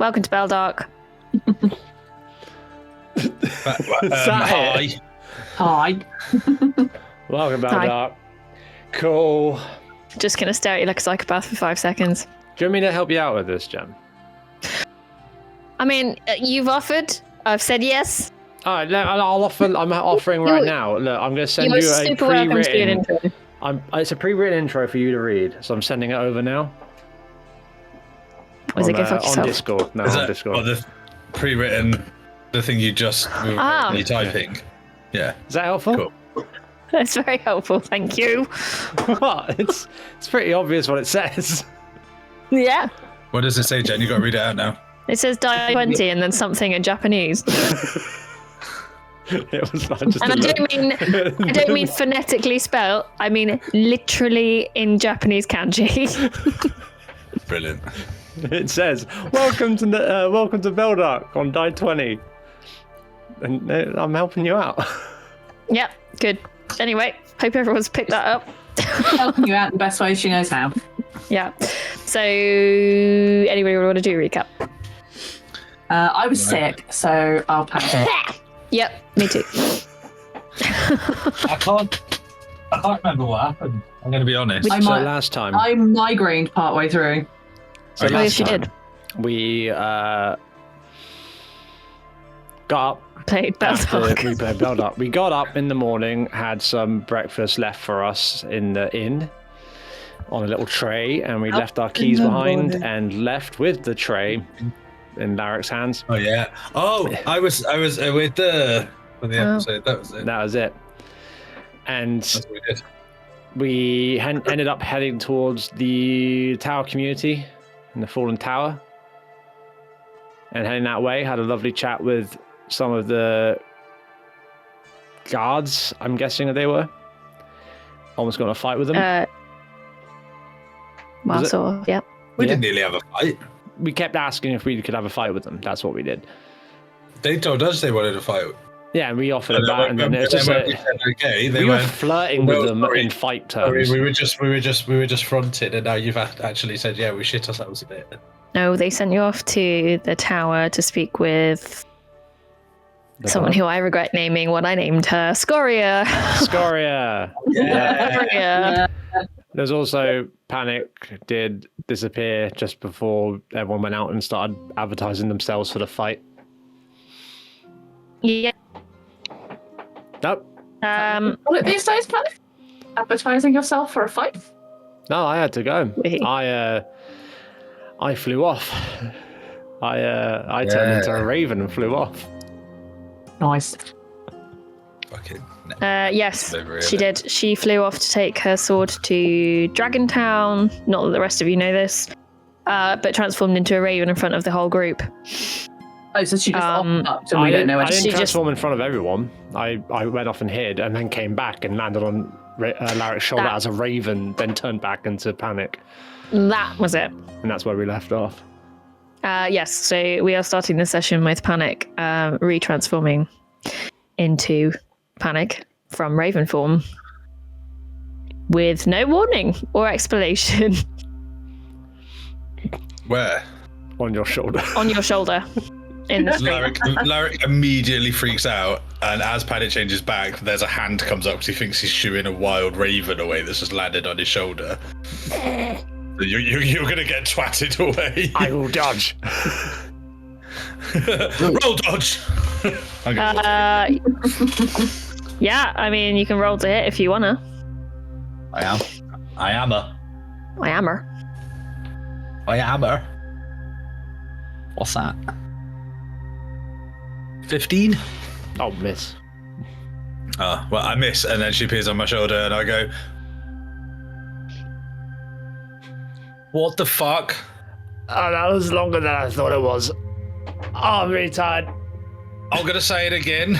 Welcome to Beldark. Hi. Hi. Welcome, Beldark. Cool. Just gonna stare at you like a psychopath for 5 seconds. Do you want me to help you out with this, Jem? I mean, you've offered. I've said yes. All right, I'll offer. I'm offering right now. Look, I'm going to send you a super welcome to be an intro. It's a pre-written intro for you to read, so I'm sending it over now. Was it good for yourself? On Discord. No, on Discord. Oh, the pre-written, the thing you just you typing. Yeah. Is that helpful? Cool. That's very helpful. Thank you. What? It's pretty obvious what it says. Yeah. What does it say, Jen? You got to read it out now. It says die 20 and then something in Japanese. It was like just and I don't mean phonetically spelled. I mean literally in Japanese kanji. Brilliant. It says, "Welcome to Beldark on die 20," and I'm helping you out. Yep, good. Anyway, hope everyone's picked that up. Helping you out the best way she knows how. Yeah. So, anybody want to do a recap? I was sick, so I'll pass. Yep, me too. I can't remember what happened. I'm going to be honest. Last time I migrained partway through. So yes, you did. We got up. Played Beldark. We played Beldark. We got up in the morning, had some breakfast left for us in the inn on a little tray, and we left our keys behind and left with the tray in Larrick's hands. Oh yeah. Oh, I was with the episode. That was it. That was it. And That's what we did. we ended up heading towards the tower community in the Fallen Tower, and heading that way, had a lovely chat with some of the guards, I'm guessing that they were. Almost got in a fight with them. Well, sort of, yeah. We didn't nearly have a fight. We kept asking if we could have a fight with them. That's what we did. They told us they wanted to fight. Yeah, and we offered it back, and then it was just we were flirting with them in fight terms. We were just fronted, and now you've actually said, yeah, we shit ourselves a bit. No, they sent you off to the tower to speak with someone who I regret naming what I named her, Scoria. Scoria. Yeah. There's also Panic did disappear just before everyone went out and started advertising themselves for the fight. Yeah. Nope. What are these days, Panic? Advertising yourself for a fight? No, I had to go. I flew off. I turned into a raven and flew off. Nice. Fucking. Yes, she did. She flew off to take her sword to Dragontown. Not that the rest of you know this, but transformed into a raven in front of the whole group. Oh, so she just up, so we don't know. I didn't transform in front of everyone. I went off and hid, and then came back and landed on Larrick's shoulder as a raven, then turned back into Panic. That was it. And that's where we left off. Yes, so we are starting the session with Panic, retransforming into Panic from Raven form with no warning or explanation. Where? On your shoulder. On your shoulder. In the street. Larrick immediately freaks out, and as Panic changes back, there's a hand comes up because he thinks he's shooing a wild raven away that's just landed on his shoulder. You're gonna get twatted away. I will dodge. Roll dodge. Yeah, I mean, you can roll to hit if you wanna. I am her. What's that? 15? Oh, miss. Oh, well, I miss, and then she appears on my shoulder, and I go, what the fuck? Oh, that was longer than I thought it was. Oh, I'm really tired. I'm gonna say it again,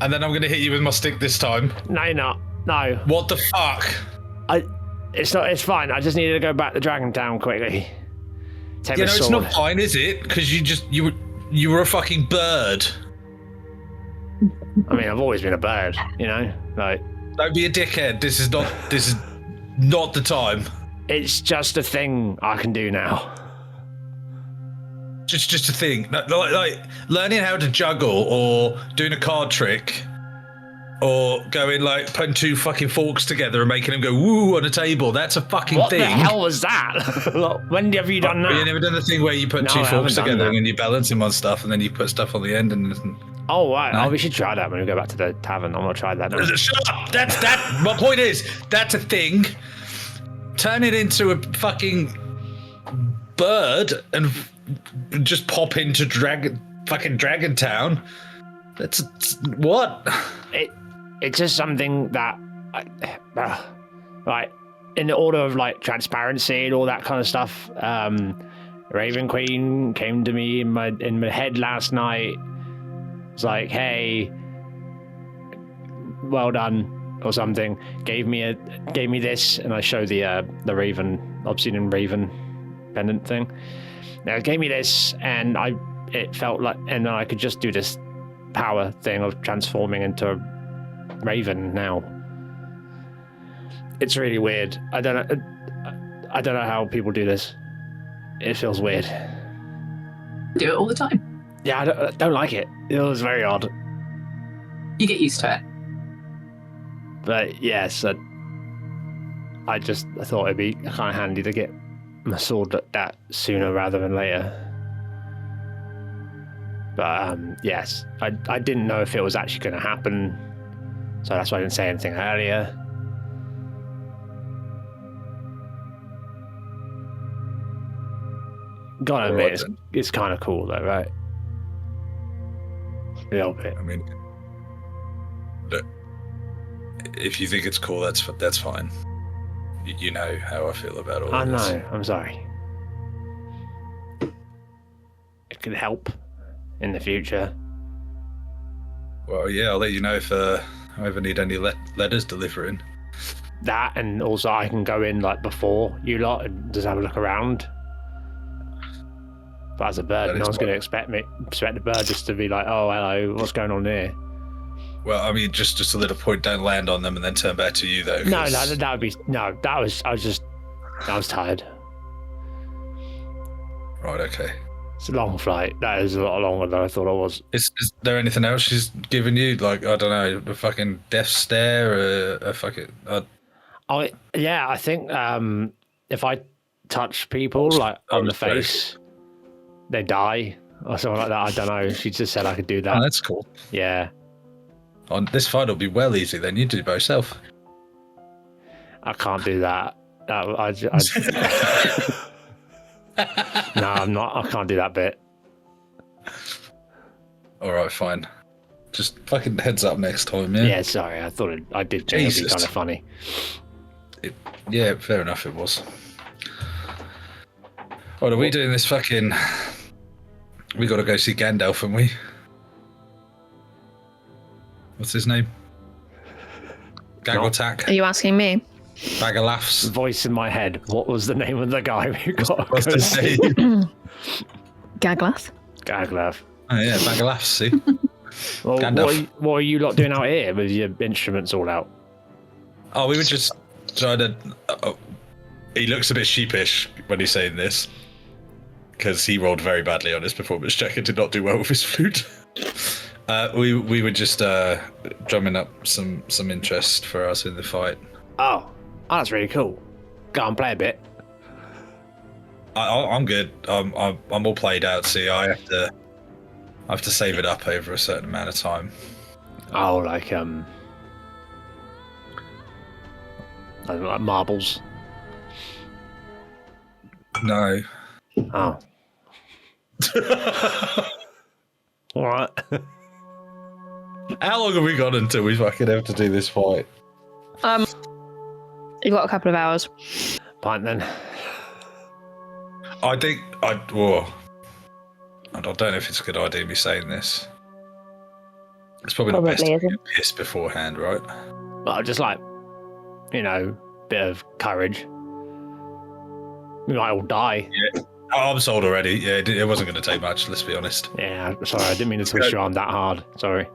and then I'm gonna hit you with my stick this time. No, you're not. No. What the fuck? It's fine. I just needed to go back to Dragontown quickly. Take my sword. It's not fine, is it? Because you were a fucking bird. I mean, I've always been a bird, you know? Like, don't be a dickhead. This is not the time. It's just a thing I can do now. Just a thing. Like learning how to juggle or doing a card trick or going like putting two fucking forks together and making them go woo on a table. That's a fucking What thing. the hell was that? When have you done that? You never done the thing where you put two forks together and then you balance them on stuff and then you put stuff on the end and Oh, right. No? Oh, we should try that when we go back to the tavern. I'm going to try that now. Shut up! That's that. My point is, that's a thing. Turn it into a fucking bird and just pop into fucking Dragon Town. That's what? It's just something that, like, in the order of like transparency and all that kind of stuff. Raven Queen came to me in my head last night. It's like, hey, well done, or something. Gave me this, and I show the Raven, Obsidian Raven pendant thing. Now it gave me this, and it felt like, and then I could just do this power thing of transforming into a Raven now. It's really weird. I don't know how people do this. It feels weird. Do it all the time. Yeah, I don't like it. It was very odd. You get used to it. But yes, I thought it'd be kind of handy to get my sword looked at sooner rather than later. But yes, I didn't know if it was actually going to happen, so that's why I didn't say anything earlier. Gotta admit, it's kind of cool though, right? A little bit. I mean, look, if you think it's cool, that's fine. You know how I feel about all I of this. know. I'm sorry. It could help in the future. Well, yeah, I'll let you know if I ever need any letters delivering. That, and also I can go in like before you lot and just have a look around. But as a bird, no one's going to expect the bird just to be like, "Oh, hello, what's going on here?" Well, I mean, just a little point, don't land on them and then turn back to you, though. No, that would be no. I was tired. Right, okay. It's a long flight. That is a lot longer than I thought it was. Is there anything else she's given you? Like, I don't know, a fucking death stare, a fucking... Oh, yeah, I think if I touch people like on the face, they die or something like that. I don't know. She just said I could do that. Oh, that's cool. Yeah. On this fight, it'll be well easy then. You do it by yourself. I can't do that. No, I'm not. I can't do that bit. All right, fine. Just fucking heads up next time, yeah? Yeah, sorry. I thought I did think it'd be kind of funny. Yeah, fair enough, it was. What are we doing this fucking... We got to go see Gandalf, haven't we? What's his name? Gaggle Tack? Are you asking me? Bag of Laughs? Voice in my head. What was the name of the guy who got What's his name? Gaglath? Gaglav? Oh yeah, Bag of Laughs, see? Well, Gandalf. what are you lot doing out here with your instruments all out? Oh, we were just trying to... he looks a bit sheepish when he's saying this. Because he rolled very badly on his performance check and did not do well with his flute. We were just drumming up some interest for us in the fight. Oh, that's really cool. Go and play a bit. I'm good. I'm all played out. See, I have to save it up over a certain amount of time. Oh, like marbles. No. Oh. All right. How long have we got until we fucking have to do this fight? You've got a couple of hours. Fine then. I think I don't know if it's a good idea me saying this. It's probably not best to get pissed beforehand, right? Well, just like, bit of courage. We might all die. Yeah. Oh, I'm sold already. Yeah, it wasn't going to take much, let's be honest. Yeah, sorry, I didn't mean to twist your arm that hard. Sorry.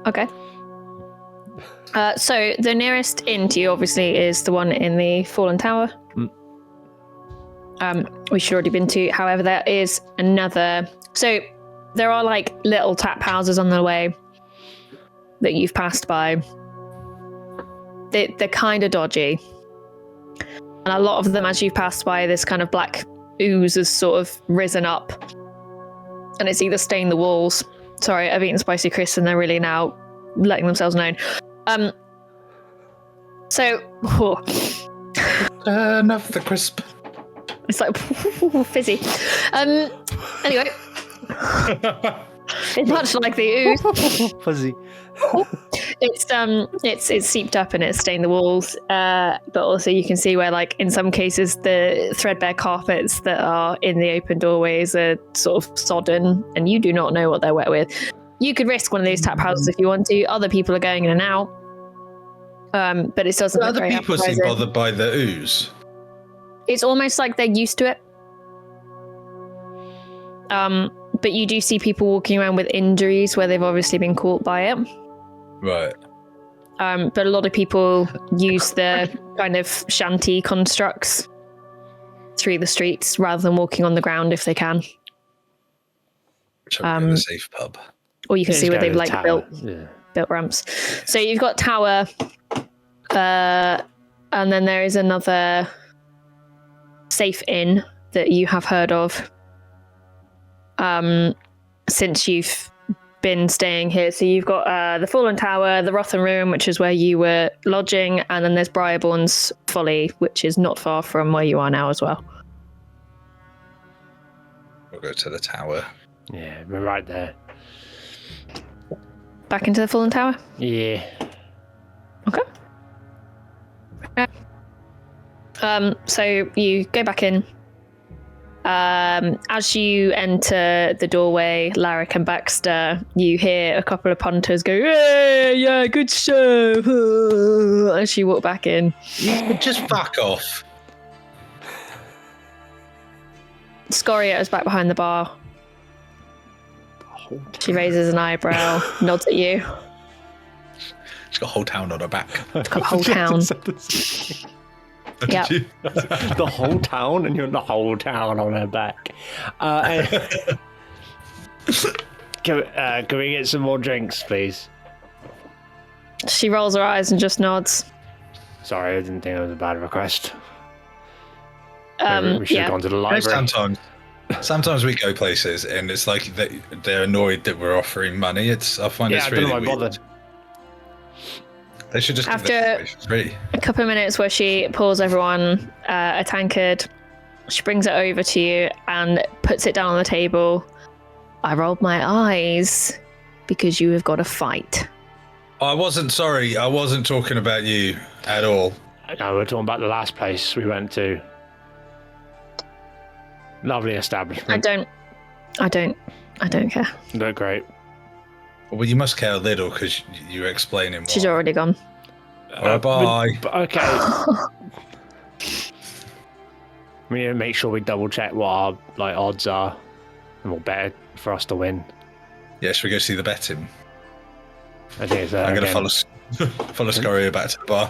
Okay. So the nearest inn to you, obviously, is the one in the Fallen Tower. Which you've already been to. However, there is another. So there are like little tap houses on the way that you've passed by. They're kind of dodgy. And a lot of them, as you've passed by, this kind of black ooze has sort of risen up. And it's either stained the walls. Sorry, I've eaten spicy crisps and they're really now letting themselves known. So, Turn off the crisp. it's like fizzy. Anyway, it's much like the ooze. Fuzzy. It's seeped up and it's stained the walls. But also you can see where, like, in some cases, the threadbare carpets that are in the open doorways are sort of sodden, and you do not know what they're wet with. You could risk one of these tap houses if you want to. Other people are going in and out. But it doesn't look Other very people seem appetizing. bothered by the ooze. It's almost like they're used to it. But you do see people walking around with injuries where they've obviously been caught by it. Right. But a lot of people use the kind of shanty constructs through the streets rather than walking on the ground if they can. Which would be a safe pub. Or you can see where they've like built Yeah. ramps. So you've got Tower, and then there is another safe inn that you have heard of since you've been staying here. So you've got the Fallen Tower, the Rothen Ruin, which is where you were lodging, and then there's Briarborn's Folly, which is not far from where you are now as well. We'll go to the tower. Yeah, we're right there. Back into the Fallen Tower? Yeah. Okay. So you go back in. As you enter the doorway, Larrick and Baxter, you hear a couple of punters go, "Hey, yeah, good show," as you walk back in. Just fuck off. Scoria is back behind the bar. She raises an eyebrow, nods at you. She's got a whole town on her back. It's got a whole town. Yep. The whole town, and you're the whole town on her back. Can we get some more drinks, please? She rolls her eyes and just nods. Sorry, I didn't think it was a bad request. Maybe we should have gone to the library. Sometimes we go places and it's like they're annoyed that we're offering money. I find Yeah, it's I really don't know why weird. bother. They should just After- give it for free. A couple of minutes where she pours everyone a tankard. She brings it over to you and puts it down on the table. I rolled my eyes because you have got a fight. I wasn't talking about you at all. No, we're talking about the last place we went to. Lovely establishment. I don't care. Look great. Well, you must care a little because you're explaining why. She's already gone. Bye. But okay. We need to make sure we double check what our odds are, and we'll bet for us to win. Yeah, should we go see the betting? I think it's, I'm going to again, follow Scoria back to the bar.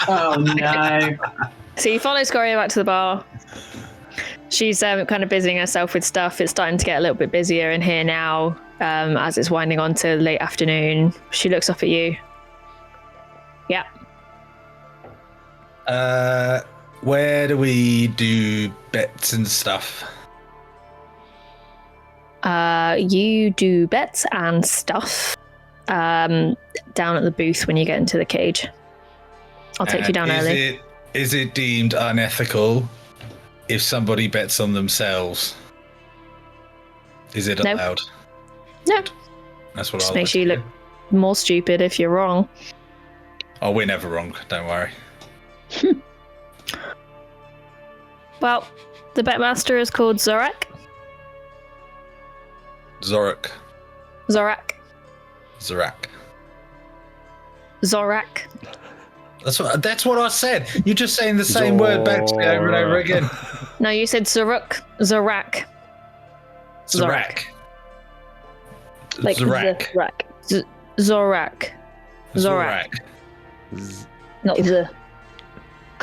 Oh no. So you follow Scoria back to the bar. She's kind of busying herself with stuff. It's starting to get a little bit busier in here now as it's winding on to late afternoon. She looks up at you. Yeah. Where do we do bets and stuff? You do bets and stuff down at the booth when you get into the cage. I'll take you down early. Is it deemed unethical if somebody bets on themselves? Is it No. allowed? No. That's what Just I'll makes you look more stupid if you're wrong. Oh, we're never wrong. Don't worry. Well, the betmaster is called Zorak. Zorak. Zorak. That's what I said. You're just saying the same word back to me over and over again. No, you said Zorak. Zorak. Zorak. Like Zorak. Zorak. Zorak. Zorak. Not the.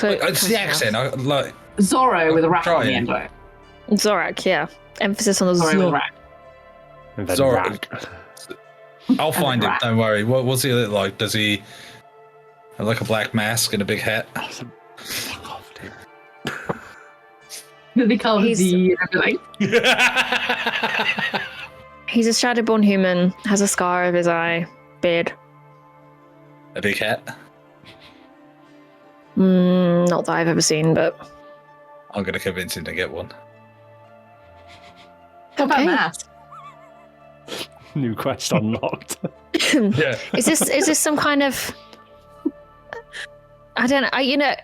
It's the accent. I like Zorro with a rat on the Trying. end of it. Zorak, yeah. Emphasis on the Zorro with a Zor. rat. And then Zora. rack. I'll find him. rat. Don't worry. What's he look like? Does he have like a black mask and a big hat? Fuck off, dude. They call it He's- the everything. He's a shadowborn human, has a scar over his eye, beard. A big hat. Not that I've ever seen, but I'm gonna convince him to get one. How about Okay. that? New quest unlocked. Yeah. is this some kind of? I don't know.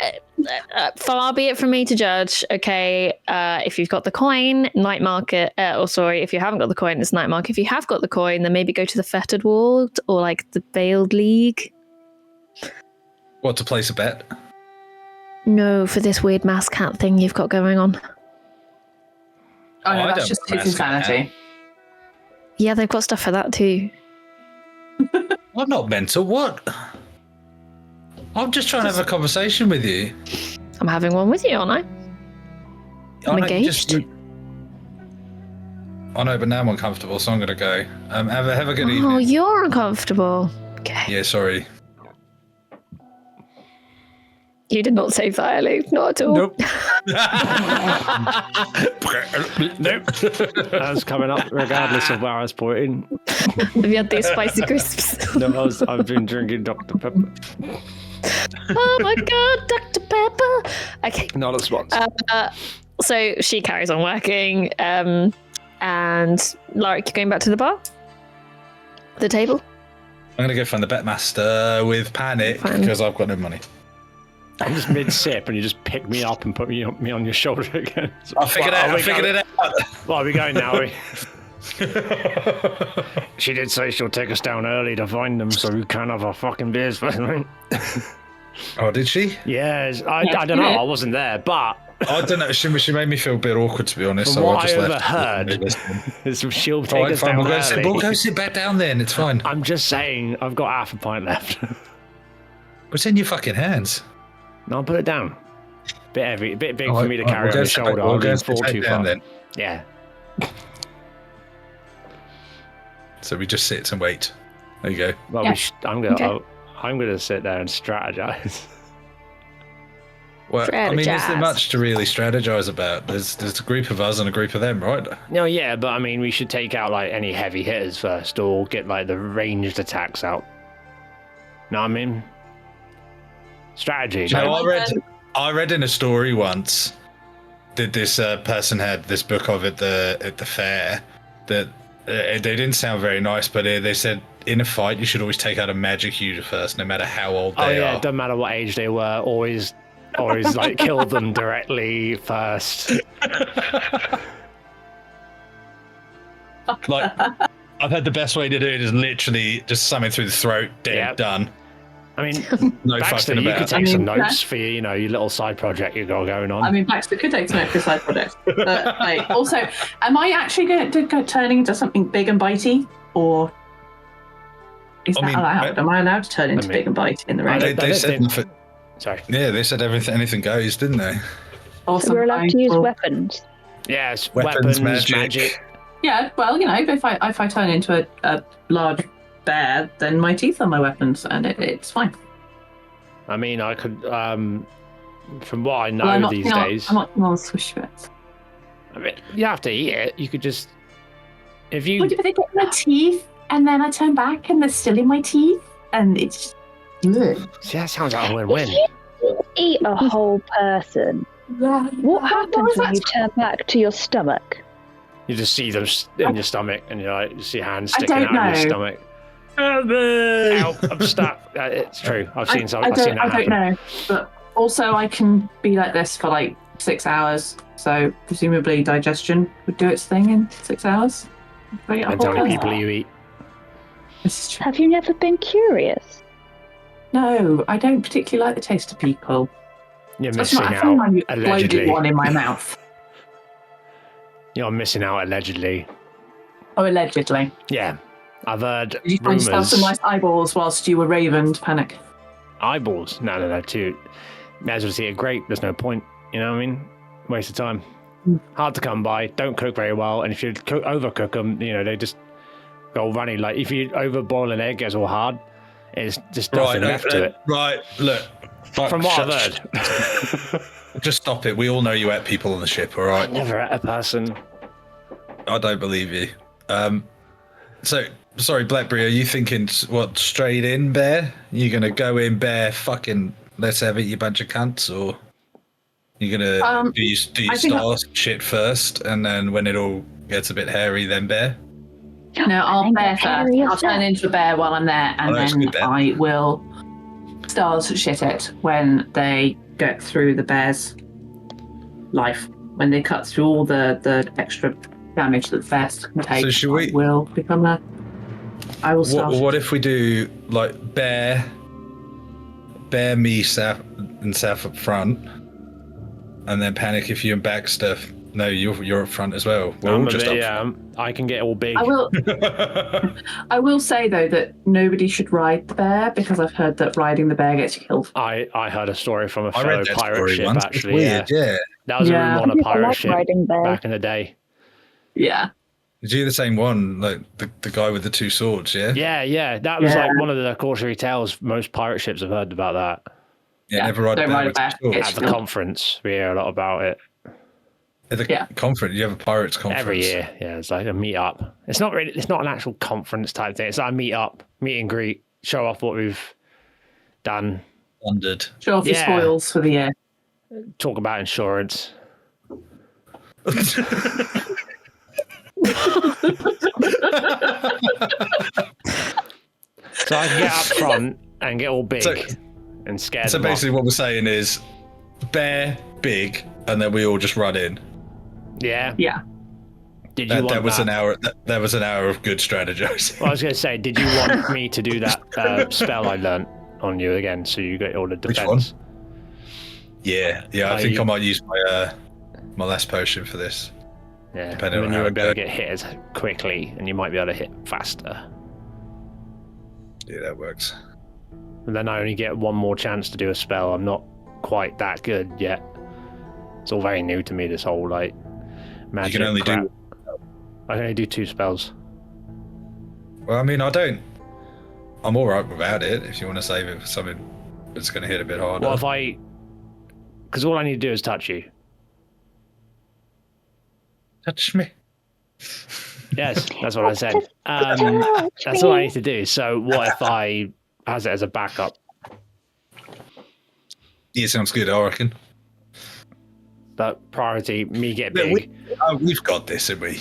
Far be it from me to judge. Okay, if you've got the coin, night market. If you haven't got the coin, it's night market. If you have got the coin, then maybe go to the Fettered Ward or like the Veiled League. What, to place a bet? No, for this weird mask cat thing you've got going on. Oh I no, don't that's just have a his mask on insanity. Yeah, they've got stuff for that too. I'm not mental. What? I'm just trying to have a conversation with you. I'm having one with you, aren't I? I know, engaged. I know, but now I'm uncomfortable, so I'm gonna go. Have a good Oh, evening. you're uncomfortable. Okay. Yeah, sorry. You did not say vilely, not at all. Nope. Nope. That's coming up regardless of where I was pointing. Have you had these spicy crisps? No, I've been drinking Dr. Pepper. Oh my god, Dr. Pepper. Okay. Not a sponsor. So she carries on working, and Larry, you're going back to the bar? The table? I'm gonna go find the betmaster with panic Fine. because I've got no money. I'm just mid-sip and you just pick me up and put me on your shoulder again. I figured it out. Well, are we going now? Are we? She did say she'll take us down early to find them so we can't have our fucking beers first, right? Oh, did she? Yes, I don't know. I wasn't there, but I don't know. She made me feel a bit awkward, to be honest. from So I what just I left. overheard, is she'll take Alright, us fine. down We'll early. go sit back down then. It's fine. I'm just saying, I've got half a pint left. What's in your fucking hands? No, I'll put it down. Bit heavy, bit big for Alright, me to alright, carry we'll on go the sit back- shoulder. we'll I'll go go sit fall back too down far. then. Yeah. So we just sit and wait. There you go. Well, Yeah. I'm gonna sit there and strategize. Well, I mean, is there Strategize. much to really strategize about? There's a group of us and a group of them, right? No, yeah, but I mean, we should take out like any heavy hitters first, or get like the ranged attacks out. Know what I mean? Strategy. Do you know, like- I read in a story once that this person had this book of at the fair that they didn't sound very nice, but they said in a fight you should always take out a magic user first, no matter how old Oh they yeah, are. it doesn't matter what age they were. Always like kill them directly first. Like, I've had the best way to do it is literally just summon through the throat, dead, Yep. done. I mean, No Baxter, fucking you could about. take some I mean, notes for your little side project you got going on. I mean, Baxter could take some extra side projects. But like, also, am I actually going to go turning into something big and bitey, or is I that mean, allowed? Am I allowed to turn into mean, big and bitey in the I rain? don't- They said, Sorry. yeah, they said anything goes, didn't they? Or So we're allowed to something, use or- weapons. Yes, Weapons, weapons, magic. Yeah, well, you know, if I turn into a large bear, then my teeth are my weapons, and it's fine. I mean, I could, from what I know Well, I'm not, these you know, days, I'm not on swish bits. I mean, you have to eat it. You could just, if you, But they get in my teeth, and then I turn back, and they're still in my teeth, and it's just. Ugh. see, that sounds like a win-win. Eat a whole person. What happens when you turn back to your stomach? You just see them in your stomach, and you're like, you see hands I sticking out don't of your know. stomach. Help! I'm stuck. It's true. I've seen I that don't happen. know, but also I can be like this for like 6 hours, so presumably digestion would do its thing in 6 hours. But yeah, Depends how many okay. people you eat. This is true. Have you never been curious? No, I don't particularly like the taste of people. You're That's missing not a thing out. when you loaded Allegedly, one in my mouth. you're missing out. Allegedly, Oh, allegedly. yeah. I've heard Did you find yourself rumours. some nice eyeballs whilst you were raven to panic? Eyeballs? No. Too. May as well see a grape. There's no point. You know what I mean? Waste of time. Hard to come by. Don't cook very well. And if you overcook them, you know, they just go runny. Like if you overboil an egg, it gets all hard. It's just nothing left to it. Right, look. From what I've heard. Just stop it. We all know you ate people on the ship, all right? Never ate a person. I don't believe you. So, sorry, Blackberry, are you thinking, what, straight in, Bear? You going to go in, Bear, fucking, let's have it, you bunch of cunts, or you going to do you star shit first, and then when it all gets a bit hairy, then Bear? No, I'll bear first. I'll turn into a bear while I'm there, and then I will stars shit it when they get through the bear's life. When they cut through all the extra damage that the bears can take, So should we... I will become that. I will start. What if we do, like, Bear, me, Saf, and Saf up front, and then Panic if you and Baxter... No, you're up front as well. We're all just up front. I can get all big. I will say though that nobody should ride the bear because I've heard that riding the bear gets you killed. I heard a story from a fellow pirate ship once. actually. Weird, yeah. That was a rumor on a pirate ship bear. back in the day. Yeah. Did you the same one, like the guy with the two swords? Yeah. Yeah. That was like one of the cautionary tales. Most pirate ships have heard about that. Yeah, never ride don't ride a bear. At the conference, we hear a lot about it. At the conference, you have a pirates conference every year. Yeah, it's like a meet up. It's not an actual conference type thing. It's like a meet up, meet and greet, show off what we've done. Wondered. Show off your spoils for the year. Talk about insurance. So I can get up front and get all big and scare them. So basically, what we're saying is, bear big, and then we all just run in. Yeah. Did you want that was an hour? That was an hour of good strategizing. Well, I was going to say, did you want me to do that spell I learnt on you again, so you get all the defense? Which one? Yeah. I think I might use my last potion for this. Yeah. Depending on you how won't it be able to goes. get hit as quickly, and you might be able to hit faster. Yeah, that works. And then I only get one more chance to do a spell. I'm not quite that good yet. It's all very new to me, this whole like magic. You can only crap. do. I can only do 2 spells. Well, I mean, I'm all right without it. If you want to save it for something that's going to hit a bit harder. What if because all I need to do is touch you. Touch me. Yes, that's what I said. That's all I need to do. So what if I has it as a backup? Yeah, sounds good. I reckon. But priority, me get big. We've got this, haven't we?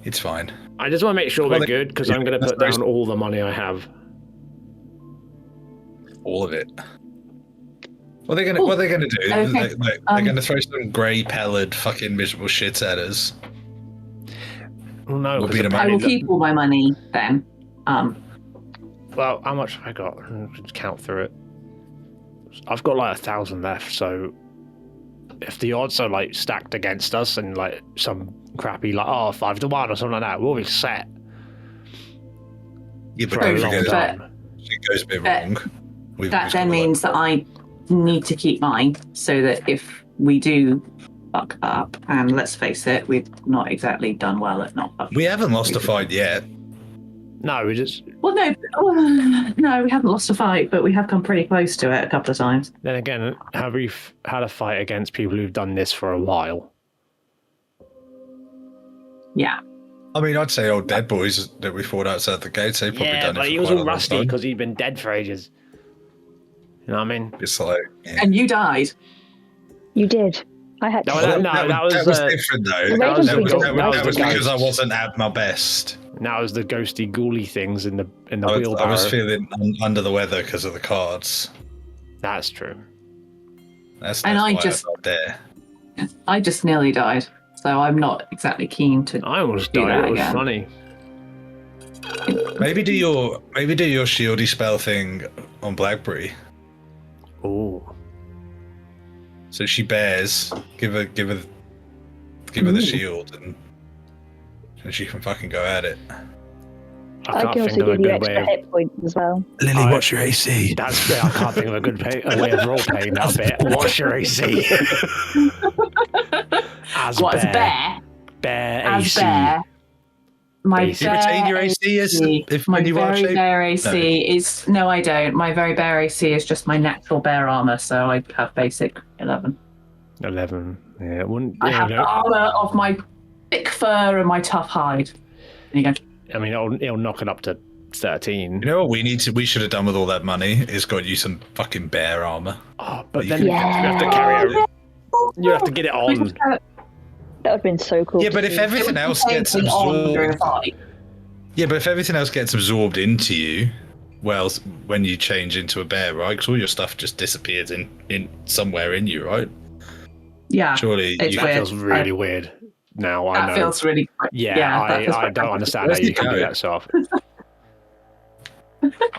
It's fine. I just want to make sure we're good because I'm going to put down all the money I have. All of it. What are they going to do? Okay. They're going to throw some grey pallid fucking miserable shit at us. Well, no, We'll beat 'em up. I will keep all my money then. Well, how much have I got? Let's count through it. I've got like 1,000 left, so if the odds are like stacked against us and like some crappy 5 to 1 or something like that, we'll be set. Yeah, for but a don't long forget time. it goes a bit wrong. That then means that I need to keep mine so that if we do fuck up, and let's face it, we've not exactly done well at not fucking. We haven't lost a fight yet. No, we just. Well, no, we haven't lost a fight, but we have come pretty close to it a couple of times. Then again, have we had a fight against people who've done this for a while? Yeah. I mean, I'd say old dead boys that we fought outside the gates. They probably done it. But for he was quite a all long rusty time. because he'd been dead for ages. You know what I mean? It's like, yeah. And you died. You did. I had to. That was different though. The That Ravens was we because I wasn't at my best. That was the ghosty ghouly things in the I wheelbarrow. was feeling under the weather because of the cards. That's true. That's And why I just- was not there. I just nearly died, so I'm not exactly keen to. I almost Do died. that It was again. funny. Maybe do your shieldy spell thing on Blackberry. Oh, So she bears. Give her the shield and she can fucking go at it. I can also give you extra hit points as well. Lily, what's your AC? I can't think of a good way of role playing that bit. What's your AC? As bear? Bear AC. Bear. My Do you retain your AC my very bare AC is... No, I don't. My very bare AC is just my natural bear armor, so I have basic 11. 11. Yeah, it wouldn't... I have the armor of my thick fur and my tough hide. There you go. I mean, it'll knock it up to 13. You know what we should have done with all that money is got you some fucking bear armor. Oh, but then you have to carry it. You have to get it on. That would have been so cool. Yeah, but if everything else gets absorbed... Yeah, but if everything else gets absorbed into you, well, when you change into a bear, right? Because all your stuff just disappears in somewhere in you, right? Yeah. Surely that feels really weird. Now I know. That feels really... Yeah, I don't understand how you can do that stuff.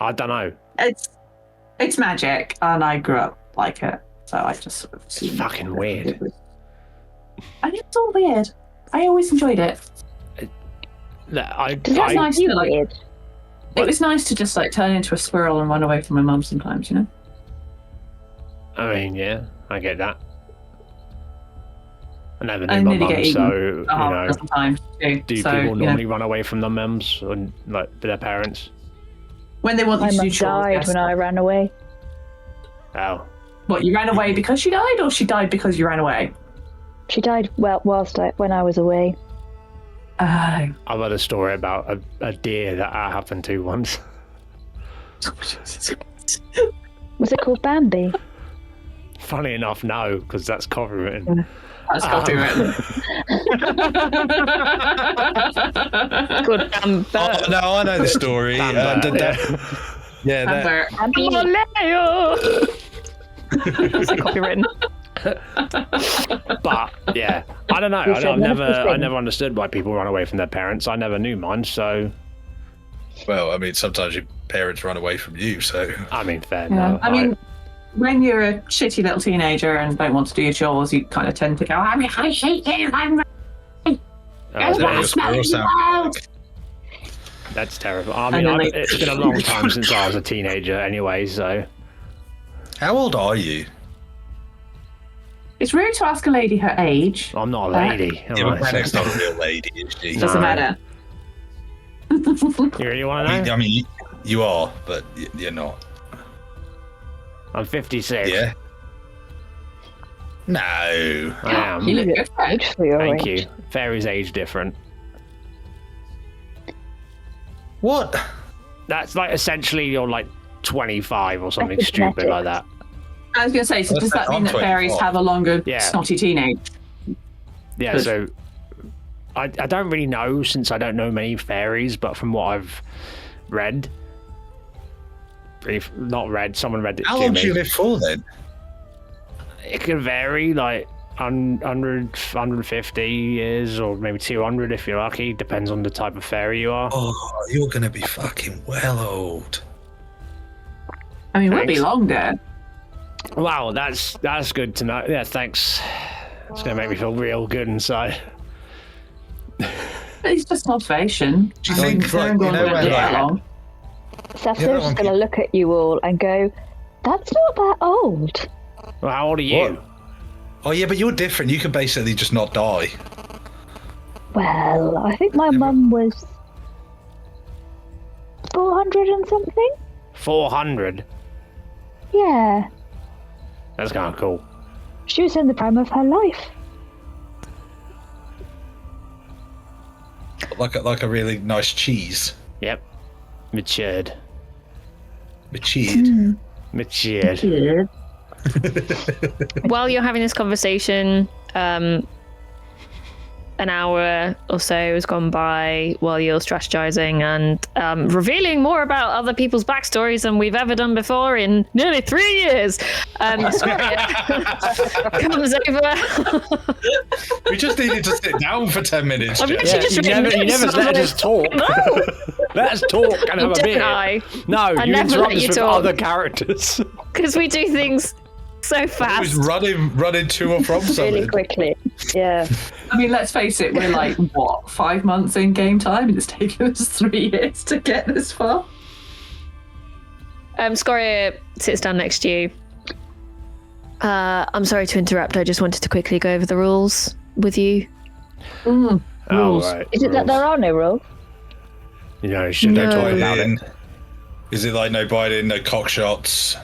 I don't know. It's magic, and I grew up like it, so I just sort of... It's fucking weird. And it's all weird. I always enjoyed it. It was nice to just like turn into a squirrel and run away from my mum sometimes, you know? I mean, yeah, I get that. I never knew my mum, so, you know, sometimes too. Do people normally run away from their mums or like their parents? When they want you to do chores. My mum died when I ran away. Oh. What, you ran away because she died, or she died because you ran away? She died when I was away. I've heard a story about a deer that happened to once. Was it called Bambi? Funny enough, no, because that's copywritten. That's copywritten. Good Bamber. No, I know the story. Bamber. That's copywritten. But yeah, I don't know. I never understood why people run away from their parents. I never knew mine, so. Well, I mean, sometimes your parents run away from you, so. I mean, fair Yeah. enough. I mean, when you're a shitty little teenager and don't want to do your chores, you kind of tend to go, I hate you, That's terrible. I mean, it's been a long time since I was a teenager anyway, so. How old are you? It's rude to ask a lady her age. I'm not a lady. Yeah, but Panic's not a real lady, is she? Doesn't matter. You really want to know? I mean, you are, but you're not. I'm 56. Yeah. No. I am. You look good, Age for your Thank age. you. Fairy's age different. What? That's like essentially you're like 25 or something That's stupid genetic. like that. I was going to say, so does that mean that fairies have a longer, snotty teenage? Yeah, Good. so I don't really know since I don't know many fairies, but from what I've read, someone read it How to long me. do you live for then? It can vary, like 100, 150 years, or maybe 200 if you're lucky. Depends on the type of fairy you are. Oh, you're going to be fucking well old. I mean, we'll be longer. Wow, that's good to know. Yeah, thanks. It's going to make me feel real good inside. It's just an observation. Do you think, like, you know, when, like, Seth's just going to look at you all and go, that's not that old. Well, how old are you? What? Oh, yeah, but you're different. You can basically just not die. Well, I think my mum was 400 and something. 400? Yeah. That's kind of cool. She was in the prime of her life. Like a really nice cheese. Yep. Matured. Matured. Matured. While you're having this conversation, an hour or so has gone by while you're strategizing and revealing more about other people's backstories than we've ever done before in nearly 3 years. Scoria comes over. We just needed to sit down for 10 minutes. I've literally just you never let us talk. No. Let us talk and have a beer. No, you interrupt us with other characters. Because we do things so fast. He was running to or from something. Really quickly. Yeah. I mean, let's face it, we're like, what, 5 months in game time? And it's taken us 3 years to get this far. Scoria sits down next to you. I'm sorry to interrupt. I just wanted to quickly go over the rules with you. Rules. Right, Is it that there are no rules? You know, you should No. talk about it. Is it like no biting, no cock shots?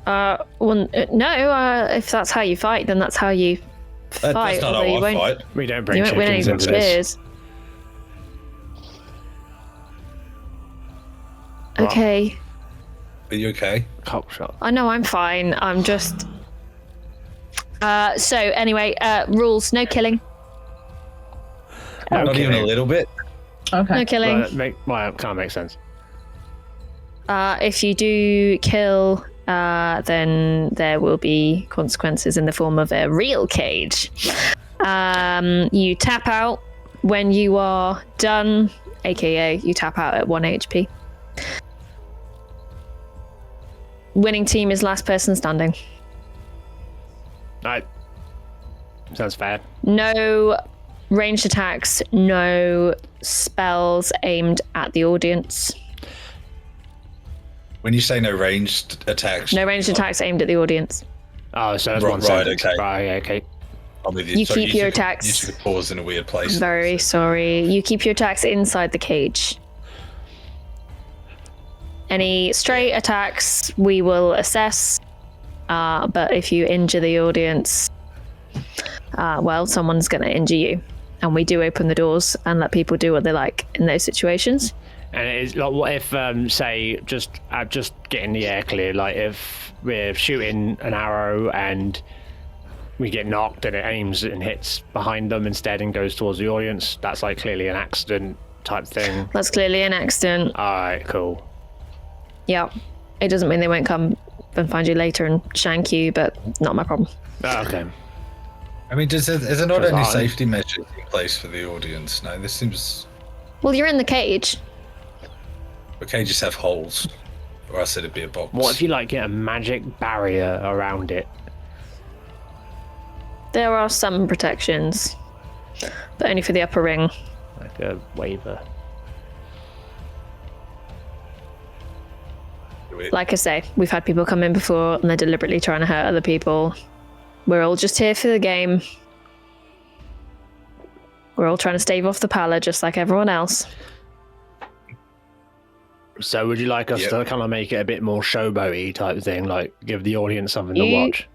Well, no. If that's how you fight, then that's how you fight. That's not how although you I won't, fight. We don't bring you won't win any chickens into this. spears. Okay. Are you okay? Cock shot. I know I'm fine. I'm just. So anyway, rules: no killing. Not even a killing. little bit. Okay. No killing. Well, can't make sense. If you do kill, then there will be consequences in the form of a real cage. You tap out when you are done, aka you tap out at 1 HP. Winning team is last person standing. Right. Sounds fair. No ranged attacks, no spells aimed at the audience. When you say no ranged attacks, No ranged attacks aimed at the audience. Oh, so that's Right, one right, sentence. okay. Right, okay. I'm with you. You Sorry, keep your took- attacks. You took a pause in a weird place. Very sorry. You keep your attacks inside the cage. Any stray attacks we will assess, but if you injure the audience, well, someone's going to injure you. And we do open the doors and let people do what they like in those situations. And it is like, what if, say, just getting the air clear? Like, if we're shooting an arrow and we get knocked and it aims and hits behind them instead and goes towards the audience, that's like clearly an accident type thing. That's clearly an accident. All right, cool. Yeah. It doesn't mean they won't come and find you later and shank you, but not my problem. Okay. I mean, is there not Because any I- safety measures in place for the audience? No, this seems. Well, you're in the cage. Okay, just have holes, or else it'd be a box. What if you like get a magic barrier around it? There are some protections, but only for the upper ring. Like a waiver. Like I say, we've had people come in before and they're deliberately trying to hurt other people. We're all just here for the game. We're all trying to stave off the pala just like everyone else. So would you like us Yep. to kind of make it a bit more showboaty type thing, like give the audience something to You- watch?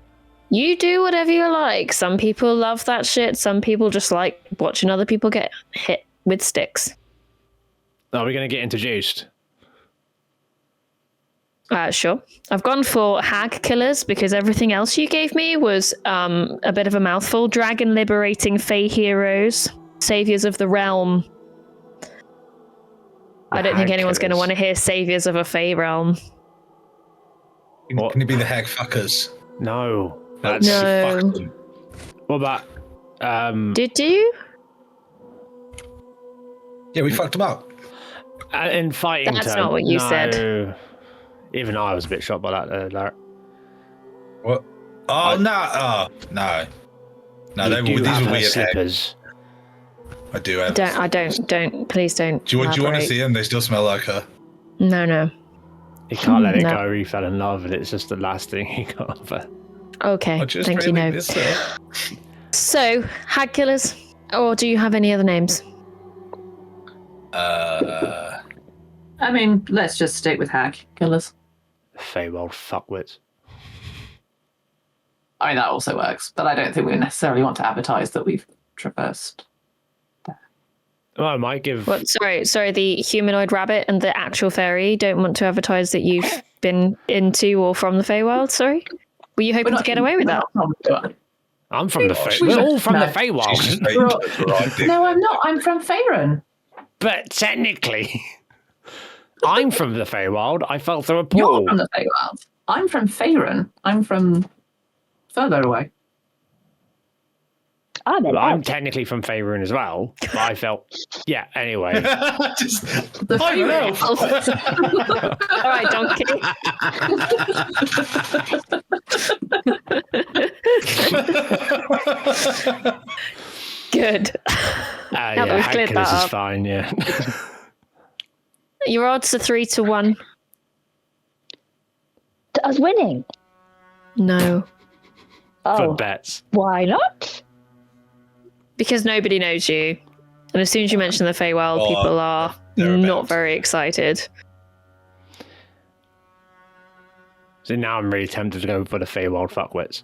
You do whatever you like. Some people love that shit. Some people just like watching other people get hit with sticks. Are we going to get introduced? Sure. I've gone for hag killers because everything else you gave me was a bit of a mouthful. Dragon liberating Fey heroes, saviors of the realm. I don't think hag anyone's going to killers. want to hear saviors of a Fey realm. Can it be the hag fuckers? No. That's No. fuck them. What about Did you? Yeah, we fucked them up. in fighting That's terms? not what you said. No. Even I was a bit shocked by that, Larry. What? Oh no! Oh no! No, You they do were, these have were her weird hags. slippers. I do have. Don't. Please don't. Do you want to elaborate. see them? They still smell like her. No. He can't let it No. go. He fell in love, and it's just the last thing he got of her. Okay, I just thank you, really no. miss her. So, hag killers? Or do you have any other names? I mean, let's just stick with hag killers. Feywild fuckwits. I mean, that also works, but I don't think we necessarily want to advertise that we've traversed. Well, I might give. What? Sorry. The humanoid rabbit and the actual fairy don't want to advertise that you've been into or from the Feywild. Sorry, were you hoping to get away with that? I'm from the Fey. she's We're a- all from the no. She's Feywild. just right. No, I'm not. I'm from Faerun. But technically, I'm from the Feywild. I fell through a You're pool. from the Feywild. I'm from Faerun. I'm from further away. Ah, then Well, I'm elf. technically from Faerun as well, but I felt. Yeah, anyway. Just, The I'm an Faerun. elf. All right, donkey. Good. Now that we've cleared that Hickeys is up. fine, yeah. Your odds are 3-1. To us winning? No. For Oh, bets. why not? Because nobody knows you. And as soon as you mention the Feywild, Oh, people are thereabouts. not very excited. So now I'm really tempted to go for the Feywild fuckwits.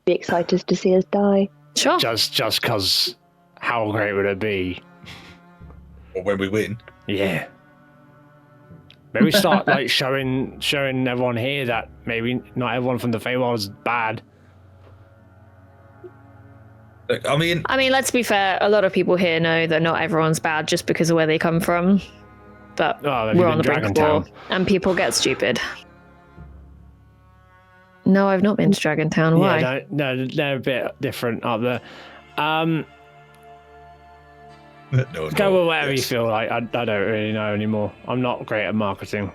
Be excited to see us die. Sure. Just because how great would it be? Or when we win. Yeah. Maybe start like showing everyone here that maybe not everyone from the Feywild is bad. Look, I mean, let's be fair. A lot of people here know that not everyone's bad just because of where they come from. But Oh, have you we're been on the brink of Dragontown? war, and people get stupid. No, I've not been to Dragontown. Why? Yeah, no, they're a bit different up there. no, Go with whatever yes. you feel like. I don't really know anymore. I'm not great at marketing.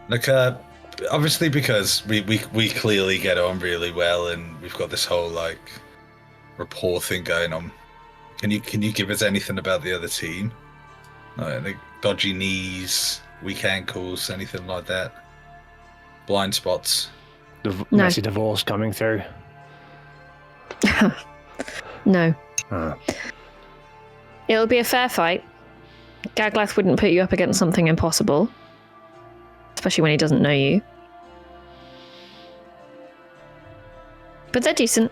Look, obviously because we clearly get on really well, and we've got this whole like rapport thing going on. Can you give us anything about the other team? Like dodgy knees, weak ankles, anything like that? Blind spots. The No. messy divorce coming through. No. Oh. It'll be a fair fight. Gaglath wouldn't put you up against something impossible, especially when he doesn't know you. But they're decent.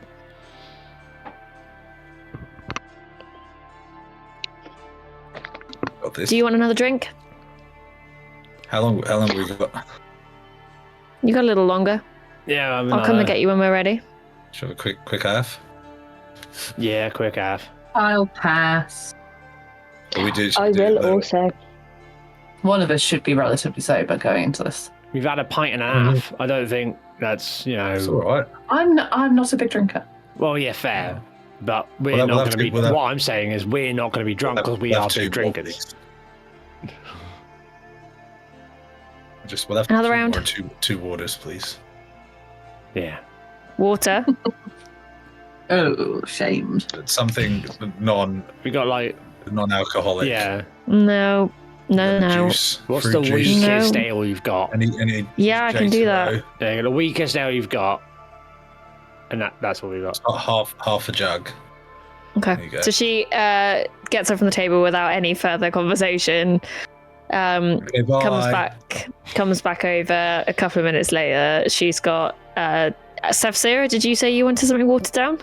Got this. Do you want another drink? How long we got? You got a little longer. Yeah, I mean, I'll come and get you when we're ready. Should have a quick half. Yeah, quick half. I'll pass. Or we do. I will also. One of us should be relatively sober going into this. We've had a pint and a half. I don't think that's It's all right. I'm not a big drinker. Well, yeah, fair. But we're We'll not have going to be. to- we'll have- What I'm saying is, we're not going to be drunk because we We'll are have two two more, drinkers. please. We'll have Another two round? more, two waters, please. Yeah. Water. Oh, shamed. Something We got like, non-alcoholic. yeah. No. No. Juice, What's fruit the juice. weakest No. ale you've got? Any Yeah, I can do that. Yeah, the weakest ale you've got, and that's what we got. Half a jug. Okay. There you go. So she gets up from the table without any further conversation. Okay, bye. Comes back over a couple of minutes later. She's got Sefsira, did you say you wanted something watered down?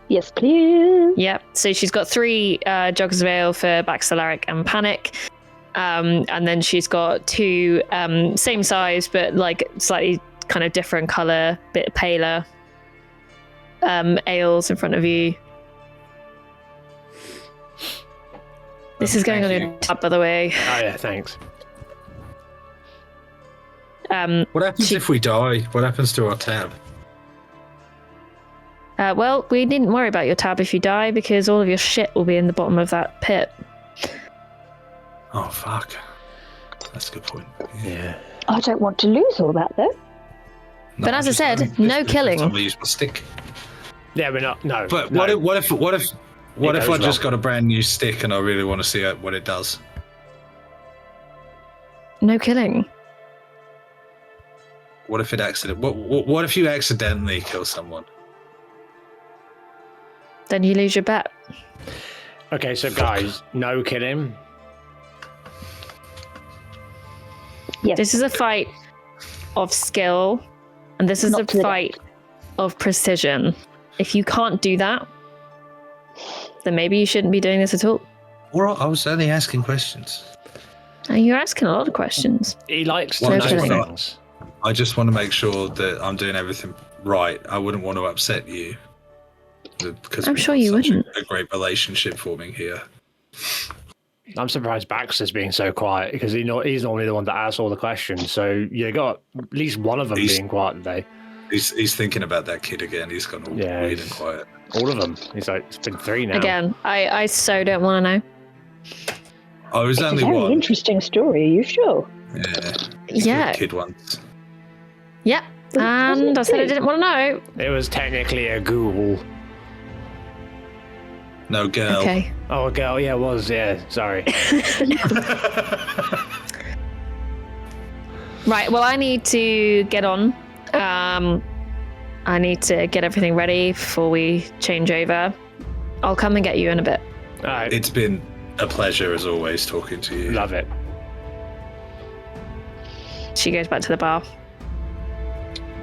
Yes, please. Yep. So she's got 3 jugs of ale for Baxilaric and Panic. And then she's got 2 same size but like slightly kind of different colour, bit paler ales in front of you. This is going on Thank your you. tab, by the way. Oh yeah, thanks. What happens if we die? What happens to our tab? Well, we needn't worry about your tab if you die because all of your shit will be in the bottom of that pit. Oh fuck. That's a good point. Yeah. I don't want to lose all that though. But as I said, no killing. Somebody use my stick. Yeah, we're not. No. But no. what if I goes just wrong. got a brand new stick and I really want to see what it does? No killing. What if it what if you accidentally kill someone? Then you lose your bet. Okay, so guys, no killing. Yes. This is a fight of skill, and this is Not a to the fight of precision. If you can't do that, then maybe you shouldn't be doing this at all. Or I was only asking questions. You're asking a lot of questions. He likes to Well, know killing. things. I just want to make sure that I'm doing everything right. I wouldn't want to upset you. Because I'm we've sure got you such wouldn't. A great relationship forming here. I'm surprised Baxter's being so quiet because he's normally the one that asks all the questions. So you got at least one of them He's- being quiet today. He's thinking about that kid again. He's gone all Yeah, weird he's- and quiet. All of them. He's like, it's been 3 now. Again, I so don't want to know. I was It's a only very one. interesting story. Are you sure? Yeah. Yeah. Kid once. Yeah, And I said I didn't want to know. It was technically a ghoul. No, girl. Okay. Oh, a girl. Yeah, it was. Yeah, sorry. Right, well, I need to get on. I need to get everything ready before we change over. I'll come and get you in a bit. All right. It's been a pleasure, as always, talking to you. Love it. She goes back to the bar.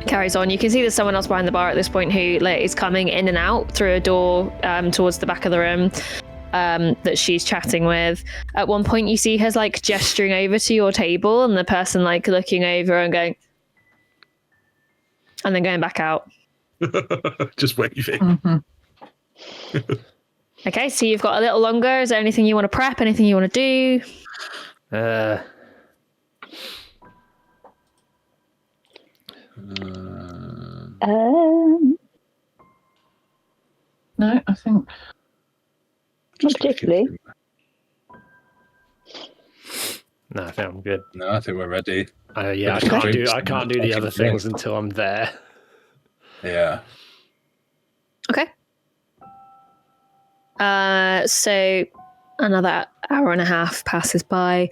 Carries on. You can see there's someone else behind the bar at this point who is coming in and out through a door towards the back of the room that she's chatting with. At one point, you see her gesturing over to your table, and the person looking over and going, and then going back out. Just waving. Mm-hmm. Okay, so you've got a little longer. Is there anything you want to prep? Anything you want to do? No, I think Not particularly. No, I think I'm good. No, I think we're ready. Yeah, I can't do the other things until I'm there. Yeah. Okay. So another hour and a half passes by.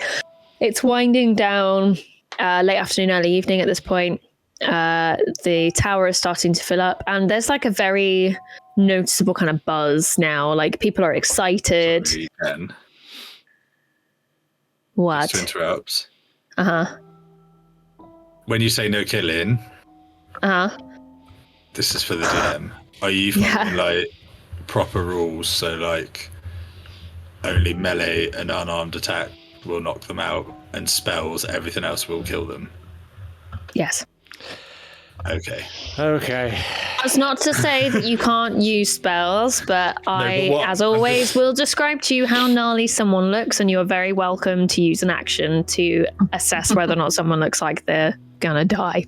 It's winding down, late afternoon, early evening at this point. The tower is starting to fill up, and there's a very noticeable kind of buzz now. People are excited. Sorry, Ken. What? Just to interrupt. Uh-huh. When you say no killing, Uh-huh. this is for the DM. Are you following proper rules? So only melee and unarmed attack will knock them out, and spells, everything else will kill them. Yes. Okay. That's not to say that you can't use spells, but as always, will describe to you how gnarly someone looks, and you are very welcome to use an action to assess whether or not someone looks like they're gonna die.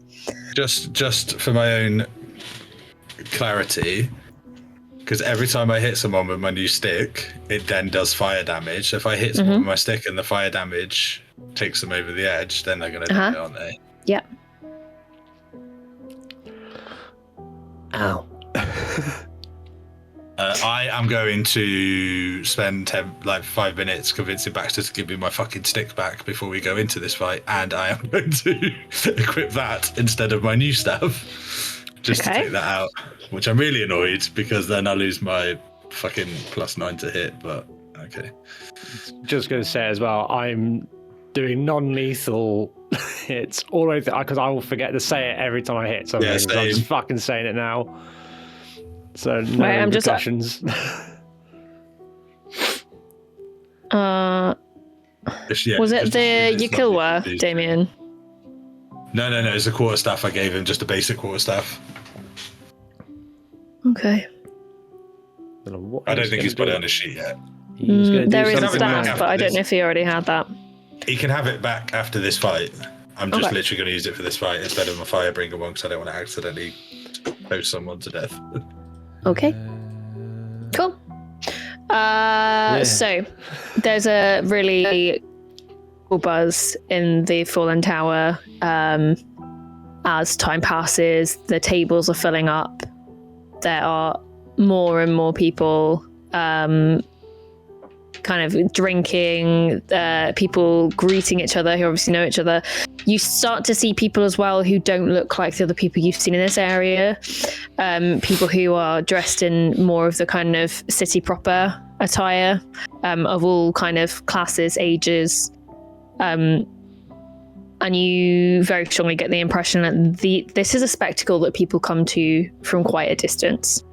Just for my own clarity, because every time I hit someone with my new stick, it then does fire damage. So if I hit someone with my stick and the fire damage takes them over the edge, then they're gonna die, aren't they? Yep. Ow. I am going to spend 5 minutes convincing Baxter to give me my fucking stick back before we go into this fight, and I am going to equip that instead of my new stuff, just to take that out, which I'm really annoyed, because then I lose my fucking +9 to hit, but okay. Just going to say as well, I'm doing non-lethal hits all the way through, because I will forget to say it every time I hit something. Yeah, so I'm just fucking saying it now. So no repercussions. Was it the Yakilwa, Damien? No, it's a quarterstaff I gave him, just a basic quarterstaff. Okay. I don't think he's put it on his sheet yet. There is a staff, but I don't know if he already had that. He can have it back after this fight. I'm just literally going to use it for this fight instead of my Firebringer one, because I don't want to accidentally poach someone to death. Okay. Cool. So there's a really cool buzz in the Fallen Tower. As time passes, the tables are filling up. There are more and more people kind of drinking, people greeting each other who obviously know each other. You start to see people as well who don't look like the other people you've seen in this area. People who are dressed in more of the kind of city proper attire, of all kind of classes, ages. And you very strongly get the impression that this is a spectacle that people come to from quite a distance.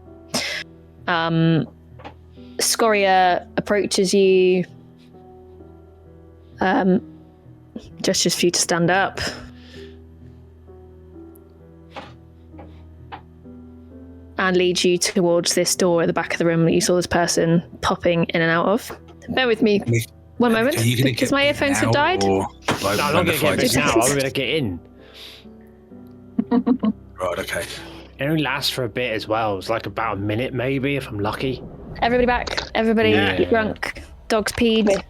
Scoria approaches you, gestures for you to stand up. And leads you towards this door at the back of the room that you saw this person popping in and out of. Bear with me one moment, because my earphones have died. No, I'm not going to get in now, I'm going to get in. Right, okay. It only lasts for a bit as well. It's about a minute maybe, if I'm lucky. Everybody back. Everybody drunk. Dogs peed.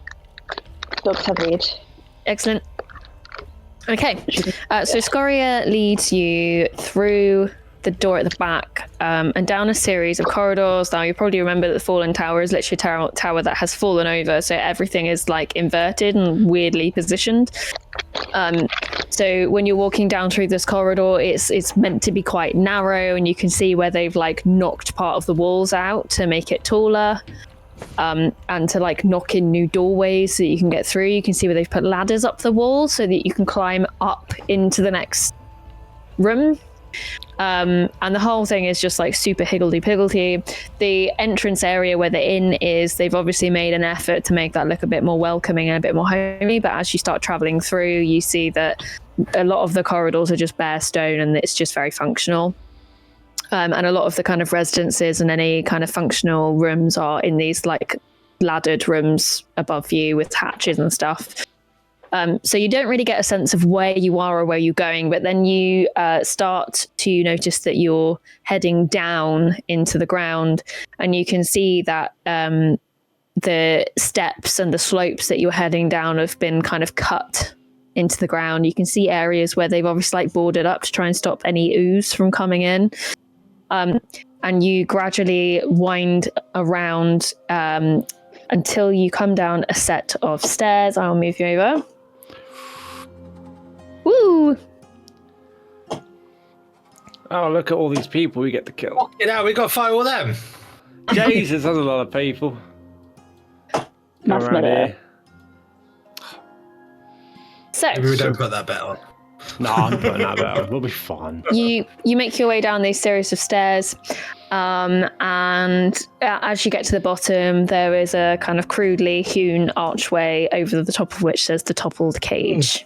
Dogs have peed. Excellent. Okay, so Scoria leads you through the door at the back and down a series of corridors. Now, you probably remember that the Fallen Tower is literally a tower that has fallen over, so everything is like inverted and weirdly positioned. So when you're walking down through this corridor, it's meant to be quite narrow, and you can see where they've like knocked part of the walls out to make it taller. And to like knock in new doorways so that you can get through. You can see where they've put ladders up the wall so that you can climb up into the next room. And the whole thing is just like super higgledy-piggledy. The entrance area where the inn is, they've obviously made an effort to make that look a bit more welcoming and a bit more homey, but as you start traveling through, you see that a lot of the corridors are just bare stone and it's just very functional. And a lot of the kind of residences and any kind of functional rooms are in these like laddered rooms above you with hatches and stuff. So you don't really get a sense of where you are or where you're going, but then you start to notice that you're heading down into the ground, and you can see that the steps and the slopes that you're heading down have been kind of cut into the ground. You can see areas where they've obviously like boarded up to try and stop any ooze from coming in. And you gradually wind around until you come down a set of stairs. I'll move you over. Woo! Oh, look at all these people we get to kill. You know, we got to fight all them. Jesus, that's a lot of people. Must Around here. So Maybe we don't put that bet on. No, I'm putting that out. We'll be fine. you make your way down these series of stairs, and as you get to the bottom, there is a kind of crudely hewn archway over the top of which says the toppled cage.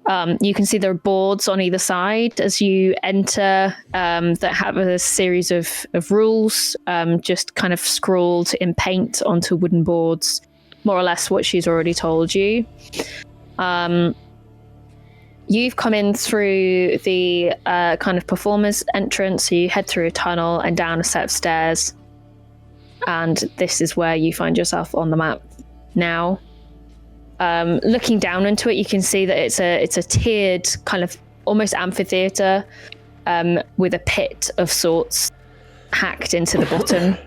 You can see there are boards on either side as you enter that have a series of rules, just kind of scrawled in paint onto wooden boards, more or less what she's already told you. You've come in through the kind of performer's entrance, so you head through a tunnel and down a set of stairs, and this is where you find yourself on the map now. Looking down into it, you can see that it's a tiered kind of almost amphitheater with a pit of sorts hacked into the bottom.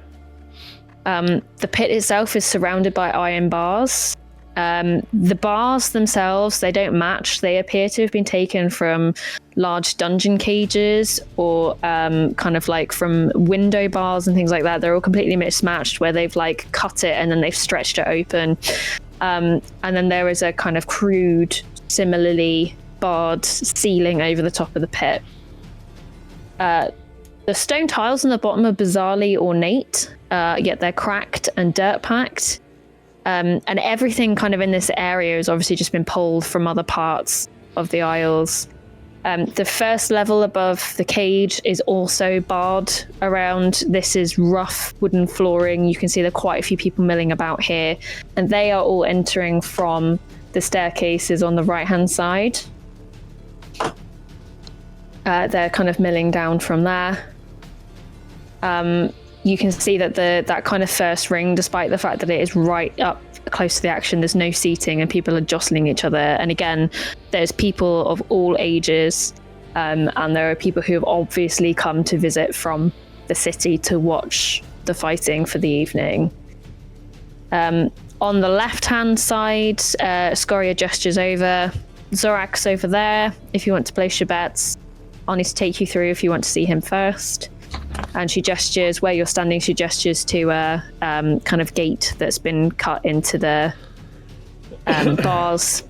The pit itself is surrounded by iron bars. The bars themselves, they don't match. They appear to have been taken from large dungeon cages or kind of like from window bars and things like that. They're all completely mismatched where they've like cut it and then they've stretched it open. And then there is a kind of crude, similarly barred ceiling over the top of the pit. The stone tiles on the bottom are bizarrely ornate, yet they're cracked and dirt-packed. And everything kind of in this area has obviously just been pulled from other parts of the Isles. The first level above the cage is also barred around. This is rough wooden flooring. You can see there are quite a few people milling about here, and they are all entering from the staircases on the right-hand side. They're kind of milling down from there. You can see that that kind of first ring, despite the fact that it is right up close to the action, there's no seating and people are jostling each other. And again, there's people of all ages, and there are people who have obviously come to visit from the city to watch the fighting for the evening. On the left-hand side, Scoria gestures over. Zorak's over there if you want to place your bets. I'll need to take you through if you want to see him first. And she gestures, where you're standing, she gestures to a kind of gate that's been cut into the bars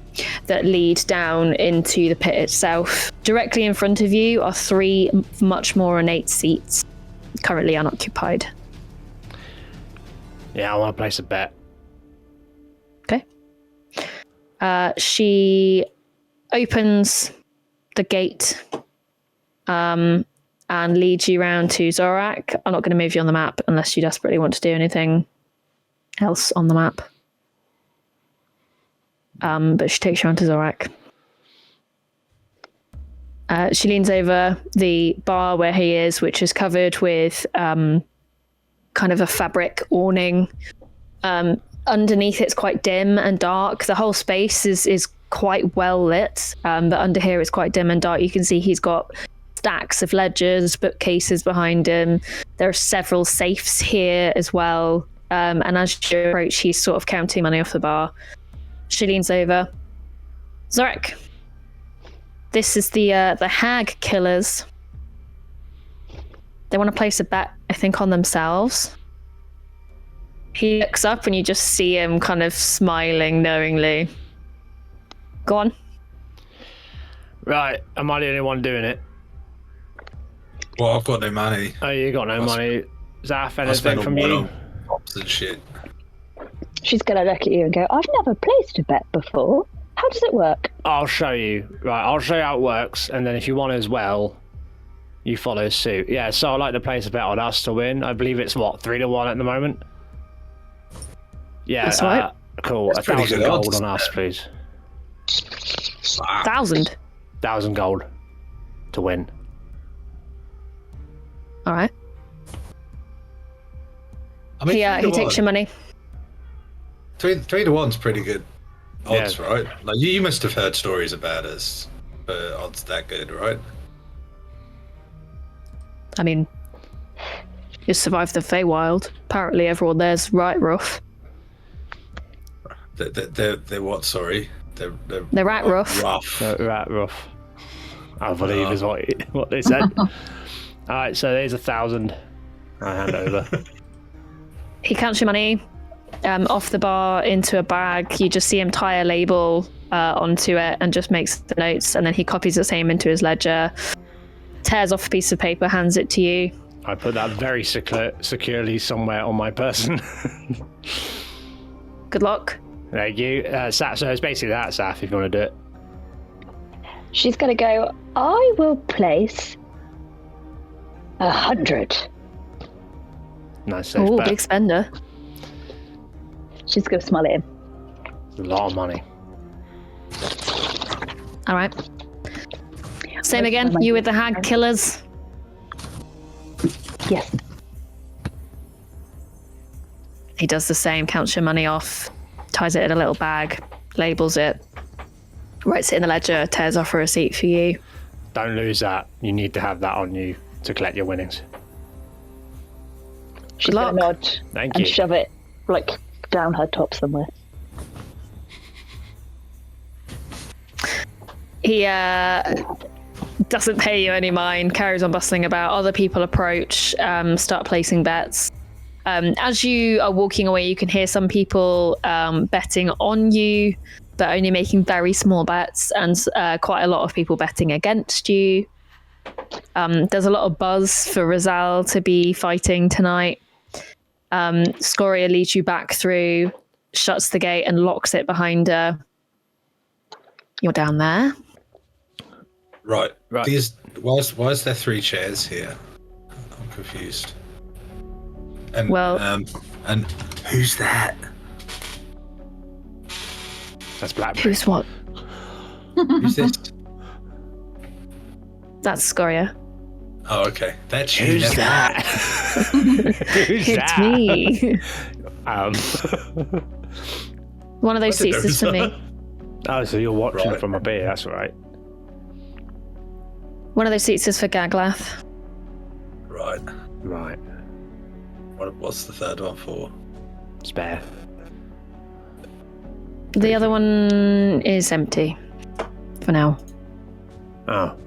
that lead down into the pit itself. Directly in front of you are 3 much more ornate seats, currently unoccupied. Yeah, I want to place a bet. Okay. She opens the gate and leads you round to Zorak. I'm not going to move you on the map unless you desperately want to do anything else on the map. But she takes you on to Zorak. She leans over the bar where he is, which is covered with kind of a fabric awning. Underneath it's quite dim and dark. The whole space is quite well lit, but under here it's quite dim and dark. You can see he's got stacks of ledgers, bookcases behind him. There are several safes here as well. And as you approach, he's sort of counting money off the bar. She leans over. Zorek, this is the hag killers. They want to place a bet, I think, on themselves. He looks up and you just see him kind of smiling knowingly. Go on. Right, am I the only one doing it? Well, I've got no money. Oh, you got no money. Zaf, I spent anything from all you? on pops and shit. She's going to look at you and go, I've never placed a bet before. How does it work? I'll show you. Right, I'll show you how it works, and then if you want as well, you follow suit. Yeah, so I'd like to place a bet on us to win. I believe it's, 3-1 at the moment? Yeah, that's right. Cool. That's 1,000 pretty good gold odds. on us, please. 1,000. 1,000 gold to win. All right. I mean, He takes your money. 3 to 1's pretty good odds, Yeah. right? Like you must have heard stories about us, but odds that good, right? I mean, you survived the Feywild. Apparently everyone there's right rough. They're what? Sorry, they're rat rough. Rough. Right, rough. I believe is what they said. All right, so there's 1,000. I hand over. He counts your money off the bar into a bag. You just see him tie a label onto it and just makes the notes, and then he copies the same into his ledger, tears off a piece of paper, hands it to you. I put that very securely somewhere on my person. Good luck. Thank you. So it's basically that, Saf, if you want to do it. She's going to go, I will place 100. Nice safe Oh, bet. big spender. She's going to smile at him. It's a lot of money. All right. Same again. You with the hag killers. Yes. He does the same, counts your money off, ties it in a little bag, labels it, writes it in the ledger, tears off a receipt for you. Don't lose that. You need to have that on you to collect your winnings. She's going to nod Thank and you. shove it down her top somewhere. He doesn't pay you any mind, carries on bustling about. Other people approach, start placing bets. As you are walking away, you can hear some people betting on you, but only making very small bets, and quite a lot of people betting against you. There's a lot of buzz for Rizal to be fighting tonight. Scoria leads you back through, shuts the gate and locks it behind her. You're down there. Right. Right. Why is there 3 chairs here? I'm confused. And Well- and who's that? That's Blackberry. Who's what? Who's this? That's Scoria. Oh, okay. That's you. Who's never- that? Who's It's that? me. One of those What's it seats is for me. Oh, so you're watching Right. from up here. That's right. One of those seats is for Gaglath. Right. Right. What's the third one for? Spare. The other one is empty for now. Oh.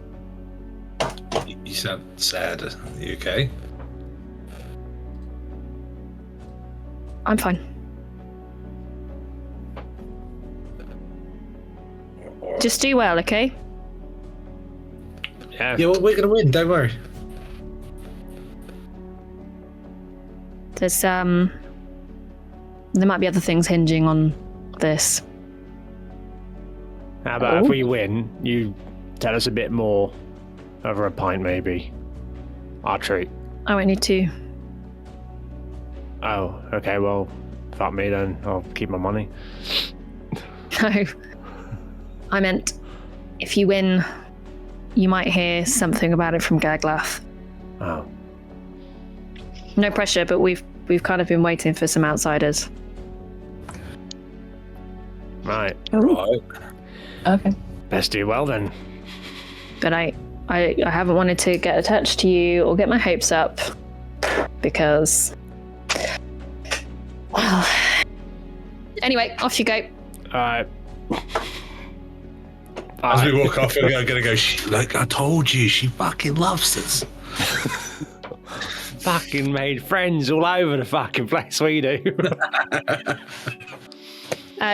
You sound sad. Are you okay? I'm fine. Just do well, okay? Yeah. Yeah, well, we're gonna win. Don't worry. There's there might be other things hinging on this. How about if we win, you tell us a bit more over a pint, maybe? Our treat. I won't need to. Oh, okay, well, fuck me then. I'll keep my money. No. I meant if you win, you might hear something about it from Gaglath. Oh. No pressure, but we've kind of been waiting for some outsiders. Right. Right. Okay. Best do well then. But I haven't wanted to get attached to you or get my hopes up because, well. Anyway, off you go. Alright. As we walk off, we're gonna go. Like I told you, she fucking loves us. Fucking made friends all over the fucking place we do.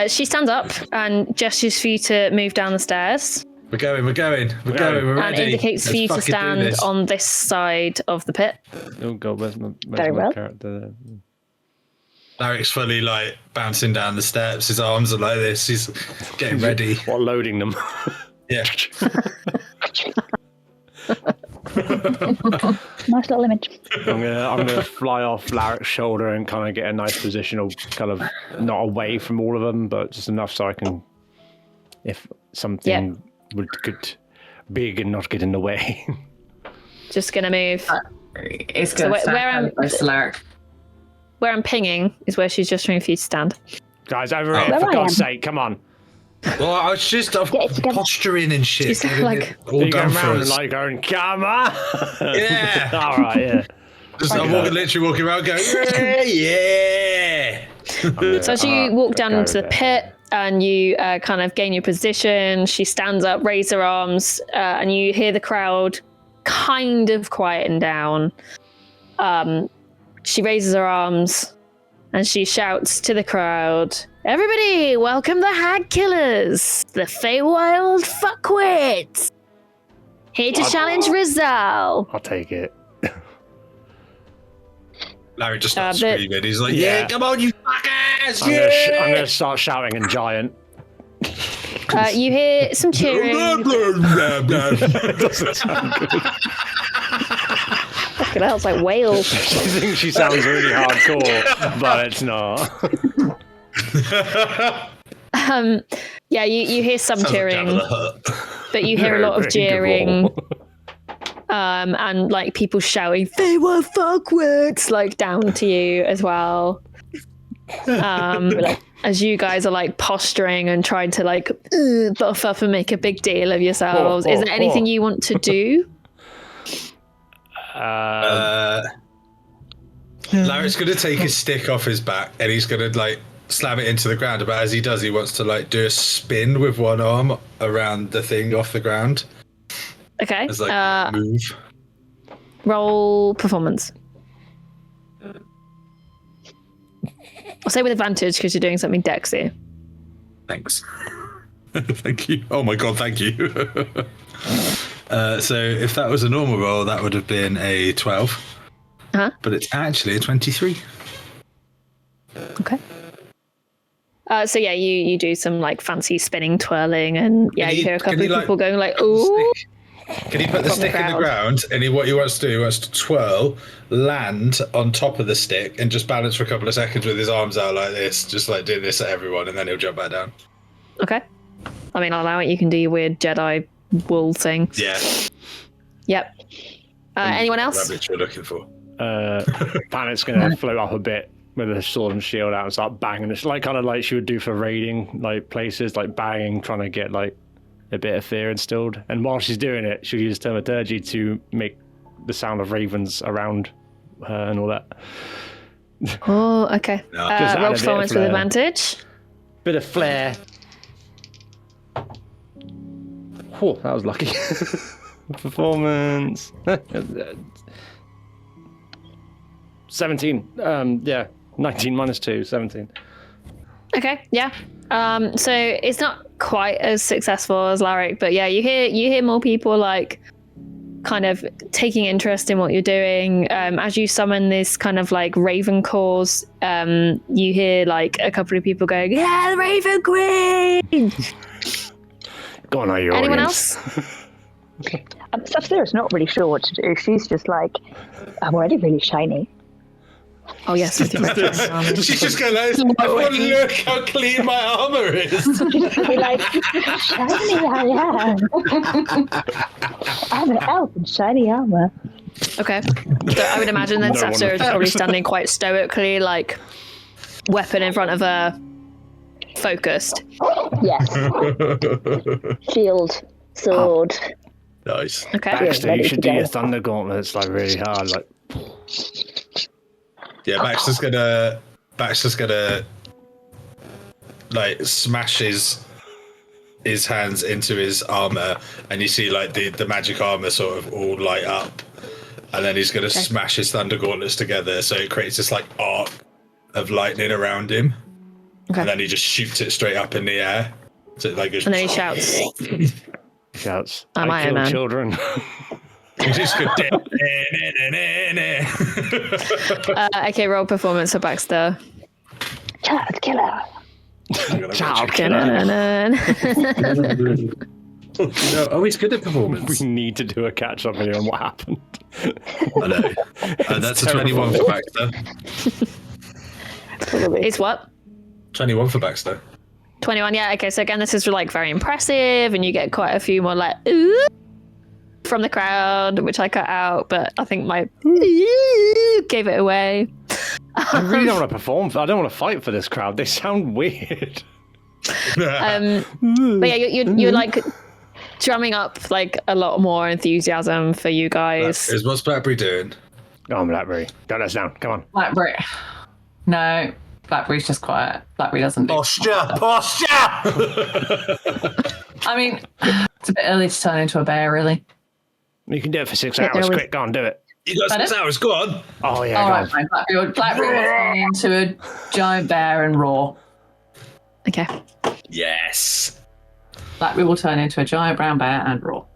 She stands up and gestures for you to move down the stairs. We're going. We're ready. And indicates for you to stand on this side of the pit. Oh god, where's my character there? Larry's fully like bouncing down the steps. His arms are like this. He's getting ready. What, loading them? Yeah. Nice little image. I'm gonna fly off Larry's shoulder and kind of get a nice position, kind of not away from all of them, but just enough so I can, if something could big and not get in the way. Just gonna move. It's gonna stand close to Larry. Where I'm pinging is where she's just trying for you to stand. Guys, over here, for God's sake, come on. Well, I was just posturing and shit. She's like, all done for us. Like going, come on. Yeah. All right, yeah. I'm literally walking around going, yeah. So as you walk down into the pit and you kind of gain your position, she stands up, raises her arms, and you hear the crowd kind of quieten down. She raises her arms and she shouts to the crowd, "Everybody, welcome the Hag Killers, the Feywild Fuckwits. Here to challenge Rizal." I'll take it. Larry just starts screaming. He's like, yeah, come on, you fuckers! I'm going to start shouting in giant. You hear some cheering. Doesn't sound good. Fucking hell, it's like Wales. She thinks she sounds really hardcore, but it's not. You hear some cheering, but you hear a lot of jeering. And like people shouting, "They were fuckwits!" like down to you as well. Like, as you guys are like posturing and trying to like buff up and make a big deal of yourselves. Is there anything you want to do? Larry's going to take his stick off his back and he's going to like slam it into the ground. But as he does, he wants to like do a spin with one arm around the thing off the ground. Okay. As like move. Roll performance. I'll say with advantage because you're doing something dexy. Thanks. Thank you. Oh my god, thank you. So if that was a normal roll, that would have been a 12. Uh-huh. But it's actually a 23. Okay. So yeah, you do some like fancy spinning, twirling, and you hear a couple of people going like, "Ooh." Can he put the stick in the ground? And what he wants to do, he wants to twirl, land on top of the stick, and just balance for a couple of seconds with his arms out like this, just like doing this at everyone, and then he'll jump back down. Okay. I mean, I'll allow it. You can do your weird Jedi wool thing. Yeah. Yep. Anyone else? Rabbit you're looking for. Planet's gonna float up a bit with a sword and shield out and start banging. It's like kind of like she would do for raiding like places, like banging, trying to get like a bit of fear instilled. And while she's doing it, she'll use thaumaturgy to make the sound of ravens around her and all that. Oh, okay. No. Roll performance with advantage. Bit of flair. Oh, that was lucky. Performance. 17. 19 minus 2, 17. Okay, yeah. So it's not quite as successful as Larrick, but yeah, you hear more people like kind of taking interest in what you're doing. As you summon this kind of like Raven cause, you hear like a couple of people going, "Yeah, the Raven Queen!" Go on, your Anyone audience. else? Sub-Zero's not really sure what to do. She's just like, "I'm already really shiny." Oh yes, with your She's just going like, look how clean my armor is. Just be like, shiny I am. I'm an elf in shiny armor. Okay. So I would imagine that Sub-Zero is probably standing quite stoically, like weapon in front of her, focused. Yes. Shield, sword. Nice. Okay. Baxter, ready you to should do go. your thunder gauntlets like really hard. Like, Yeah, Baxter's gonna like smash his hands into his armor, and you see like the magic armor sort of all light up, and then he's gonna smash his thunder gauntlets together, so it creates this like arc of lightning around him, and then he just shoots it straight up in the air. So it, like, goes, And then he shouts. shouts, I'm I Iron kill Man. children. He just goes, Okay, roll performance for Baxter. Child killer. Child Oh, he's good at performance. We need to do a catch-up video on what happened. I know. That's a 21 for Baxter. It's what? 21 for Baxter. 21, yeah. Okay, so again, this is like very impressive, and you get quite a few more like ooh from the crowd, which I cut out, but I think my gave it away. I really don't want to perform. I don't want to fight for this crowd. They sound weird. But yeah, you're like drumming up like a lot more enthusiasm for you guys. Is what's Blackberry doing? Go on, Blackberry. Don't let us down. Come on. Blackberry. No, Blackberry's just quiet. Blackberry doesn't do. Posture! I mean, it's a bit early to turn into a bear, really. You can do it for 6 Yeah, hours. there was- Quick, go on, do it. You got 6 hours, go on! Oh, yeah, All go right, on. fine. Blackberry will turn into a giant bear and roar. Okay. Yes! Blackberry will turn into a giant brown bear and roar.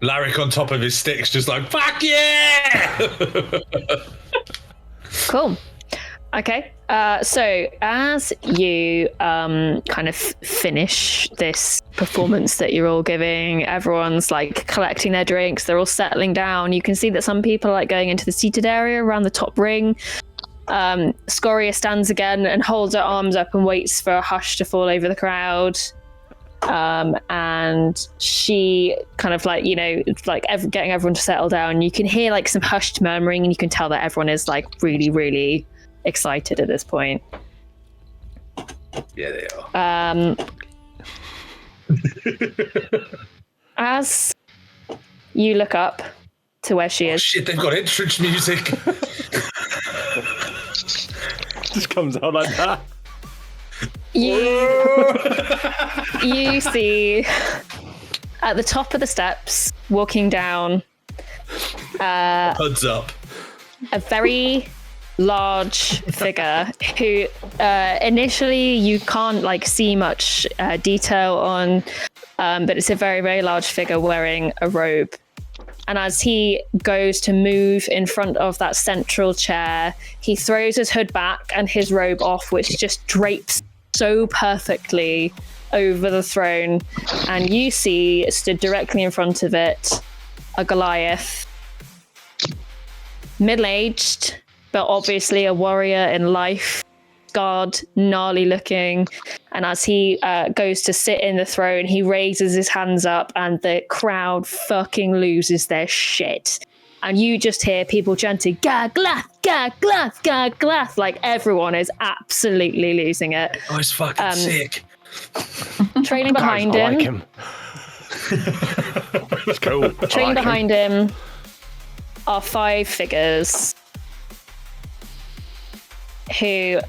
Larrick on top of his sticks, just like, fuck yeah! Cool. Okay. So as you kind of finish this performance that you're all giving, everyone's like collecting their drinks. They're all settling down. You can see that some people are like going into the seated area around the top ring. Scoria stands again and holds her arms up and waits for a hush to fall over the crowd. And she kind of like, it's like getting everyone to settle down. You can hear like some hushed murmuring, and you can tell that everyone is like really, really excited at this point. Yeah, they are. As you look up to where she is, Shit, they've got entrance music. Just comes out like that. you see at the top of the steps, walking down, Heads up. a very large figure who initially you can't like see much detail on, but it's a very, very large figure wearing a robe. And as he goes to move in front of that central chair, he throws his hood back and his robe off, which just drapes so perfectly over the throne. And you see, stood directly in front of it, a Goliath, middle-aged, but obviously a warrior in life, scarred, gnarly looking. And as he goes to sit in the throne, he raises his hands up and the crowd fucking loses their shit. And you just hear people chanting, "Gaglath, Gaglath, Gaglath!" Like everyone is absolutely losing it. Oh, it's fucking sick. Trailing behind I him, like him. It's cool. trailing behind him are 5 figures who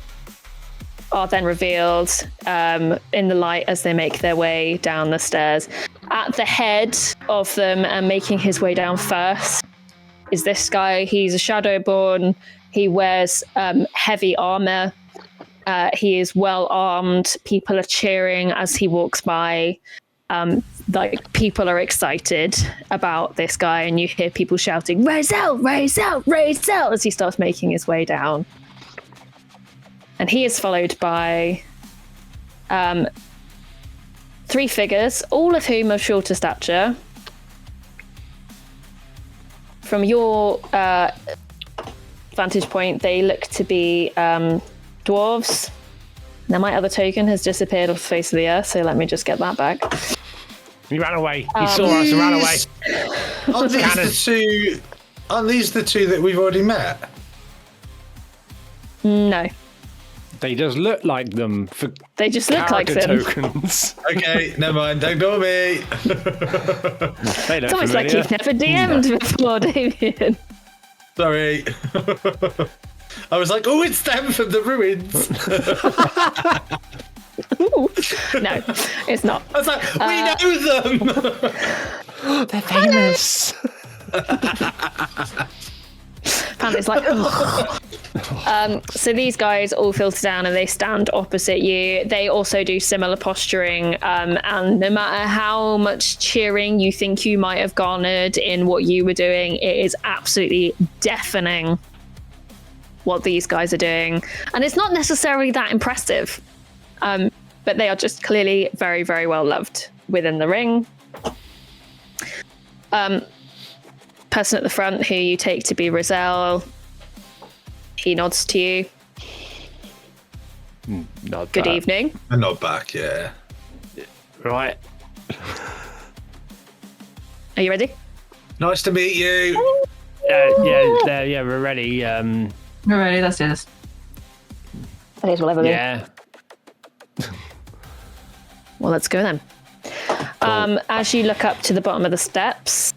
are then revealed in the light as they make their way down the stairs. At the head of them and making his way down first is this guy. He's a Shadowborn. He wears heavy armor. He is well armed. People are cheering as he walks by. Like people are excited about this guy, and you hear people shouting, "Raise out, raise out, raise out!" as he starts making his way down. And he is followed by 3 figures, all of whom of shorter stature. From your vantage point, they look to be dwarves. Now my other token has disappeared off the face of the earth, so let me just get that back. He ran away. He saw us and ran away. Aren't these the two that we've already met? No. They just look like them for They just look like them. tokens. Okay, never mind. Don't ignore me. They look It's almost like familiar. you've never DM'd before, Damien. Sorry. I was like, oh, it's them from the ruins. Ooh. No, it's not. I was like, we know them. They're famous. Panic's like, ugh. So these guys all filter down and they stand opposite you. They also do similar posturing, and no matter how much cheering you think you might have garnered in what you were doing, it is absolutely deafening what these guys are doing. And it's not necessarily that impressive, but they are just clearly very, very well loved within the ring. Person at the front who you take to be Rizal, he nods to you. Not Good bad. evening. I'm not back, yeah. Right. Are you ready? Nice to meet you. Yeah, we're ready. We're ready. Let's do this. That is whatever. Yeah. Well, let's go then. As you look up to the bottom of the steps,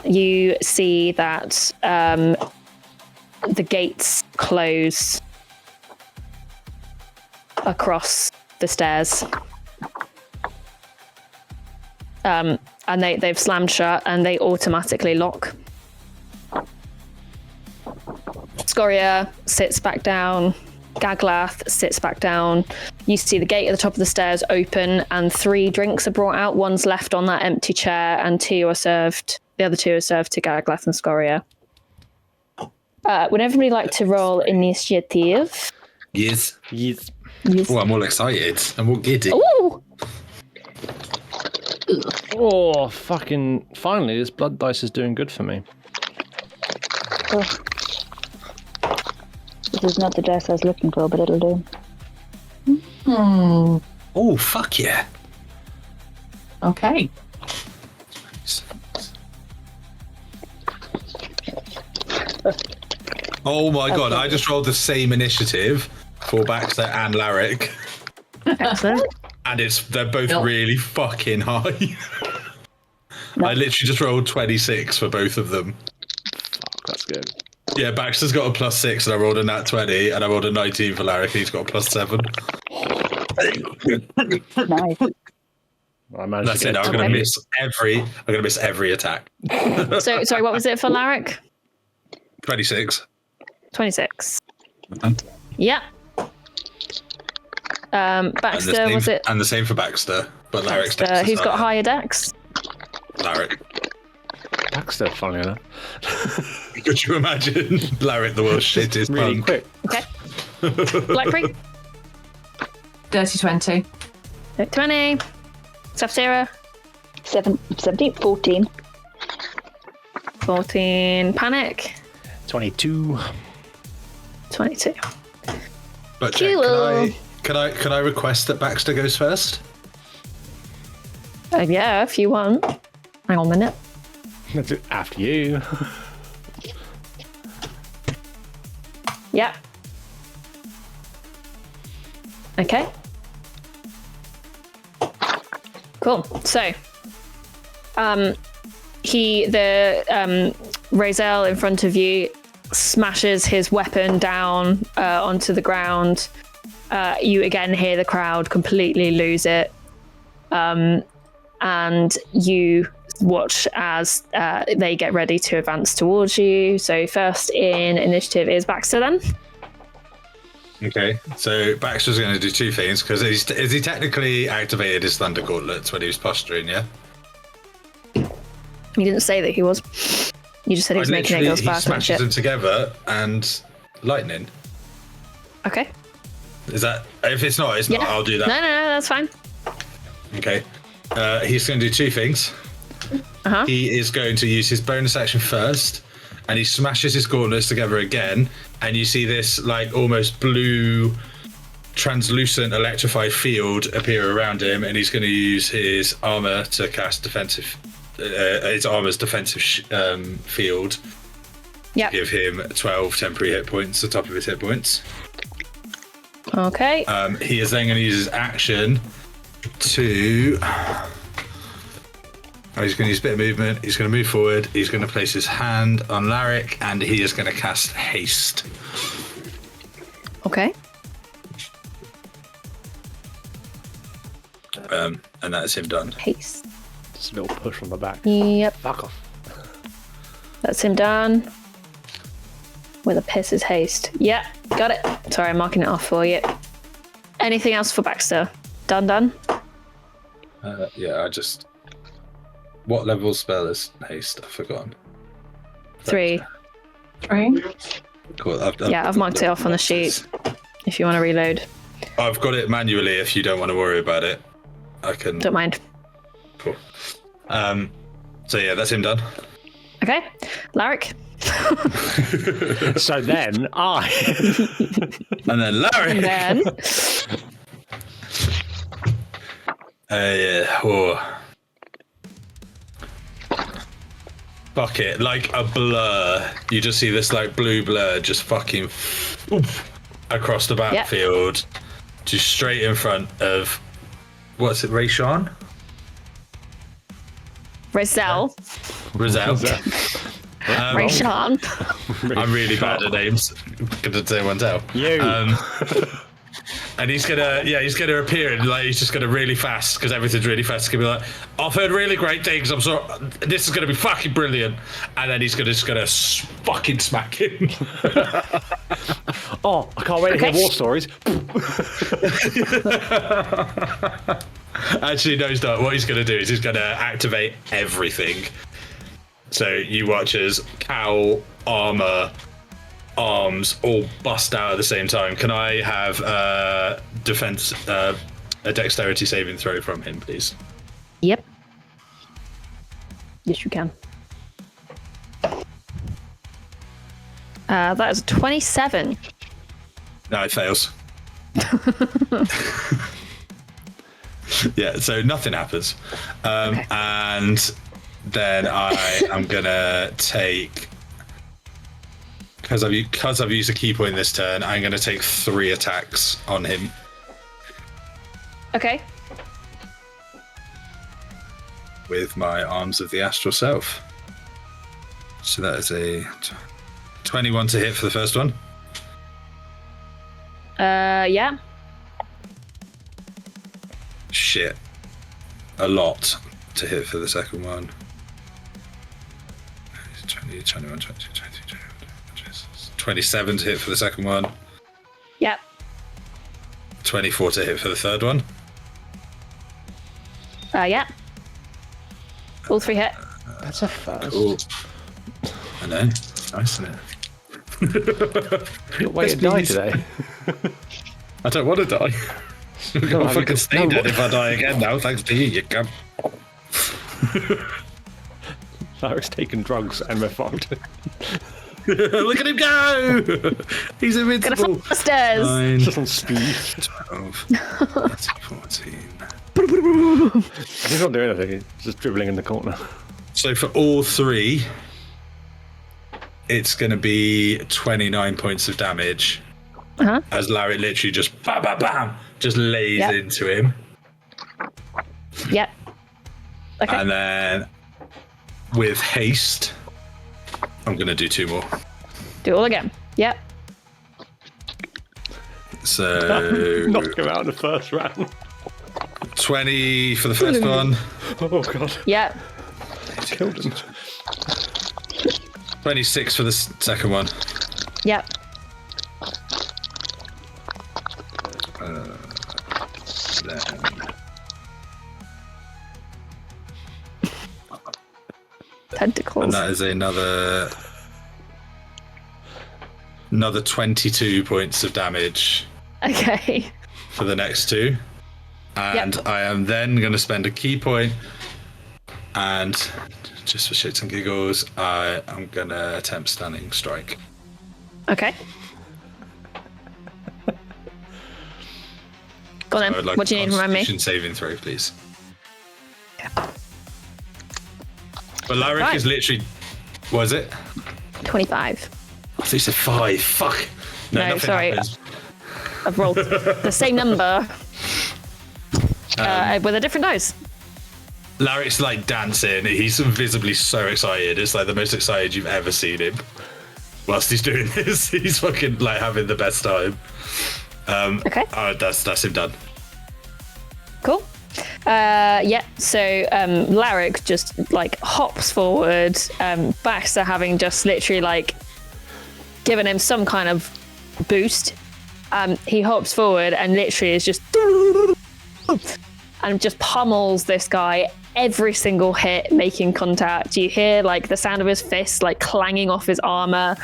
you see that the gates close across the stairs. And they've slammed shut and they automatically lock. Scoria sits back down. Gaglath sits back down. You see the gate at the top of the stairs open and 3 drinks are brought out. One's left on that empty chair and 2 are served. The other 2 are served to Gaglath and Scoria. Would everybody like to roll initiative? Yes. Yes. Yes. Oh, I'm all excited. I'm all giddy. Ooh! Oh, fucking! Finally, this blood dice is doing good for me. Oh. This is not the dice I was looking for, but it'll do. Oh, fuck yeah. Okay. Oh my god, I just rolled the same initiative for Baxter and Larrick. Excellent. And they're both Yep. really fucking high. I literally just rolled 26 for both of them. That's good. Yeah, Baxter's got a +6 and I rolled a nat 20 and I rolled a 19 for Larrick and he's got a +7. Nice. I managed That's to it. get I'm gonna miss every attack. So, sorry, what was it for Larrick? 26. 26. And Yeah. Baxter, was it? And the same for Baxter, but Larrick's Baxter, who's got higher dex? Larrick. Baxter, funny enough. Could you imagine Larrick the world's shittest Really punk? quick. Okay. Blackberry? Dirty 20. 20. Sapphira? 17, 14. 14. Panic? 22. 22. But Jack, Cool. can I request that Baxter goes first? Yeah, if you want. Hang on a minute. After you. Yeah. Okay. Cool. So, Razel in front of you smashes his weapon down onto the ground. You again hear the crowd completely lose it. And you watch as they get ready to advance towards you. So first in initiative is Baxter then. Okay, so Baxter's going to do 2 things because is he technically activated his Thunder Gauntlets when he was posturing? Yeah. You didn't say that he was. You just said he was making it go he fast and smashes shit. them together and lightning. Okay. Is that if it's not? It's Yeah. not. I'll do that. No, that's fine. Okay. He's going to do 2 things. Uh-huh. He is going to use his bonus action first, and he smashes his gauntlets together again, and you see this like almost blue, translucent, electrified field appear around him, and he's going to use his armor to cast defensive. His armor's defensive field. Yeah. Give him 12 temporary hit points, the top of his hit points. Okay. He is then going to use his action to. He's going to use a bit of movement. He's going to move forward. He's going to place his hand on Larrick, and he is going to cast haste. Okay. And that's him done. Haste. Just a little push on the back. Yep. Fuck off. That's him done. With a piss's haste. Yeah, got it. Sorry, I'm marking it off for you. Anything else for Baxter? Done? Yeah, I just. What level spell is haste? I've forgotten. 3. 3. Cool. I've marked it off on the sheet. If you want to reload. I've got it manually. If you don't want to worry about it, I can. Don't mind. Cool. So yeah, that's him done. Okay. Larrick. So then I. And then Larry. And then. Yeah. Oh. Fuck it. Like a blur. You just see this like blue blur just fucking across the battlefield. Just straight in front of. What's it, Rayshawn? Rizal. Rayshawn. I'm really bad at names. Gonna say one tell. You. And he's gonna appear and like he's just gonna really fast because everything's really fast. He's gonna be like, I've heard really great things. I'm sorry, this is gonna be fucking brilliant. And then he's just gonna fucking smack him. Oh, I can't wait to hear war stories. Actually, no, he's not. What he's gonna do is he's gonna activate everything. So you watch as cowl, armor, arms all bust out at the same time. Can I have defense, a dexterity saving throw from him, please? Yep. Yes, you can. That is 27. No, it fails. Yeah, so nothing happens. Okay. And then I am gonna take, because I've used a key point this turn, I'm gonna take 3 attacks on him. Okay. With my Arms of the Astral Self. So that is a 21 to hit for the first one. Yeah. Shit. A lot to hit for the second one. 20, 21, 22, 23, 24, 27 to hit for the second one. Yep. 24 to hit for the third one. Yeah. All 3 hit. That's a first. Cool. I know. Nice, isn't it? You're way to die today. I don't want to die. I'm gonna fucking stay dead if I die again now. Thanks to you, you cunt. Larry's taken drugs and we're fucked. Look at him go! He's invincible. Gonna fall upstairs. 9, Just on speed. 12, 14. He's not doing anything. He's just dribbling in the corner. So for all 3, it's going to be 29 points of damage. Uh-huh. As Larry literally just bam, bam, bam, just lays into him. Yep. Okay. And then with haste, I'm going to do 2 more. Do it all again. Yep. So Knock him out in the first round. 20 for the first one. Oh god. Yep. Killed him. 26 for the second one. Yep. Then Tentacles. and that is another 22 points of damage Okay. for the next 2. And I am then going to spend a key point, and just for shits and giggles, I am going to attempt Stunning Strike. Okay. Go on I then. would like What do you need from me? Constitution saving throw, please. But Larrick Right. is literally, what is it? 25. I thought you said 5. Fuck. No, nothing sorry. happens. I've rolled the same number with a different dice. Larry's like dancing. He's visibly so excited. It's like the most excited you've ever seen him. Whilst he's doing this, he's fucking like having the best time. Okay. That's him done. Cool. So Larrick just like hops forward, Baxter having just literally like given him some kind of boost. He hops forward and literally is just and just pummels this guy every single hit, making contact. You hear like the sound of his fist like clanging off his armor.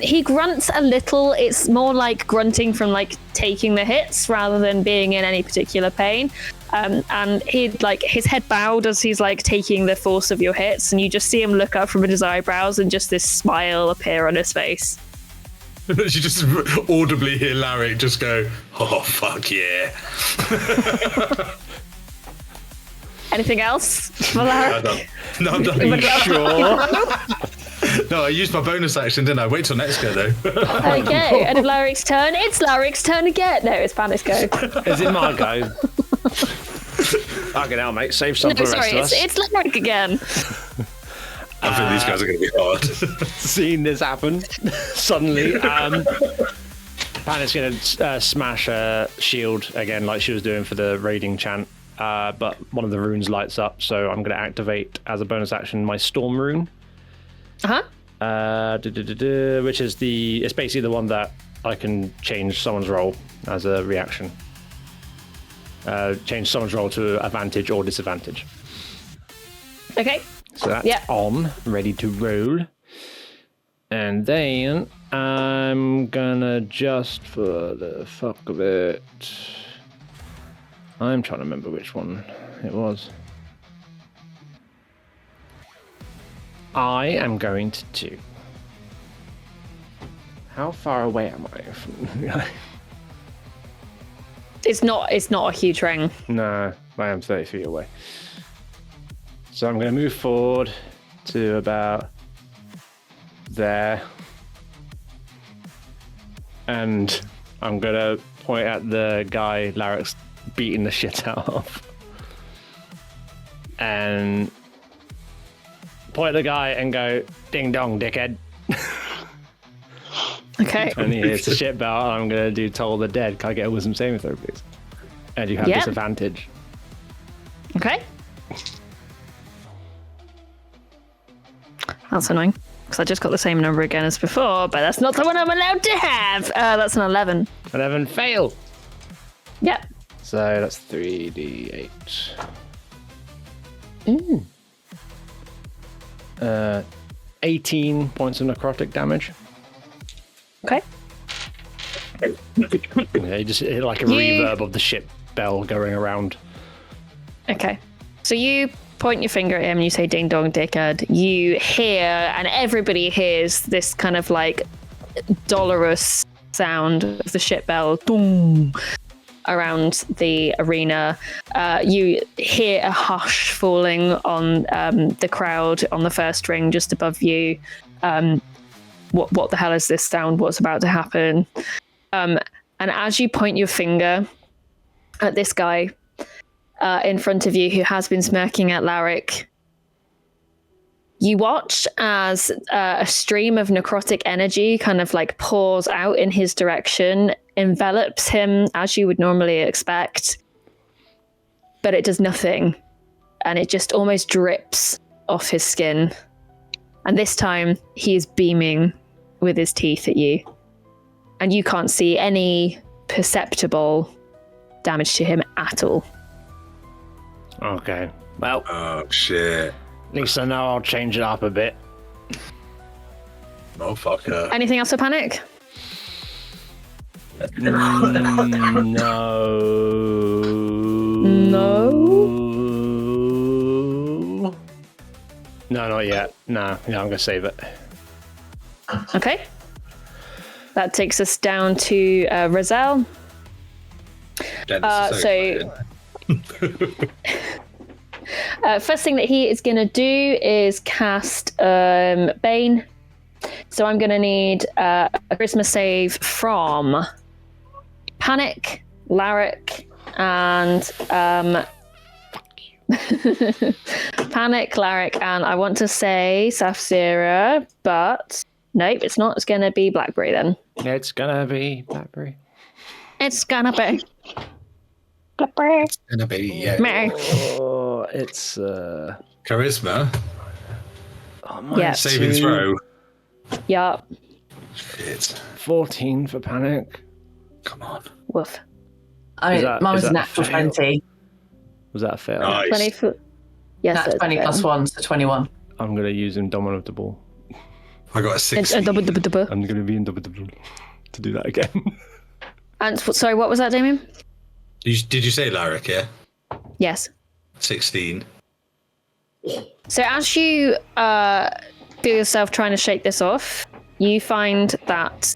He grunts a little. It's more like grunting from like taking the hits rather than being in any particular pain. And he like his head bowed as he's like taking the force of your hits, and you just see him look up from his eyebrows and just this smile appear on his face. You just audibly hear Larry just go, "Oh fuck yeah!" Anything else for Larry? No, I'm done. Are you sure? No, I used my bonus action, didn't I? Wait till next go though. Okay, end of Larry's turn. It's Larry's turn again. No, it's Panic's go. Is it my go? Fucking hell, mate. Save some for the rest of us. It's Larry again. I think these guys are going to be hard. Seeing this happen suddenly, Panic's going to smash a shield again like she was doing for the raiding chant. But one of the runes lights up, so I'm going to activate as a bonus action my storm rune. Which is it's basically the one that I can change someone's roll as a reaction. Change someone's roll to advantage or disadvantage. Okay. So that's on, ready to roll. And then I'm gonna just, for the fuck of it, I'm trying to remember which one it was. I am going to do. How far away am I from? It's not a huge ring. No, I am 30 feet away. So I'm going to move forward to about there. And I'm going to point at the guy Larrick's beating the shit out of. And point at the guy and go, ding dong, dickhead. Okay. And he hits the shit belt. I'm going to do Toll the Dead. Can I get a wisdom saving throw, please? And you have disadvantage. Okay. That's annoying, because I just got the same number again as before, but that's not the one I'm allowed to have. That's an 11. 11 fail. Yep. So that's 3d8. 18 points of necrotic damage. Okay. Yeah, you just hit like a reverb of the ship bell going around. Okay. So you point your finger at him and you say ding dong dickhead. You hear, and everybody hears this kind of like dolorous sound of the ship bell dong around the arena. You hear a hush falling on the crowd on the first ring just above you. What the hell is this sound? What's about to happen? And as you point your finger at this guy in front of you who has been smirking at Larrick, you watch as a stream of necrotic energy kind of like pours out in his direction, envelops him as you would normally expect, but it does nothing. And it just almost drips off his skin. And this time he is beaming with his teeth at you. And you can't see any perceptible damage to him at all. Okay. Well. Oh, shit. At least I know I'll change it up a bit. Motherfucker. Anything else for Panic? No. No, not yet. No, I'm going to save it. Okay. That takes us down to Razel. First thing that he is going to do is cast Bane. So I'm going to need a charisma save from Panic, Larrick, and Panic, Larrick, and I want to say Safsira, but nope, it's not. It's going to be Blackberry then. It's gonna be Blackberry. It's gonna be. Blackberry. It's gonna be, yeah. Meh. Oh, it's Charisma. oh, Yeah. Saving throw. Yeah. Shit. 14 for Panic. Come on. Woof. I Is mean, that- mine is was a that natural fail? 20. Was that a fail? Nice. 20 foot. Yes, That's it's 20 fair. plus 1, so 21. I'm gonna use Indomitable. I got a It's 16. double. I'm gonna be Indomitable to do that again. And sorry, what was that, Damien? Did you say Larrick, yeah? Yes. 16. So as you feel yourself trying to shake this off, you find that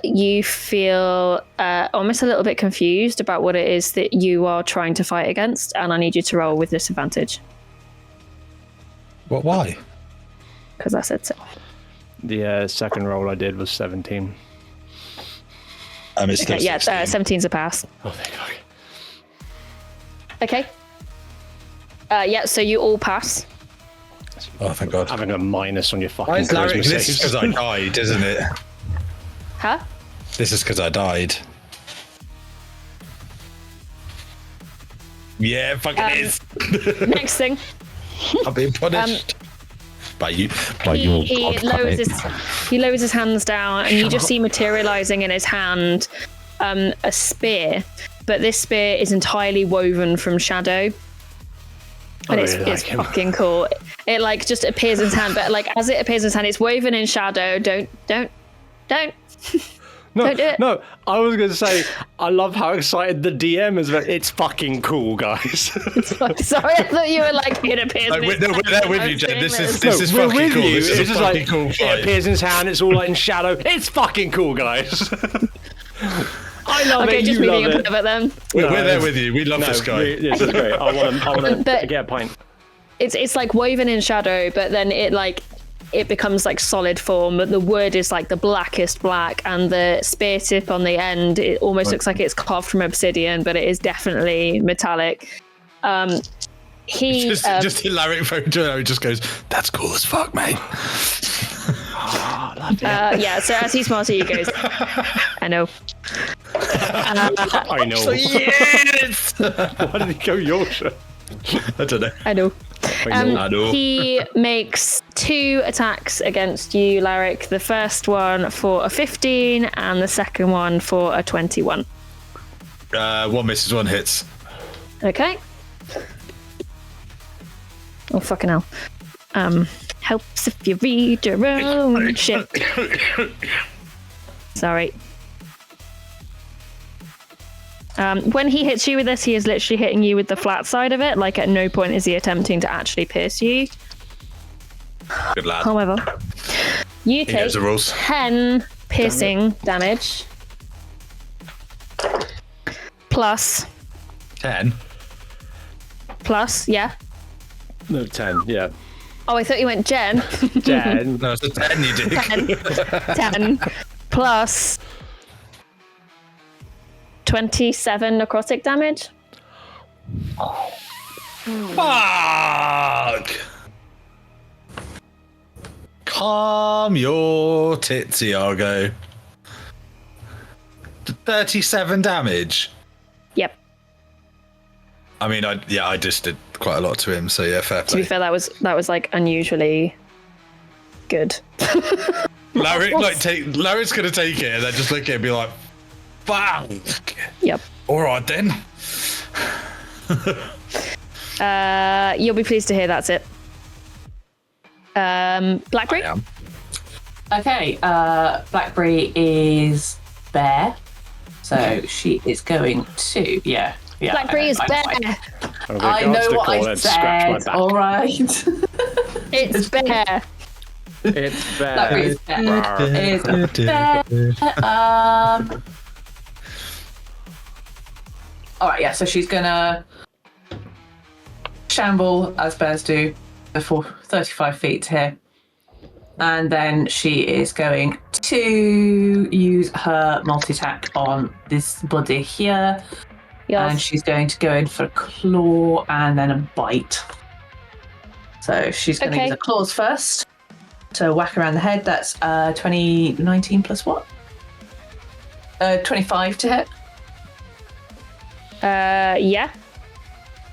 you feel almost a little bit confused about what it is that you are trying to fight against, and I need you to roll with disadvantage What? Why? because I said so. The second roll I did was 17. It's Okay, yeah, 17's a pass. Oh, thank God. Okay. Yeah, so you all pass. Oh, thank God. Having a minus on your fucking Why is Larrick? charisma This is saves. because I died, isn't it? Huh? This is because I died. Yeah, fucking is. Next thing. I'm being punished. By you. By He, your he God, lowers Panic. he lowers his hands down, and you just see materializing in his hand a spear, but this spear is entirely woven from shadow, and I it's really like him. fucking cool. It like just appears in his hand, but like as it appears in his hand, it's woven in shadow. Don't. No, Don't do it. no, I was going to say, I love how excited the DM is. But it's fucking cool, guys. Sorry, I thought you were like it appears. No, in his we're there hand. with I you, was Jen. doing This is this. We're fucking with cool. you. This is It's a just fucking like, cool it fight. appears in his hand. It's all like in shadow. It's fucking cool, guys. I love Okay, it. just You moving love a it. bit then. We're there with you. We love this guy. This is great. I want to But- get a pint. It's like woven in shadow, but then it becomes like solid form. But the wood is like the blackest black, and the spear tip on the end, it almost looks like it's carved from obsidian, but it is definitely metallic. He Just Larrick photo. He just goes, "That's cool as fuck, mate." yeah. So as he smiles at you, he goes, "I know." I know. Yes. Why did he go Yorkshire? I don't know. I know. I know. He makes 2 attacks against you, Larrick. The first one for a 15, and the second one for a 21. One misses, one hits. Okay. Oh fucking hell. Helps if you read your own shit. Sorry. When he hits you with this, he is literally hitting you with the flat side of it. Like at no point is he attempting to actually pierce you. Good lad. However, you take knows the rules. 10 piercing damage. Plus, 10. yeah. No, 10. Yeah. Oh, I thought you went Jen. 10. No, it's a 10, you dick. 10 plus 27 necrotic damage. Fuck! Calm your tits, Iago. 37 damage. Yep. I mean, I just did quite a lot to him, so yeah, fair To be play. fair, that was like unusually good. Larry's gonna take it and then just look at it and be like, fuck! Yep. Alright then. You'll be pleased to hear that's it. Blackberry? I am. Okay, Blackberry is bear, so she is going to yeah. Blackberry is bear. I know what I said. All right. It's bear. It's Blackberry bad. is bear. All right, yeah. So she's gonna shamble as bears do, before 35 feet here. And then she is going to use use her multi-attack on this buddy here. Yes. And she's going to go in for a claw and then a bite. So she's going to use her claws first to whack around the head. That's 19 plus what? 25 to hit. Yeah.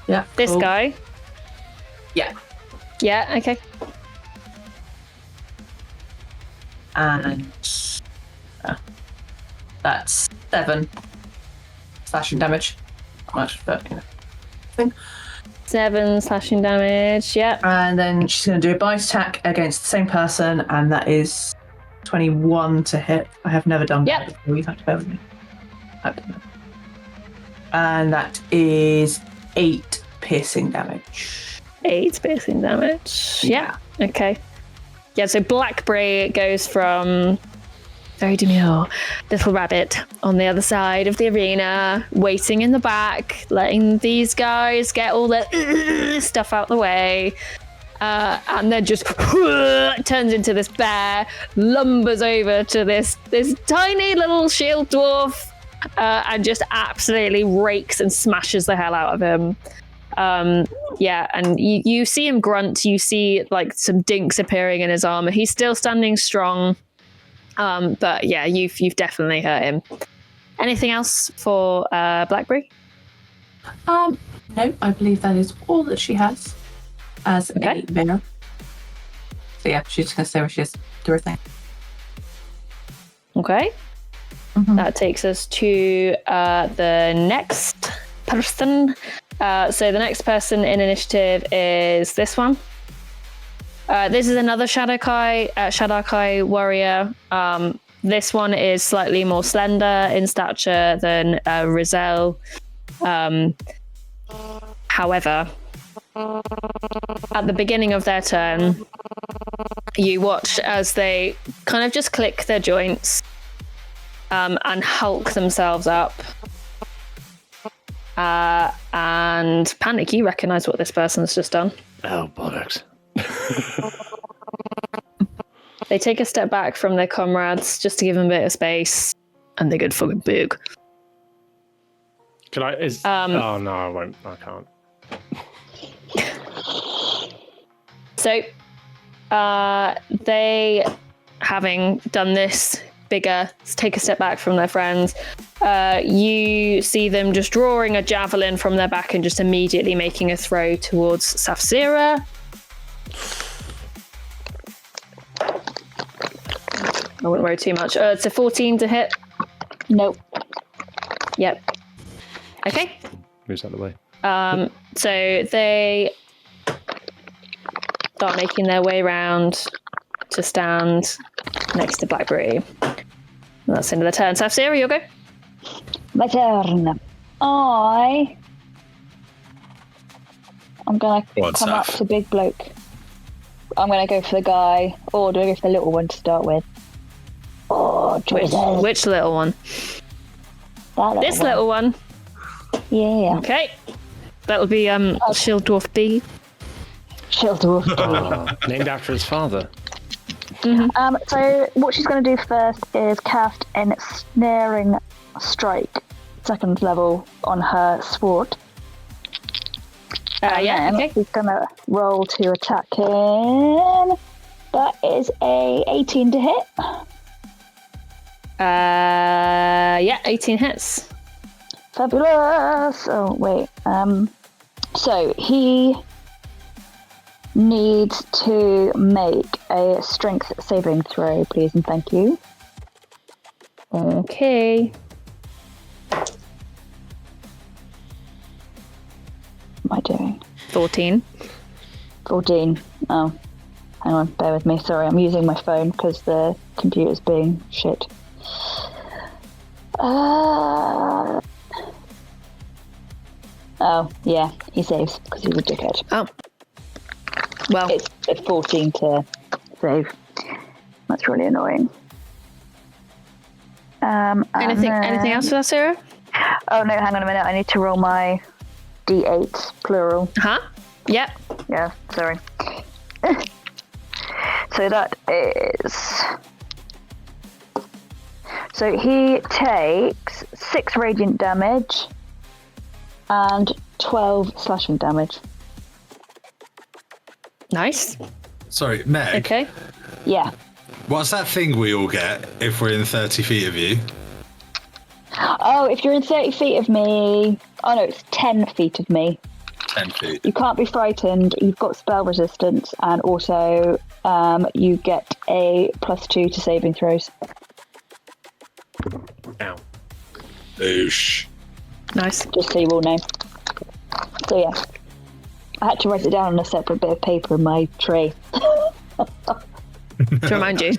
Yeah. This cool. guy. Yeah. Yeah, okay. And that's 7 slashing damage. Not much, but thing. 7 slashing damage, yeah. And then she's going to do a bite attack against the same person, and that is 21 to hit. I have never done that before. You have to bear with me. And that is 8 piercing damage. 8 piercing damage. Yeah. Okay. Yeah, so Blackberry goes from very demure little rabbit on the other side of the arena, waiting in the back, letting these guys get all the stuff out the way, and then just turns into this bear, lumbers over to this tiny little shield dwarf, and just absolutely rakes and smashes the hell out of him. Yeah, and you see him grunt, you see like some dinks appearing in his armor. He's still standing strong. But yeah, you've definitely hurt him. Anything else for Blackberry? No, I believe that is all that she has as a bear. So yeah, she's just gonna stay where she is, do her thing. Okay. Mm-hmm. That takes us to the next person. So the next person in initiative is this one. This is another Shadowkai warrior. This one is slightly more slender in stature than Rizal. However, at the beginning of their turn, you watch as they kind of just click their joints and hulk themselves up. And Panic, you recognise what this person's just done. Oh, bollocks. They take a step back from their comrades just to give them a bit of space, and they get fucking big. Can I? Oh no, I won't. I can't. So, they, having done this bigger, take a step back from their friends. You see them just drawing a javelin from their back and just immediately making a throw towards Safsira. I wouldn't worry too much. It's a 14 to hit. Nope. Yep. Okay. Moves out of the way. So they start making their way around to stand next to Blackberry. And that's the end of the turn. Safsira, you'll go. My turn. I'm gonna come up to big bloke. I'm gonna go for the guy, or do I go for the little one to start with? Oh, which little one? This little one. Yeah. Okay. That'll be Shield Dwarf B. Shield Dwarf B. Named after his father. Mm-hmm. So what she's going to do first is cast an Snaring Strike, 2nd level, on her sword. Yeah, okay. She's going to roll to attack him. That is a 18 to hit. Yeah, 18 hits. Fabulous. Oh, wait. So he needs to make a strength saving throw, please and thank you. Okay. What am I doing? 14. 14. Oh, hang on, bear with me. Sorry, I'm using my phone because the computer's being shit. Oh, yeah, he saves because he's a dickhead. Oh. Well. It's a 14 to save. That's really annoying. Anything else for that, Sarah? Oh, no, hang on a minute. I need to roll my D8, plural. Huh? Yep. Yeah, sorry. So that is... So he takes 6 radiant damage and 12 slashing damage. Nice. Sorry, Meg. Okay. Yeah. What's that thing we all get if we're in 30 feet of you? Oh, if you're in 30 feet of me... Oh no, it's 10 feet of me. 10 feet. You can't be frightened, you've got spell resistance, and also you get a +2 to saving throws. Ow. Oosh. Nice. Just so you all know. So yeah. I had to write it down on a separate bit of paper in my tray. To remind you.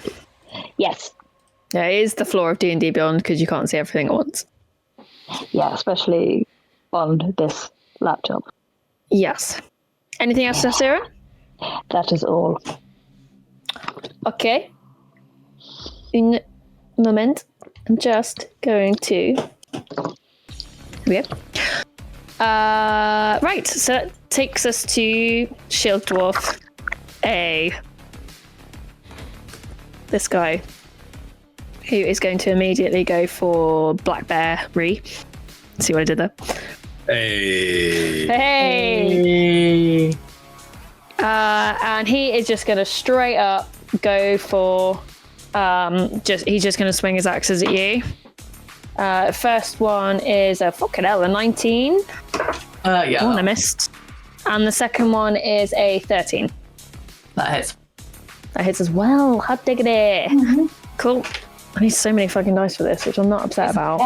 Yes. Yeah, it is the floor of D&D Beyond because you can't see everything at once. Yeah, especially on this laptop. Yes. Anything else, Sarah? That is all. Okay. Un moment. I'm just going to... Here we go. Right, so that takes us to Shield Dwarf A. This guy, who is going to immediately go for Blackberry. See what I did there? Hey. Hey! And he is just going to straight up go for... he's just going to swing his axes at you. First one is a fucking hell, a 19. Yeah. Oh, and I missed. And the second one is a 13. That hits. That hits as well. Hot diggity. Mm-hmm. Cool. I need so many fucking dice for this, which I'm not upset about.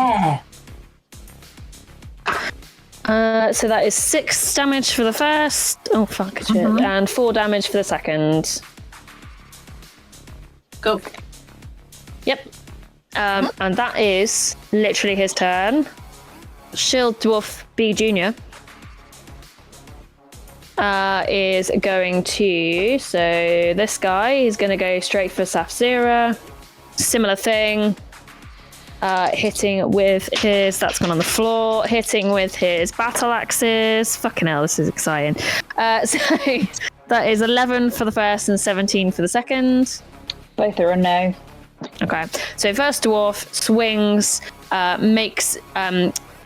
So that is 6 damage for the first. Oh, fuck. Shit. And 4 damage for the second. Go. Yep. And that is literally his turn. Shield Dwarf B Jr. Is going to... So this guy is going to go straight for Safzira. Similar thing. Hitting with his... That's gone on the floor. Hitting with his battle axes. Fucking hell, this is exciting. So that is 11 for the first and 17 for the second. Both are a no. Okay, so first dwarf swings, makes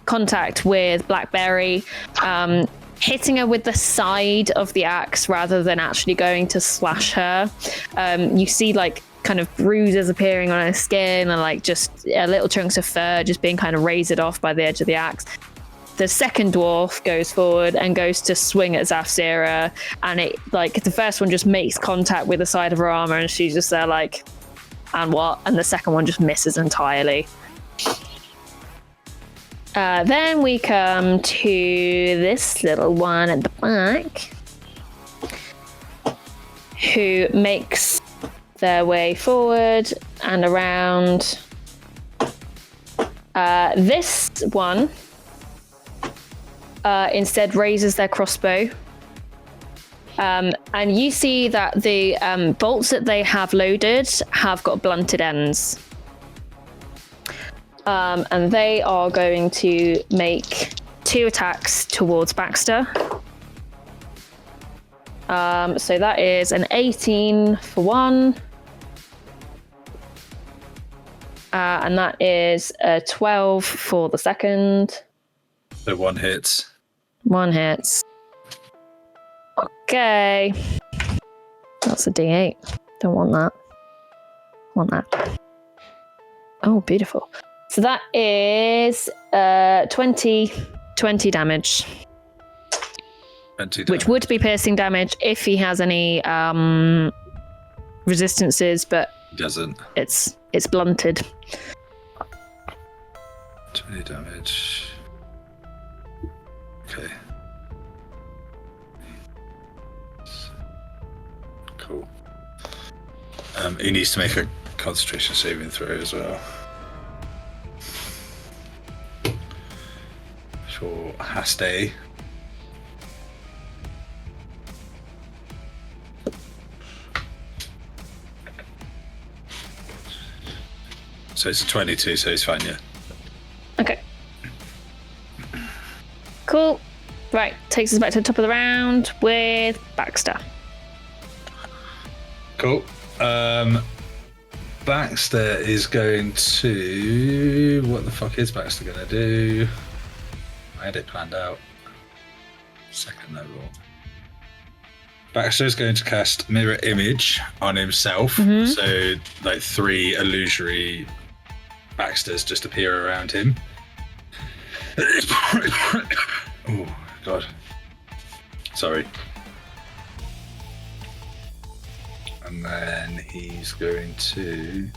contact with Blackberry, hitting her with the side of the axe rather than actually going to slash her. You see like kind of bruises appearing on her skin and like just little chunks of fur just being kind of razored off by the edge of the axe. The second dwarf goes forward and goes to swing at Zafzira, and it like the first one just makes contact with the side of her armor and she's just there like, and what? And the second one just misses entirely. Then we come to this little one at the back, who makes their way forward and around. This one instead raises their crossbow. And you see that the bolts that they have loaded have got blunted ends. And they are going to make 2 attacks towards Baxter. So that is an 18 for one. And that is a 12 for the second. So one hits. One hits. Okay. That's a D8. Don't want that. Want that. Oh, beautiful. So that is 20 damage. 20 damage. Which would be piercing damage if he has any resistances, but He doesn't. it's blunted. 20 damage. Okay. Cool. He needs to make a concentration saving throw as well. For Haste. So it's a 22, so it's fine, yeah. Okay. Cool. Right, takes us back to the top of the round with Baxter. Cool. Baxter is going to... What the fuck is Baxter going to do? I had it planned out. Second level. Baxter is going to cast Mirror Image on himself. So, like, 3 illusory Baxters just appear around him. Oh, God. Sorry. And then he's going to...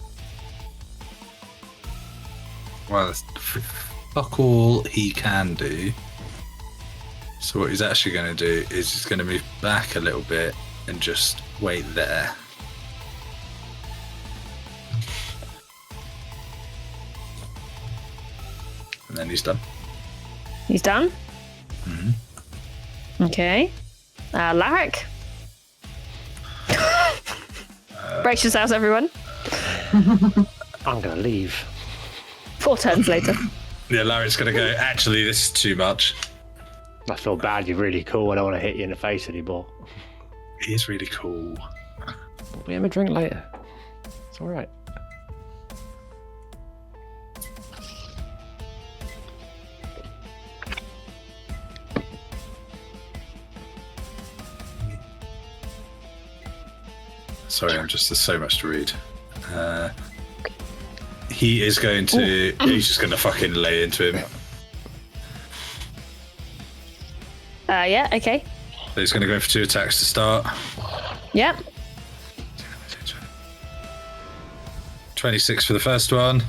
Well, fuck all he can do. So what he's actually going to do is he's going to move back a little bit and just wait there. And then he's done. He's done? Okay. Larrick? Brace yourselves, everyone. I'm going to leave. 4 turns later. Yeah, Larry's going to go, actually, this is too much. I feel bad, you're really cool. I don't want to hit you in the face anymore. He is really cool. We have a drink later. It's all right. Sorry, there's so much to read. He is going to... He's just going to fucking lay into him. Yeah, okay. So he's going to go for 2 attacks to start. Yep. 26 for the first one.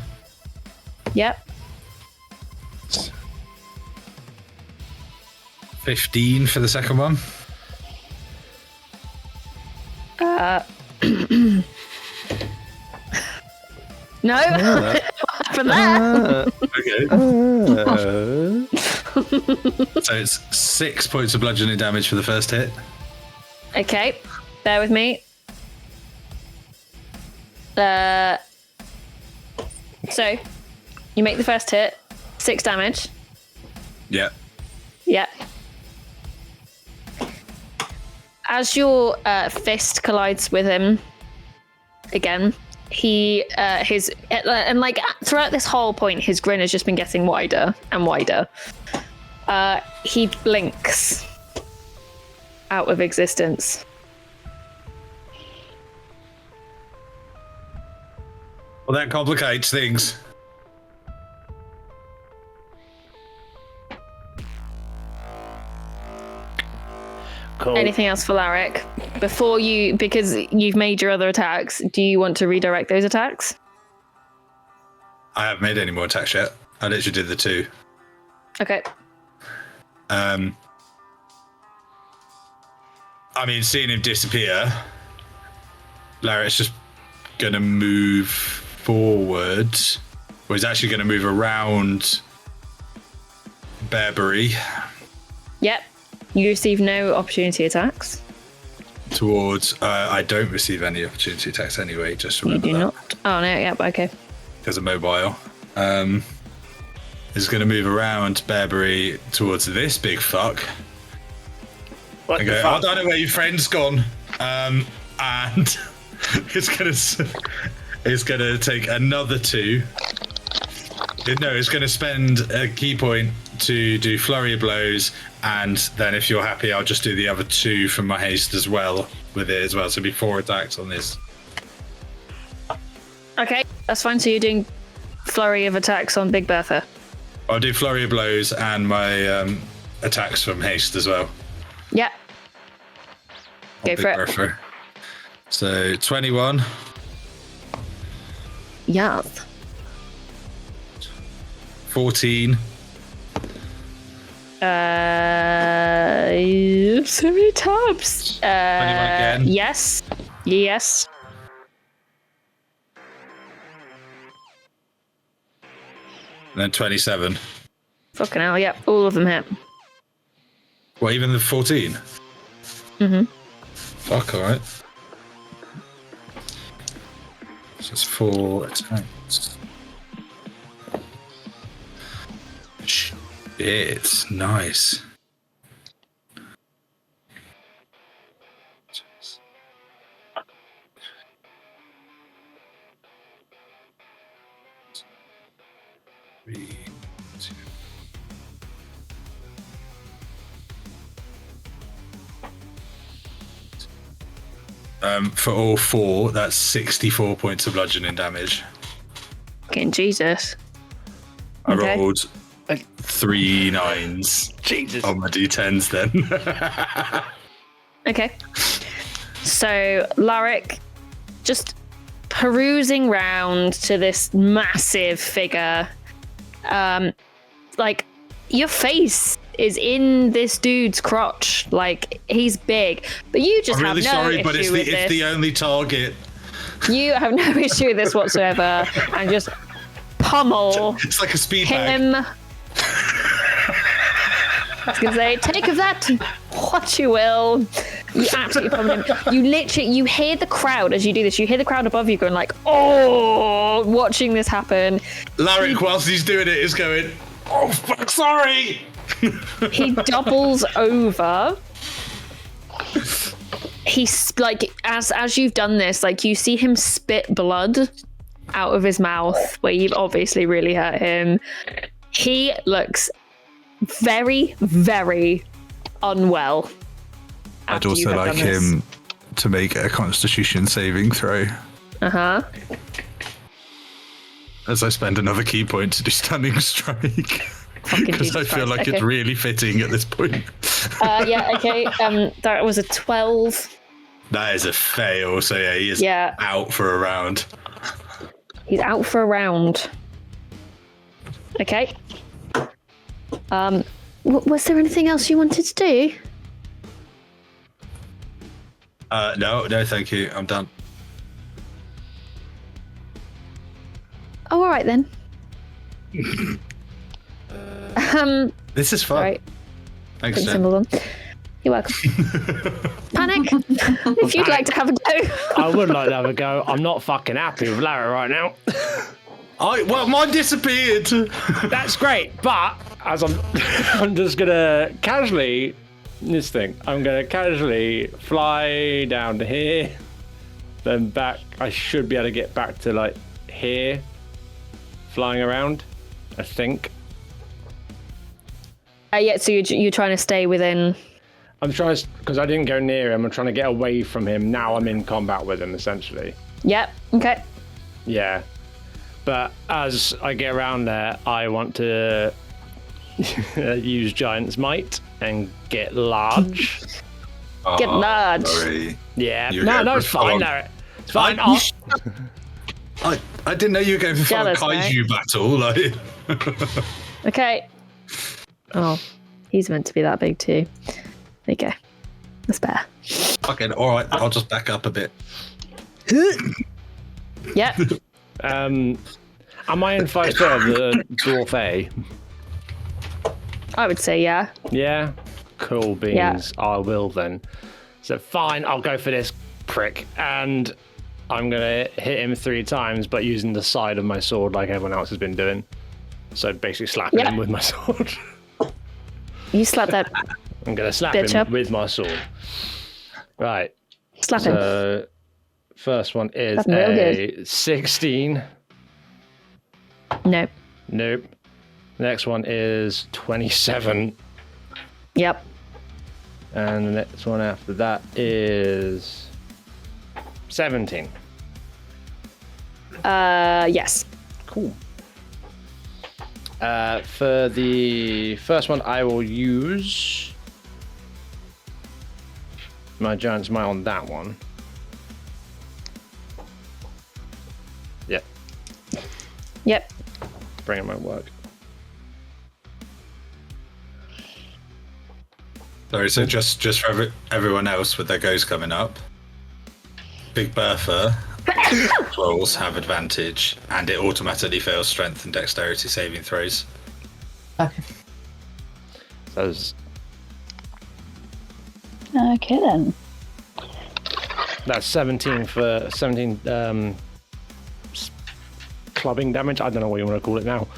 Yep. 15 for the second one. No. What happened there? Okay. So it's 6 points of bludgeoning damage for the first hit. Okay. Bear with me. So, you make the first hit. 6 damage. Yeah. Yeah. As your fist collides with him again, he and like throughout this whole point, his grin has just been getting wider and wider. He blinks out of existence. Well, that complicates things. Cool. Anything else for Larrick? Before you, because you've made your other attacks, do you want to redirect those attacks? I haven't made any more attacks yet. I literally did the 2. Okay. I mean, seeing him disappear, Larry's just going to move forward. Or he's actually going to move around Bearberry. Yep. You receive no opportunity attacks. Towards... I don't receive any opportunity attacks anyway, just remember You do that. not? Oh, no, yep, okay. Because I'm mobile. He's going to move around Bearberry towards this big fuck. What And the go, fuck? I don't know where your friend's gone. And it's gonna take another 2. No, it's gonna spend a key point to do flurry of blows, and then if you're happy, I'll just do the other 2 from my haste as well with it as well. So it'll be 4 attacks on this. Okay, that's fine. So you're doing flurry of attacks on Big Bertha. I'll do flurry of blows and my attacks from haste as well. Yeah. Go Big for it. Bertha. So 21. Yes. 14. So many tabs. 21 again. Yes. Yes. And then 27. Fucking hell, yep. All of them hit. Well, even the 14? Mm-hmm. Fuck, alright. So it's 4 attacks. Shit, nice. 3, 2. For all 4, that's 64 points of bludgeoning damage. Fucking Jesus. I Okay. rolled 3 9s Jesus. on my d10s then. Okay. So, Larrick, just perusing round to this massive figure. Like, your face is in this dude's crotch. Like, he's big. But you just I'm have really no sorry, issue but it's with this. the only target. You have no issue with this whatsoever. And just pummel It's like a speed bag. him. I was gonna say, take of that what you will. You absolutely pummel him. You literally, you hear the crowd as you do this. You hear the crowd above you going like, oh, watching this happen. Larrick, whilst he's doing it, is going, oh, fuck, sorry. He doubles over. He's like, as you've done this, like you see him spit blood out of his mouth where you've obviously really hurt him. He looks very, very unwell. I'd also like him to make a Constitution saving throw. Uh-huh. As I spend another key point to do Stunning Strike. Because I feel like it's really fitting at this point. Yeah, okay. That was a 12. That is a fail, so yeah, he is out for a round. He's out for a round. Okay. Was there anything else you wanted to do? No, thank you. I'm done. Oh, all right then. This is fun. Right. Thanks, Put the Jen. symbol on. You're welcome. Panic, if you'd like to have a go. I would like to have a go. I'm not fucking happy with Larry right now. Well, mine disappeared. That's great, but as I'm just gonna casually I'm gonna casually fly down to here, then back. I should be able to get back to like here, flying around, I think. Yeah, so you're trying to stay within. I'm trying to, because I didn't go near him. I'm trying to get away from him. Now I'm in combat with him, essentially. Yep. Okay. Yeah. But as I get around there, I want to use Giant's Might and get large. Get large. Sorry. Yeah. You're No, going it's for fine, full-on. Larry. It's fine. I didn't know you were going for full Jealous, kaiju battle. Like. Okay. Oh, he's meant to be that big too. There you go. That's better. Okay, all right. I'll just back up a bit. Yep. Am I in 5 foot of the dwarf A? I would say yeah. Yeah. Cool beans. Yeah. I will then. So fine, I'll go for this prick, and I'm gonna hit him 3 times, but using the side of my sword like everyone else has been doing. So basically slapping him with my sword. You slap that. I'm gonna slap Bitch him up. with my sword. Right. Slap him. So first one is Slap him real a 16. No. Nope. Next one is 27. Yep. And the next one after that is 17. Yes. Cool. For the first one, I will use my Giant's Might on that one. Yep. Yep. Bring it might work. Sorry, so just for everyone else with their goes coming up, Big Bertha rolls have advantage, and it automatically fails strength and dexterity saving throws. Okay. Okay then. That's 17 for 17 clubbing damage. I don't know what you want to call it now.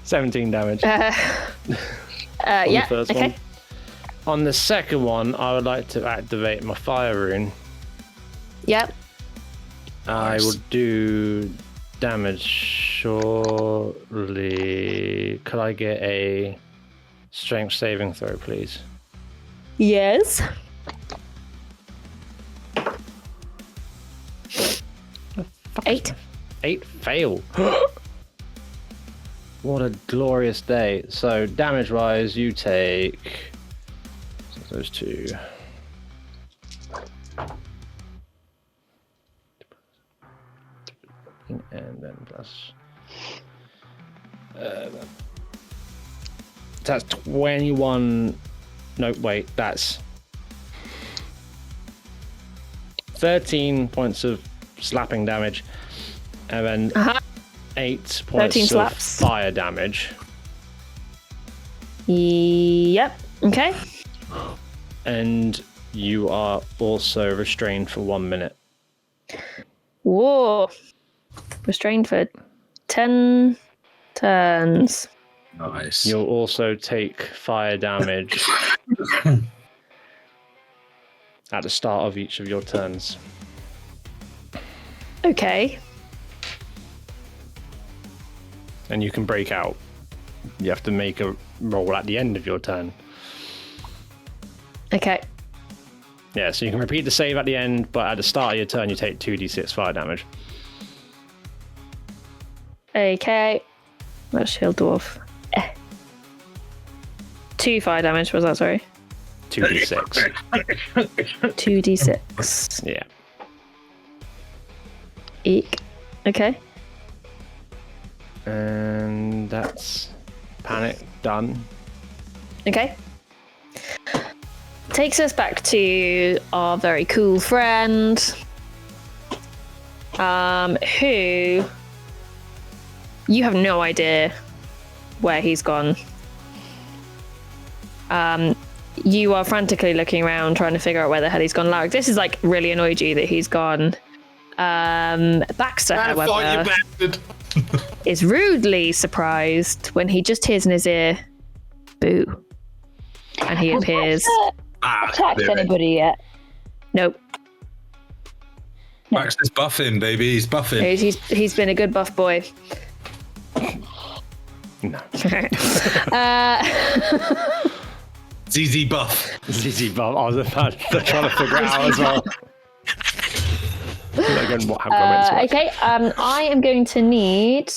17 damage. Yeah. the first Okay. one. On the second one, I would like to activate my fire rune. Yep. I will do damage, surely. Could I get a strength saving throw, please? Yes. Eight. 8 fail. What a glorious day. So damage wise, you take those two. And then plus. That's 21. No, wait, that's 13 points of slapping damage, and then 8 points of fire damage. Yep. Okay. And you are also restrained for 1 minute. Whoa. Restrained for 10 turns. Nice. You'll also take fire damage at the start of each of your turns. Okay. And you can break out. You have to make a roll at the end of your turn. Okay. Yeah, so you can repeat the save at the end, but at the start of your turn, you take 2d6 fire damage. Okay. That's Shield Dwarf. 2 fire damage, was that, sorry? 2d6. 2d6. Yeah. Eek. Okay. And that's panic done. Okay. Takes us back to our very cool friend, who you have no idea where he's gone. You are frantically looking around trying to figure out where the hell he's gone. Lark, this is like really annoyed you that he's gone. Baxter, however, is rudely surprised when he just hears in his ear, "Boo," and he appears. Attacked anybody yet? Nope. Baxter's buffing, baby. He's buffing. He's been a good buff boy. No. ZZ buff. ZZ buff. I was about to try to figure it out as well. Okay, I am going to need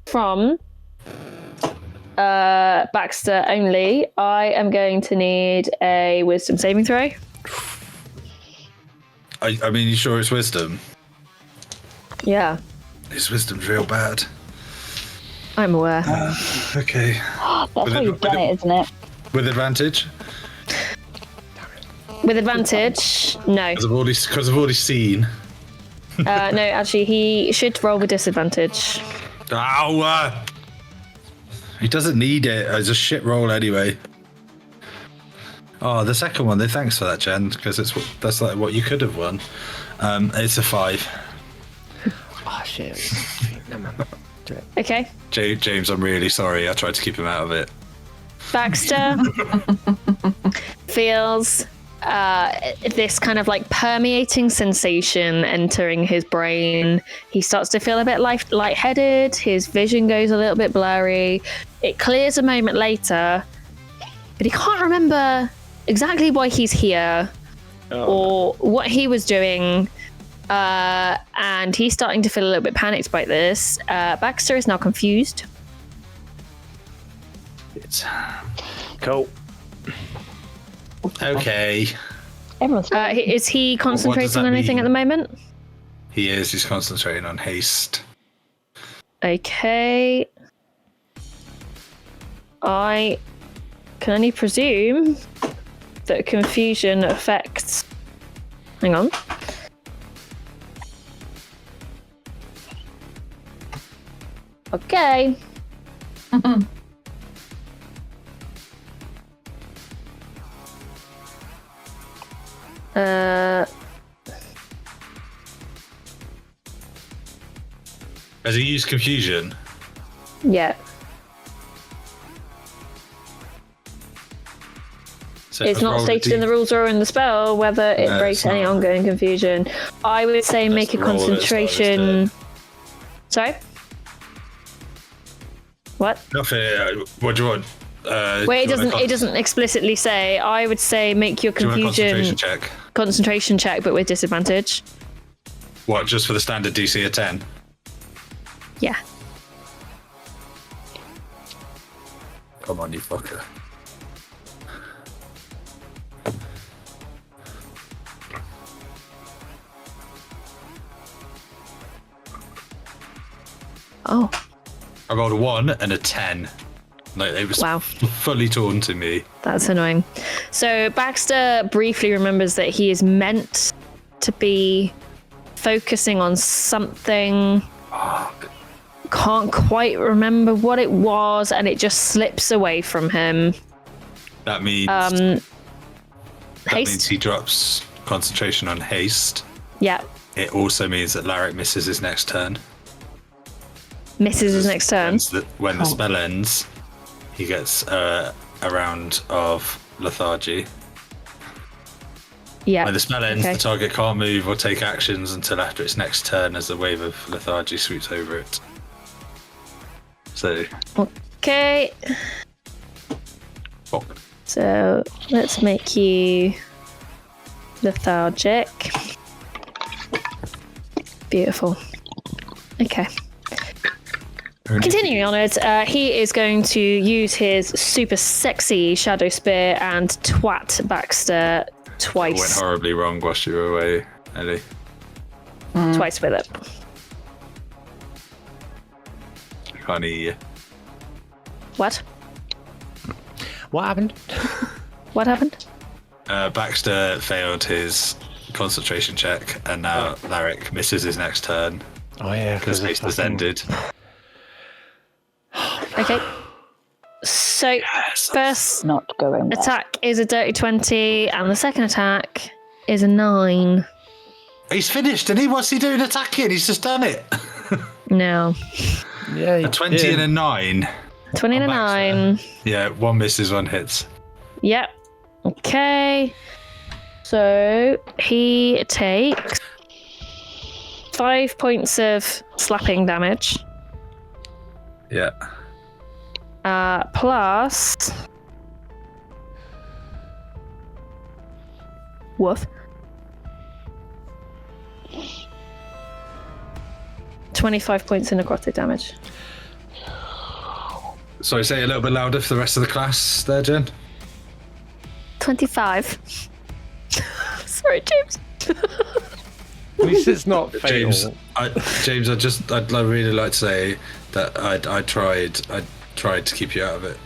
from Baxter only. I am going to need a wisdom saving throw. I mean, you sure it's wisdom? Yeah, His wisdom's real bad. I'm aware. Okay. That's how you've done it, isn't it? With advantage? With advantage, no. Because I've already seen. No, actually, he should roll with disadvantage. Ow! He doesn't need it. It's a shit roll anyway. Oh, the second one. Thanks for that, Jen, because that's like what you could have won. It's a 5. Oh shit. No. Okay. James, I'm really sorry. I tried to keep him out of it. Baxter feels this kind of like permeating sensation entering his brain. He starts to feel a bit lightheaded. His vision goes a little bit blurry. It clears a moment later, but he can't remember exactly why he's here or what he was doing. And he's starting to feel a little bit panicked by this. Baxter is now confused. It's Cool. okay. Everyone's Is he concentrating on anything mean? at the moment? He is. He's concentrating on haste. Okay. I can only presume that confusion affects. Hang on. Okay. Has he used confusion? Yeah. So It's not stated in the rules or in the spell whether it breaks any ongoing confusion. I would say make a the roll that concentration. established Sorry? What? Nothing. What do you want? Wait, it doesn't explicitly say. I would say make your Do you want a confusion concentration check? but with disadvantage. What, just for the standard DC of 10? Yeah. Come on, you fucker. Oh. I rolled a 1 and a 10. Like, it was fully taunting me. That's annoying. So Baxter briefly remembers that he is meant to be focusing on something. Can't quite remember what it was, and it just slips away from him. That means haste. Means he drops concentration on haste. Yeah. It also means that Larrick misses his next turn. Misses his next turn. When the spell ends, he gets a round of lethargy. Yeah. When the spell ends, the target can't move or take actions until after its next turn as a wave of lethargy sweeps over it. So. Okay. Oh. So let's make you lethargic. Beautiful. Okay. Continuing onwards, he is going to use his super sexy shadow spear and twat Baxter twice. It went horribly wrong whilst you were away, Ellie. Twice with it. Honey. What? What happened? What happened? Baxter failed his concentration check, and now Larrick misses his next turn. Oh yeah, because haste has ended. Okay. So first not going well. attack is a dirty 20, and the second attack is a 9. He's finished, and what's he doing attacking? He's just done it. No. Yeah, a 20 and a 9. 20 and a 9. Yeah, one misses, one hits. Yep. Okay. So he takes 5 points of slapping damage. Yeah. Plus. Woof. 25 points of necrotic damage. Sorry, say it a little bit louder for the rest of the class there, Jen. 25. Sorry, James. At least it's not fatal. James, I'd really like to say that I tried to keep you out of it.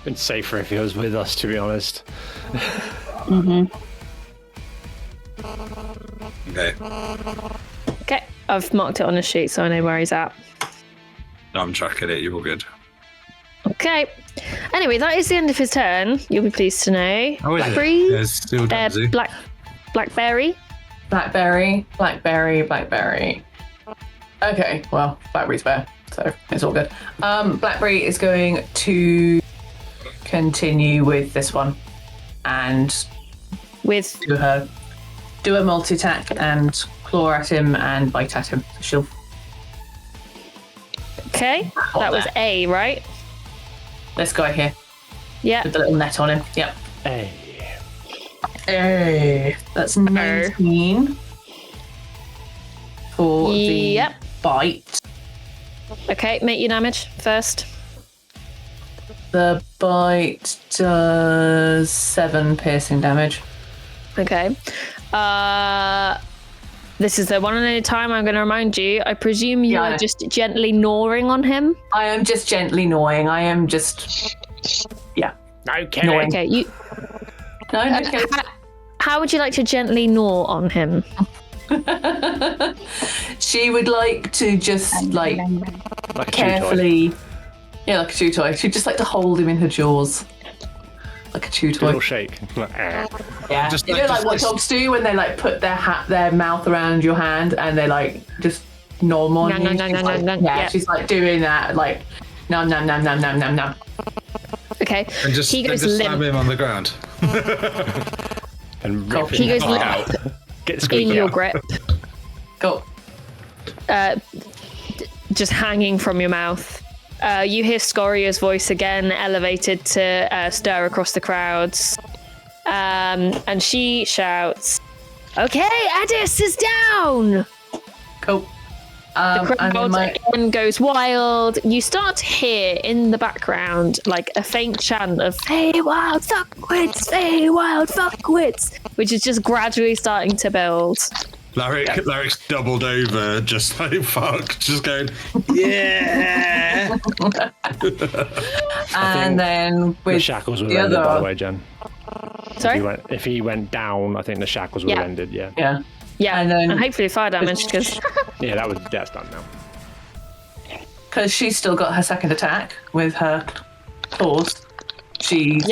Been safer if he was with us, to be honest. Okay. Okay, I've marked it on the sheet so I know where he's at. No, I'm tracking it. You're all good. Okay. Anyway, that is the end of his turn. You'll be pleased to know. Oh, is Blackberry. it? Yeah, it's still done, is it? Blackberry. Blackberry. Okay, well, Blackberry's there, so it's all good. Blackberry is going to continue with this one and do a multi-attack and claw at him and bite at him. She'll. Okay, that was A, right? This guy here. Yeah. With the little net on him. Yep. Hey. That's 19 for the bite. Okay, make your damage first. The bite does 7 piercing damage. Okay. This is the one and only time I'm going to remind you. I presume you are just gently gnawing on him. I am just gently gnawing. I am just, Okay. Gnawing. Okay, you. No, okay. How would you like to gently gnaw on him? She would like to just like Like a carefully, like a chew toy. She'd just like to hold him in her jaws, like a chew toy. little shake. Yeah, Just you like- know, like just what like- dogs do when they like put their mouth around your hand and they like just nom on you. She's like doing that, like nom nom nom nom nom nom nom. Okay. And just he goes slam limp. him on the ground. And Cool. rip He his goes heart limp. out. in your grip, Cool. just hanging from your mouth. You hear Scoria's voice again, elevated to stir across the crowds. And she shouts, "Okay, Addis is down!" Cool. The crowd again goes wild. You start to hear in the background like a faint chant of "Fey wild fuckwits, Fey wild fuckwits," which is just gradually starting to build. Larry's doubled over, just like fuck, just going, yeah. And then with the shackles were the ended, other... by the way, Jen. Sorry? If he went down, I think the shackles were ended. Yeah. Yeah. Yeah, And then hopefully fire damage because Yeah, that's done now. because she's still got her second attack with her claws. She's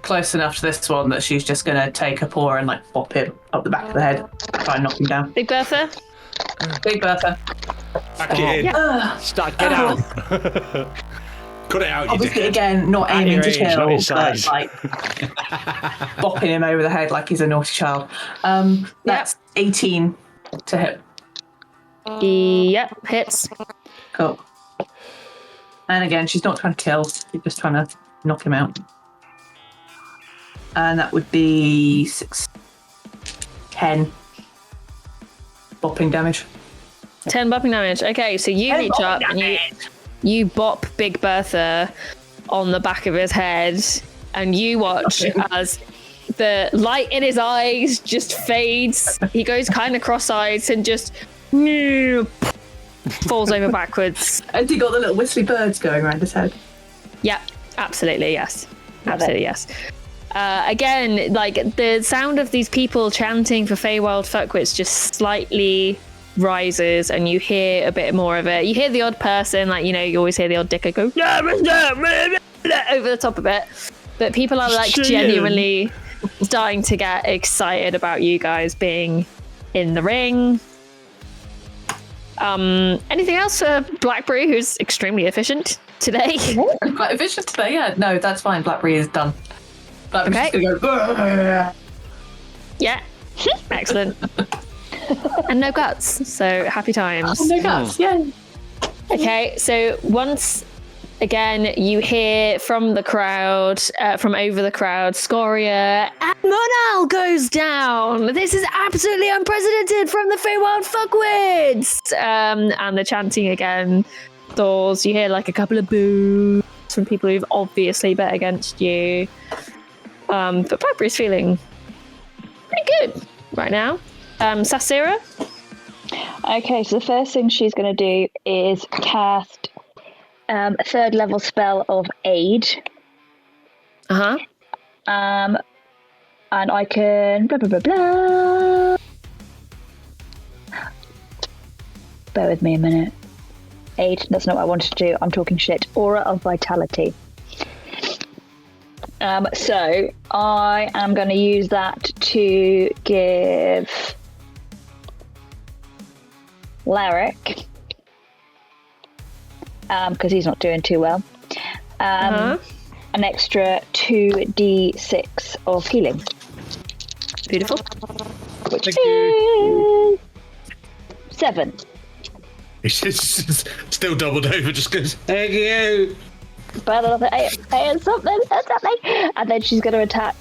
close enough to this one that she's just going to take a paw and like pop him up the back of the head, try and knock him down. Big Bertha. Big Bertha. Back it in. Get out. Cut it out, you Obviously, dickhead. again, not At aiming your to age, kill, not your but size. like bopping him over the head like he's a naughty child. That's 18 to hit. Yep, hits. Cool. And again, she's not trying to kill, she's just trying to knock him out. And that would be 10 bopping damage. 10 bopping damage. Okay, so you reach up and you bop Big Bertha on the back of his head, and you watch as the light in his eyes just fades. He goes kind of cross-eyed and just falls over backwards. And he got the little whistly birds going around his head. Yeah, absolutely, yes. Absolutely, yes. Again, like the sound of these people chanting for Feywild Fuckwits just slightly rises, and you hear a bit more of it. You hear the odd person, like, you know, you always hear the odd dicker go over the top of it. But people are like genuinely starting to get excited about you guys being in the ring. Anything else for Blackberry, who's extremely efficient today? Quite efficient today, yeah. No, that's fine. Blackberry is done. Blackberry's just gonna go. Yeah, excellent. And no guts, so happy times. Oh, no guts, yay. Okay, so once again you hear from the crowd, from over the crowd, Scoria, and Monal goes down. This is absolutely unprecedented from the Feywild Fuckwits. And the chanting again thaws. You hear like a couple of boos from people who've obviously bet against you. But Blackberry's feeling pretty good right now. Sasira? Okay, so the first thing she's going to do is cast a third level spell of Aid. Uh-huh. And I can blah, blah, blah, blah. Bear with me a minute. Aid, that's not what I wanted to do. I'm talking shit. Aura of Vitality. So I am going to use that to give Larrick, because he's not doing too well, an extra 2d6 of healing. Beautiful. Which is 7. He's just still doubled over, just goes, thank you. But something. And then she's going to attack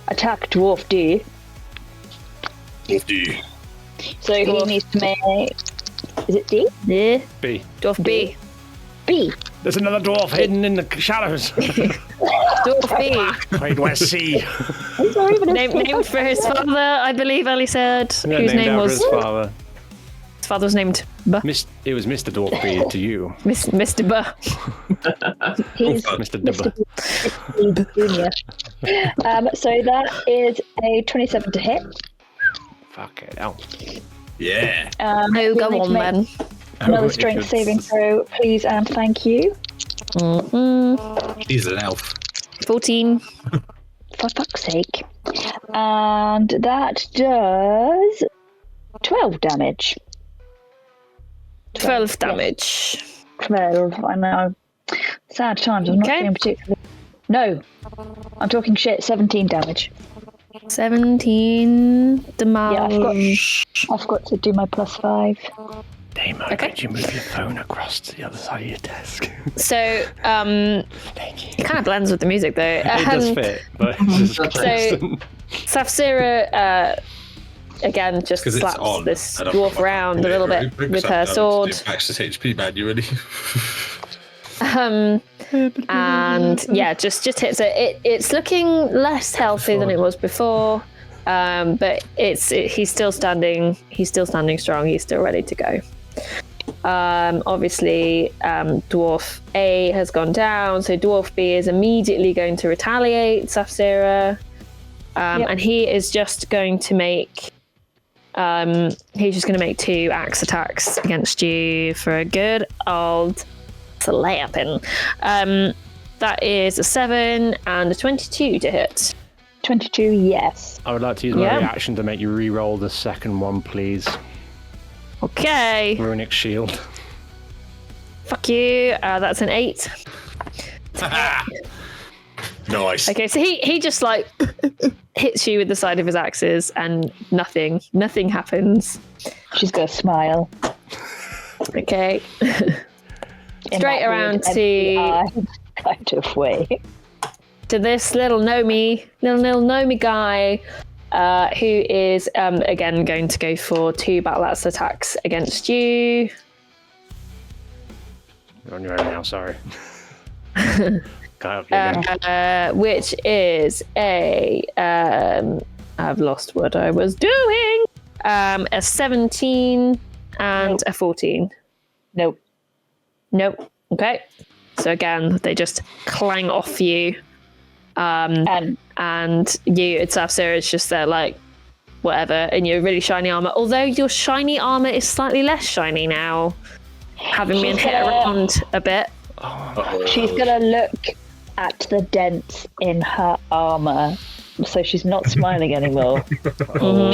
Dwarf D. Dwarf D. So he needs to make. Is it D? Yeah. B. Dwarf B. B. There's another dwarf hidden in the shadows. Dwarf B. Wait, where's C? Named for his father, I believe Ali said. Whose name was his father. His father was named B. It was Mr. Dwarf B to you. Mr. B. He's Mr. Dibber. Junior. So that is a 27 to hit. Fuck it out. Yeah. Oh, go on then. Another strength saving throw, please and thank you. He's an elf. 14. For fuck's sake. And that does 12 damage. 12 damage. 12, I know. Sad times, I'm not Okay. doing particularly. No, I'm talking shit, 17 damage. 17 damage. I've got to do my +5. Damo, Okay. could you move your phone across to the other side of your desk? So, Thank you. it kind of blends with the music though. It does fit, but it's just constant. Safsira, again, just 'Cause it's slaps on, this and I'm dwarf fucking around a little bit with her sword. Max's HP manually. And yeah, just hits it. It's looking less healthy than it was before, but he's still standing. He's still standing strong. He's still ready to go. Obviously, Dwarf A has gone down, so Dwarf B is immediately going to retaliate Safsira, and he is just going to make. He's just going to make 2 axe attacks against you for a good old slapping. That is a 7 and a 22 to hit. 22, yes. I would like to use my reaction to make you re-roll the second one, please. Okay. Runic shield. Fuck you. That's an 8. Nice. Okay, so he just like hits you with the side of his axes and nothing happens. She's gonna smile. Okay. In Straight that around weird, to empty-eyed kind of way. to this little Nomi guy, who is again going to go for 2 battle axe attacks against you. You're on your own now, sorry. Can't help you again. Which is a I've lost what I was doing. A 17 and a 14. Nope. Nope. Okay. So again, they just clang off you. And you, it's Safsira, it's just there like, whatever, in your really shiny armor. Although your shiny armor is slightly less shiny now, having been hit around a bit. She's gonna look at the dents in her armor, so she's not smiling anymore.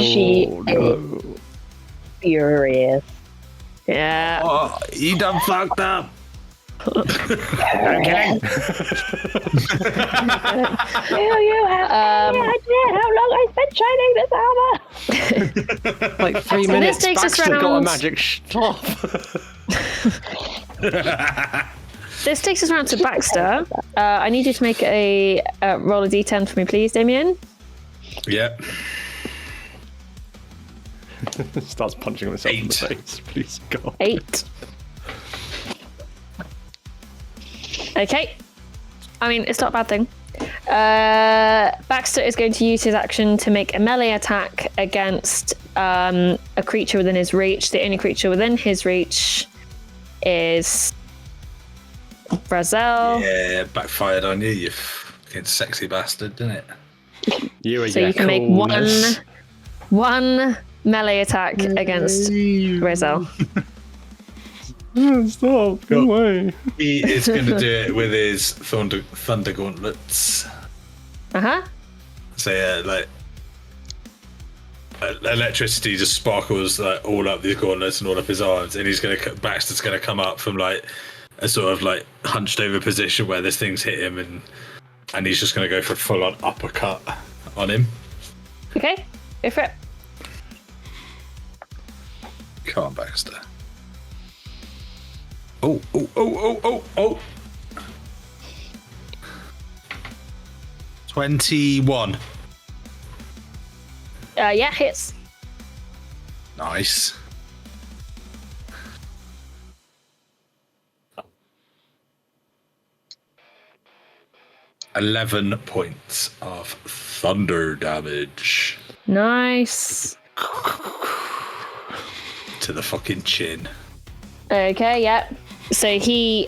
She is furious. Yeah. Oh, you done fucked up. Okay. Do you have any idea how long I spent shining this armor? Like 3 So minutes, this takes us Baxter got a round- magic stop. This takes us around to Baxter. I need you to make a roll a d10 for me, please, Damien. Yep. Starts punching himself in the 8. face. Please, God. 8. Okay. I mean, it's not a bad thing. Baxter is going to use his action to make a melee attack against a creature within his reach. The only creature within his reach is Brazel. Yeah, backfired on you, you fucking sexy bastard, didn't it? So you can make one melee attack against Brazel. Stop, go away. He is going to do it with his thunder gauntlets. Uh-huh. So yeah, like electricity just sparkles like all up these gauntlets and all up his arms, and Baxter's going to come up from like a sort of like hunched over position where this thing's hit him, and he's just going to go for a full on uppercut on him. Okay, go for it. Come on, Baxter. Oh. 21. Yeah, hits. Nice. $11 points of thunder damage Nice. to the fucking chin. Okay, yeah. So he,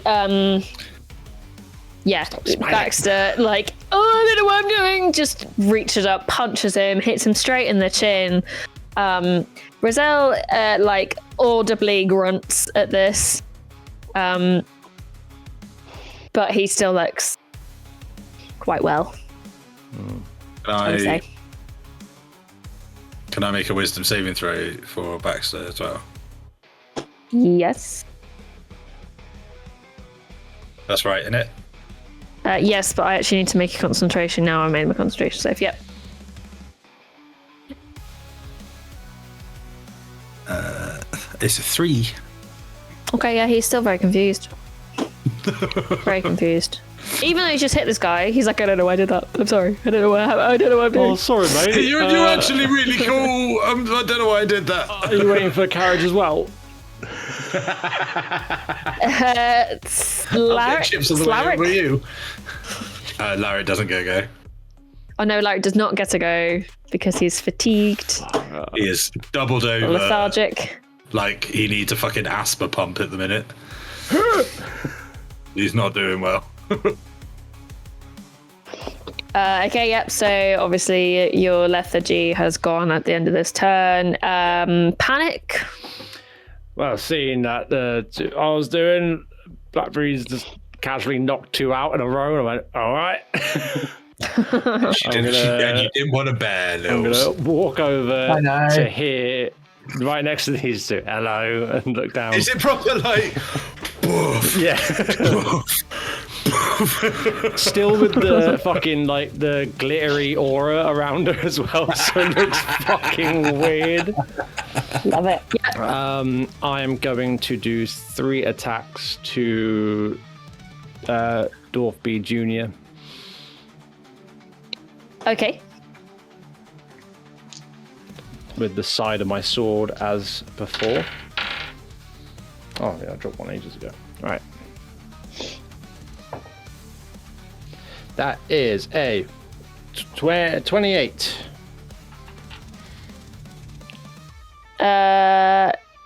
Baxter, like, oh, I don't know what I'm doing, just reaches up, punches him, hits him straight in the chin. Brazel, like, audibly grunts at this. But he still looks quite well, I would say. Can I make a wisdom saving throw for Baxter as well? Yes. That's right, isn't it? Yes, but I actually need to make a concentration now. I made my concentration save. Yep. It's a 3. Okay, yeah, he's still very confused. Very confused. Even though he just hit this guy, he's like, I don't know why I did that. I'm sorry. I don't know what I don't know what I'm doing. Oh, sorry, mate. You're actually really cool. I don't know why I did that. Are you waiting for a carriage as well? Chips on the way over you. Larry doesn't go. Oh no, Larry does not get to go because he's fatigued. He is doubled over. Lethargic. Like he needs a fucking asthma pump at the minute. He's not doing well. Okay, yep. So obviously your lethargy has gone at the end of this turn. Panic. Well, seeing that I was doing, Blackberry's just casually knocked 2 out in a row, and I went, all right. You didn't want a bear, I'm going to walk over know. to here, right next to these two. Hello, and look down. Is it proper like... Boof, Yeah. Still with the fucking, like, the glittery aura around her as well, so it looks fucking weird. Love it. I am going to do 3 attacks to Dwarf B Jr. Okay. With the side of my sword as before. Oh, yeah, I dropped one ages ago. All right. That is a 28.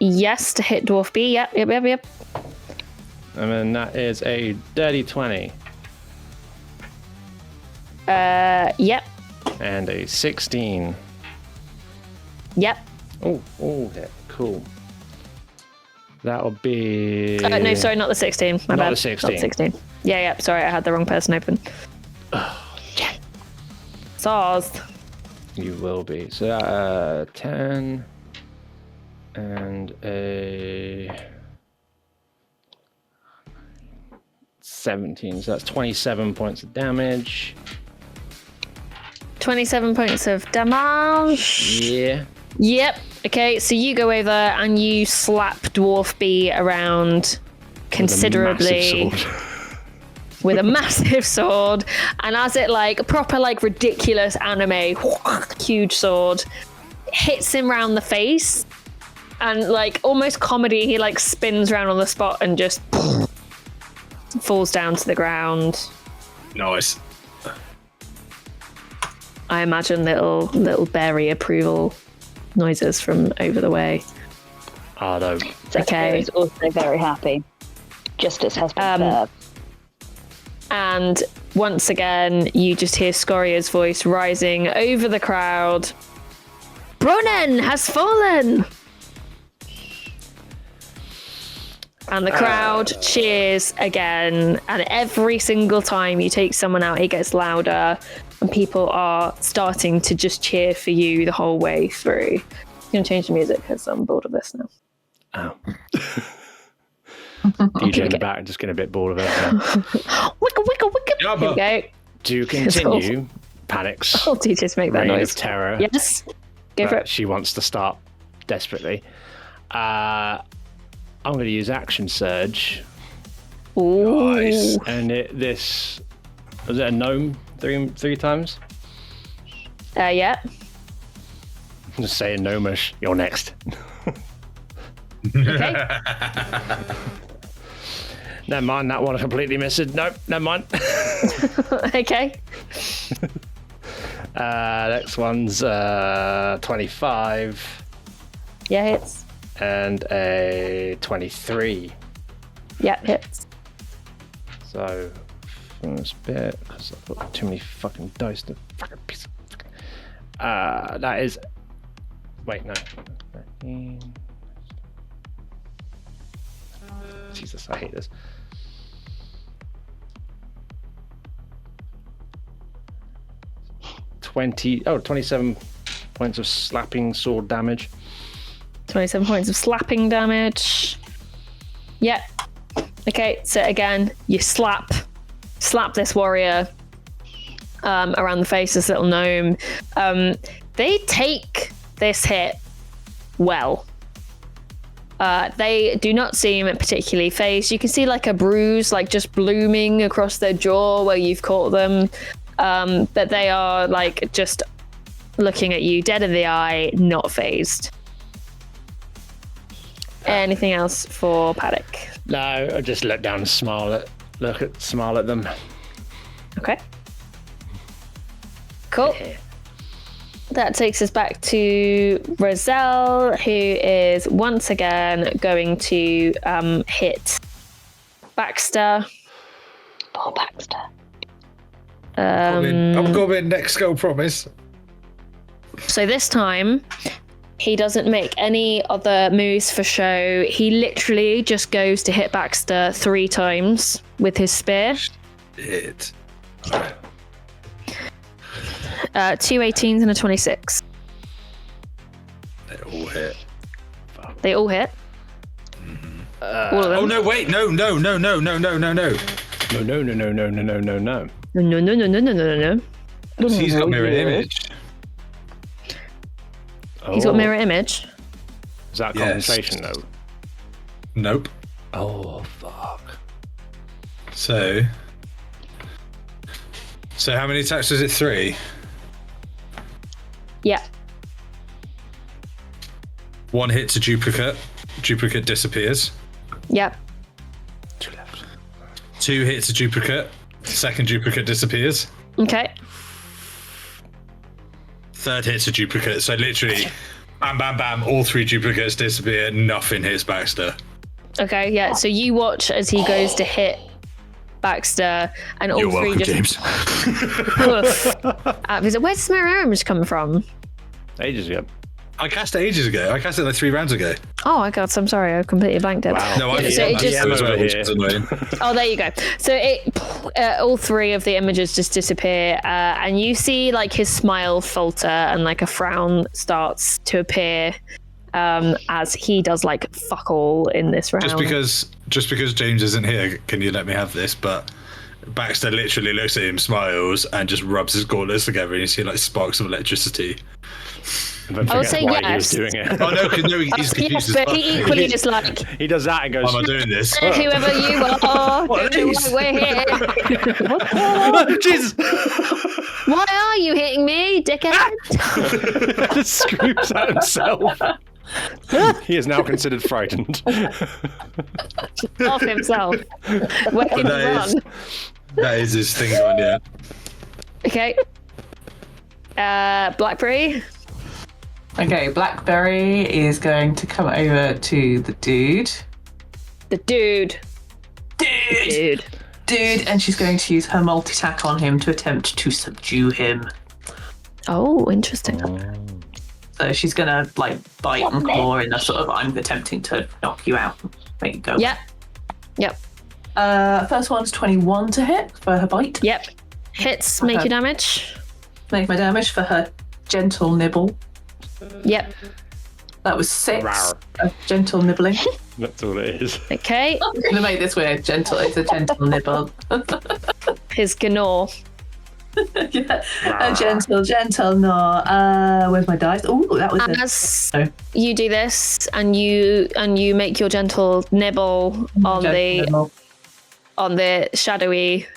Yes, to hit Dwarf B. Yep. And then that is a dirty 20. Yep. And a 16. Yep. Oh, yeah, cool. That'll be... No, sorry, not the 16. My bad. the 16. Not the 16. Yeah, sorry, I had the wrong person open. Yeah. Saws. You will be. So 10 and a 17. So that's 27 points of damage. 27 points of damage. Yeah. Yep. Okay, so you go over and you slap Dwarf B around considerably with a massive sword, and as it like proper like ridiculous anime huge sword hits him round the face, and like almost comedy, he like spins around on the spot and just falls down to the ground. Nice. I imagine little berry approval noises from over the way. Oh, no. Okay. Is also very happy. Justice has been served. And once again, you just hear Scoria's voice rising over the crowd. Brunnen has fallen! And the crowd cheers again. And every single time you take someone out, it gets louder. And people are starting to just cheer for you the whole way through. I'm going to change the music because I'm bored of this now. Oh. DJ in the back, just getting a bit bored of it. Wicka, wicka, wicka. Yeah, Here we go. To continue, Panic's Oh, do just make that reign noise. of terror. Yes. Go for But it. she wants to start desperately. I'm going to use Action Surge. Ooh. Nice. And this... Was it a gnome three times? Yeah. I'm just saying gnomish. You're next. Okay. Never mind, that one I completely missed. Nope, never mind. Okay. Next one's 25 Yeah, hits. and a 23. Yeah, hits. So, first bit, because I've got too many fucking dice to fucking piece of fucking... that is... Wait, no. 13. Jesus, I hate this. Oh, 27 points of slapping sword damage. 27 points of slapping damage. Yeah. Okay, so again, you slap this warrior around the face, this little gnome. They take this hit well. They do not seem particularly phased. You can see like a bruise, like just blooming across their jaw where you've caught them. But they are like just looking at you dead in the eye, not phased. Anything else for Paddock? No, I just look down and smile at them. Okay. Cool. That takes us back to Roselle, who is once again going to hit Baxter. Poor Baxter. I'm going next go, promise. So this time, he doesn't make any other moves for show. He literally just goes to hit Baxter 3 times with his spear. Shit. 2 18s and a 26. They all hit. They all hit. All of them. Oh no! Wait! No! No. No. He's got mirror image. He's got mirror image. Is that a Yes. compensation though? Nope. Oh fuck. So how many attacks was it? 3. Yeah. 1 hit to duplicate. Duplicate disappears. Yep. 2 left. 2 hits to duplicate. Second duplicate disappears. Okay. 3rd hit to duplicate. So literally, bam, bam, bam. All 3 duplicates disappear. Nothing hits Baxter. Okay. Yeah. So you watch as he goes to hit Baxter, and all You're 3 welcome, just. James. Where's the mirror image coming from? Ages ago. I cast it ages ago. I cast it like 3 rounds ago. Oh my god, I'm sorry, I completely blanked it. Wow. No, I So it just- as well, which Yeah. is annoying. Oh, there you go. So all 3 of the images just disappear, and you see like his smile falter and like a frown starts to appear as he does like fuck all in this round. Just because James isn't here, can you let me have this? But Baxter literally looks at him, smiles, and just rubs his gauntlets together, and you see like sparks of electricity. I would say why yes. he was doing it. Oh no, because he's confused Yes, as but fuck. he equally just like, He does that and goes. Why am I doing this? whoever you are, What are don't you these? know we're here. Jesus! Why are you hitting me, dickhead? Just screams at himself. He is now considered frightened. Off himself. Where can he run? That is his thing on, yeah. Okay. Blackberry. Okay, Blackberry is going to come over to the dude. The dude. Dude, and she's going to use her multi-attack on him to attempt to subdue him. Oh, interesting. So she's gonna like bite and claw in a sort of I'm attempting to knock you out, make you go. Yep. Yep. First one's 21 to hit for her bite. Yep. Hits, make Okay. your damage. Make my damage for her gentle nibble. Yep. That was 6. Rawr. Gentle nibbling. That's all it is. Okay. I'm gonna make this weird. Gentle. It's a gentle nibble. His Gnor. Yeah. A gentle no. Where's my dice? Oh, that was As Oh. you do this and you make your gentle nibble on nibble. the shadowy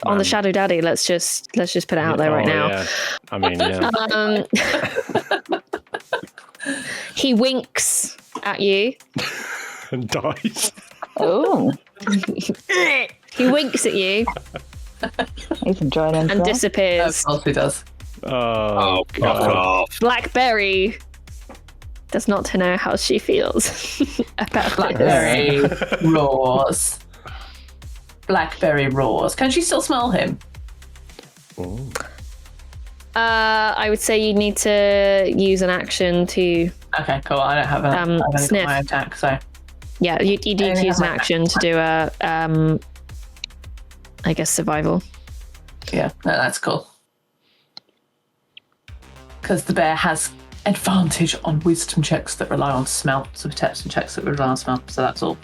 on the shadow daddy, let's just put it out there right now. Yeah. I mean, yeah. He winks at you. And dies. Oh, He winks at you he's enjoying himself. and disappears. Of course he does. Oh, Fuck God. off. Blackberry does not know how she feels about Blackberry roars. Blackberry roars. Can she still smell him? Ooh. I would say you need to use an action to. Okay, cool. I don't have I've only got sniff. my attack, so Yeah, you need to only use an have my action to do a. I guess survival. yeah, no, that's cool. Because the bear has advantage on wisdom checks that rely on smell, so perception checks that rely on smell. So that's all.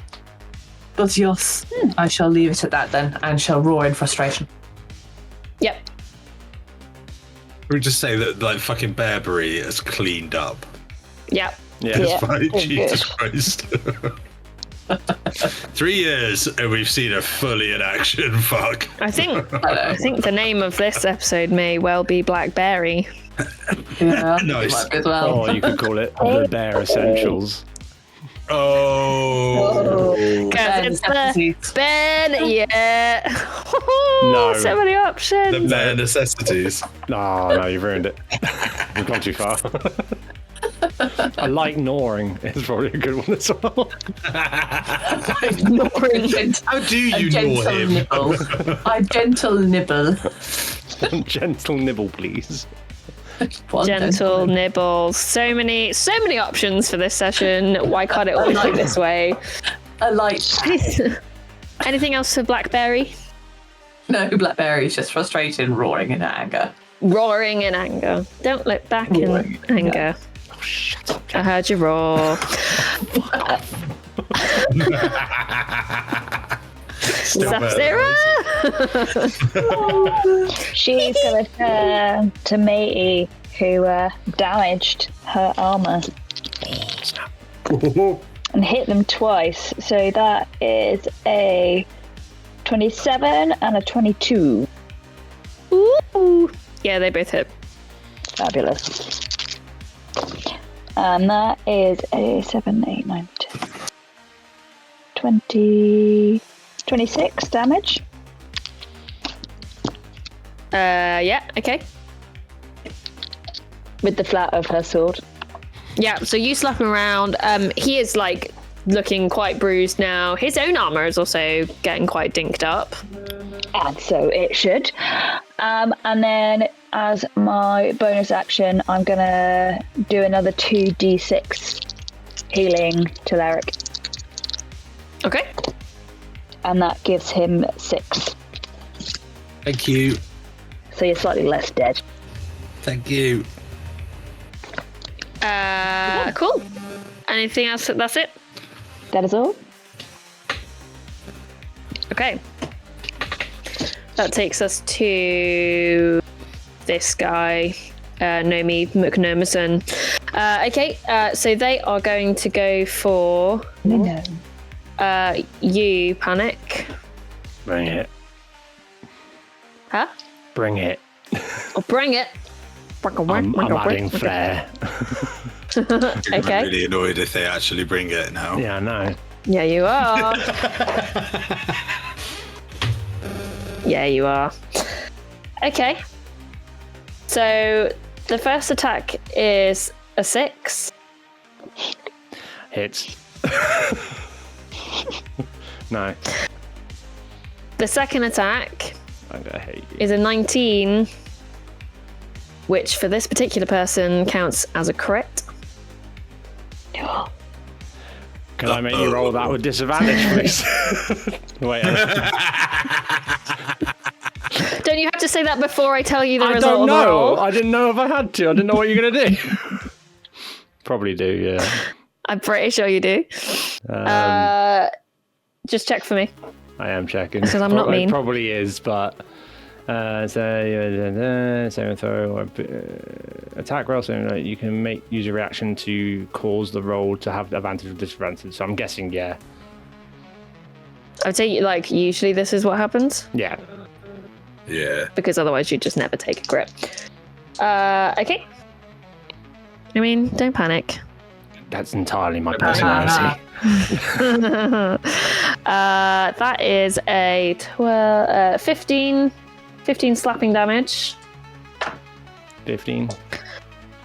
But yes, I shall leave it at that then, and shall roar in frustration. Yep. We just say that like fucking Bearberry has cleaned up. Yep. Yeah. Yeah. Right, good. Jesus Christ. 3 years and we've seen her fully in action. Fuck. I think the name of this episode may well be Blackberry. Yeah, Nice. might be as well. Or you could call it the Bear Essentials. Oh. Because it's the Ben, yeah. No. So many options. The bare necessities. No, you've ruined it. You've gone too far. I like gnawing. It's probably a good one as well. How do you gnaw him? Nibble. A gentle nibble. Gentle nibble, please. One Gentle nibbles. So many options for this session. Why can't it always be this way? A light. Anything else for Blackberry? No, Blackberry is just frustrated and roaring in anger. Roaring in anger. Don't look back in anger. Oh, shut up. I heard you roar. Zafira! She's going to turn to Matey, who damaged her armor. And hit them twice. So that is a 27 and a 22. Ooh. Yeah, they both hit. Fabulous. And that is a 7, 8, 9, 10, 20, 26 damage. Yeah, okay. With the flat of her sword. Yeah, so you slap him around. He is like looking quite bruised now. His own armor is also getting quite dinked up. And so it should. And then as my bonus action, I'm going to do another 2d6 healing to Lyric. Okay. And that gives him 6. Thank you. So you're slightly less dead. Thank you. Cool. Anything else? That's it? That is all. Okay. That takes us to this guy, Nomi McNermison. Okay, so they are going to go for No. you, Panic. Bring it. Huh? Bring it. Or bring it. I'm adding flair. Okay. I'm really annoyed if they actually bring it now. Yeah, I know. Yeah, you are. Yeah, you are. Okay. So the first attack is a 6. Hits. No. The second attack I'm gonna hate you. is a 19, which for this particular person counts as a crit. Can I make you roll that with disadvantage, please? Wait. Don't you have to say that before I tell you the I result don't of the know. roll? I didn't know if I had to. I didn't know what you're gonna do. Probably do, yeah. I'm pretty sure you do. Just check for me. I am checking. Because I'm not mean. It probably is, but so throw or attack roll. So you can use a reaction to cause the roll to have advantage or disadvantage. So I'm guessing, yeah. I would say, like, usually this is what happens. Yeah. Yeah. Because otherwise you'd just never take a crit. Okay. I mean, don't panic. That's entirely my personality. That is a 15 slapping damage. 15.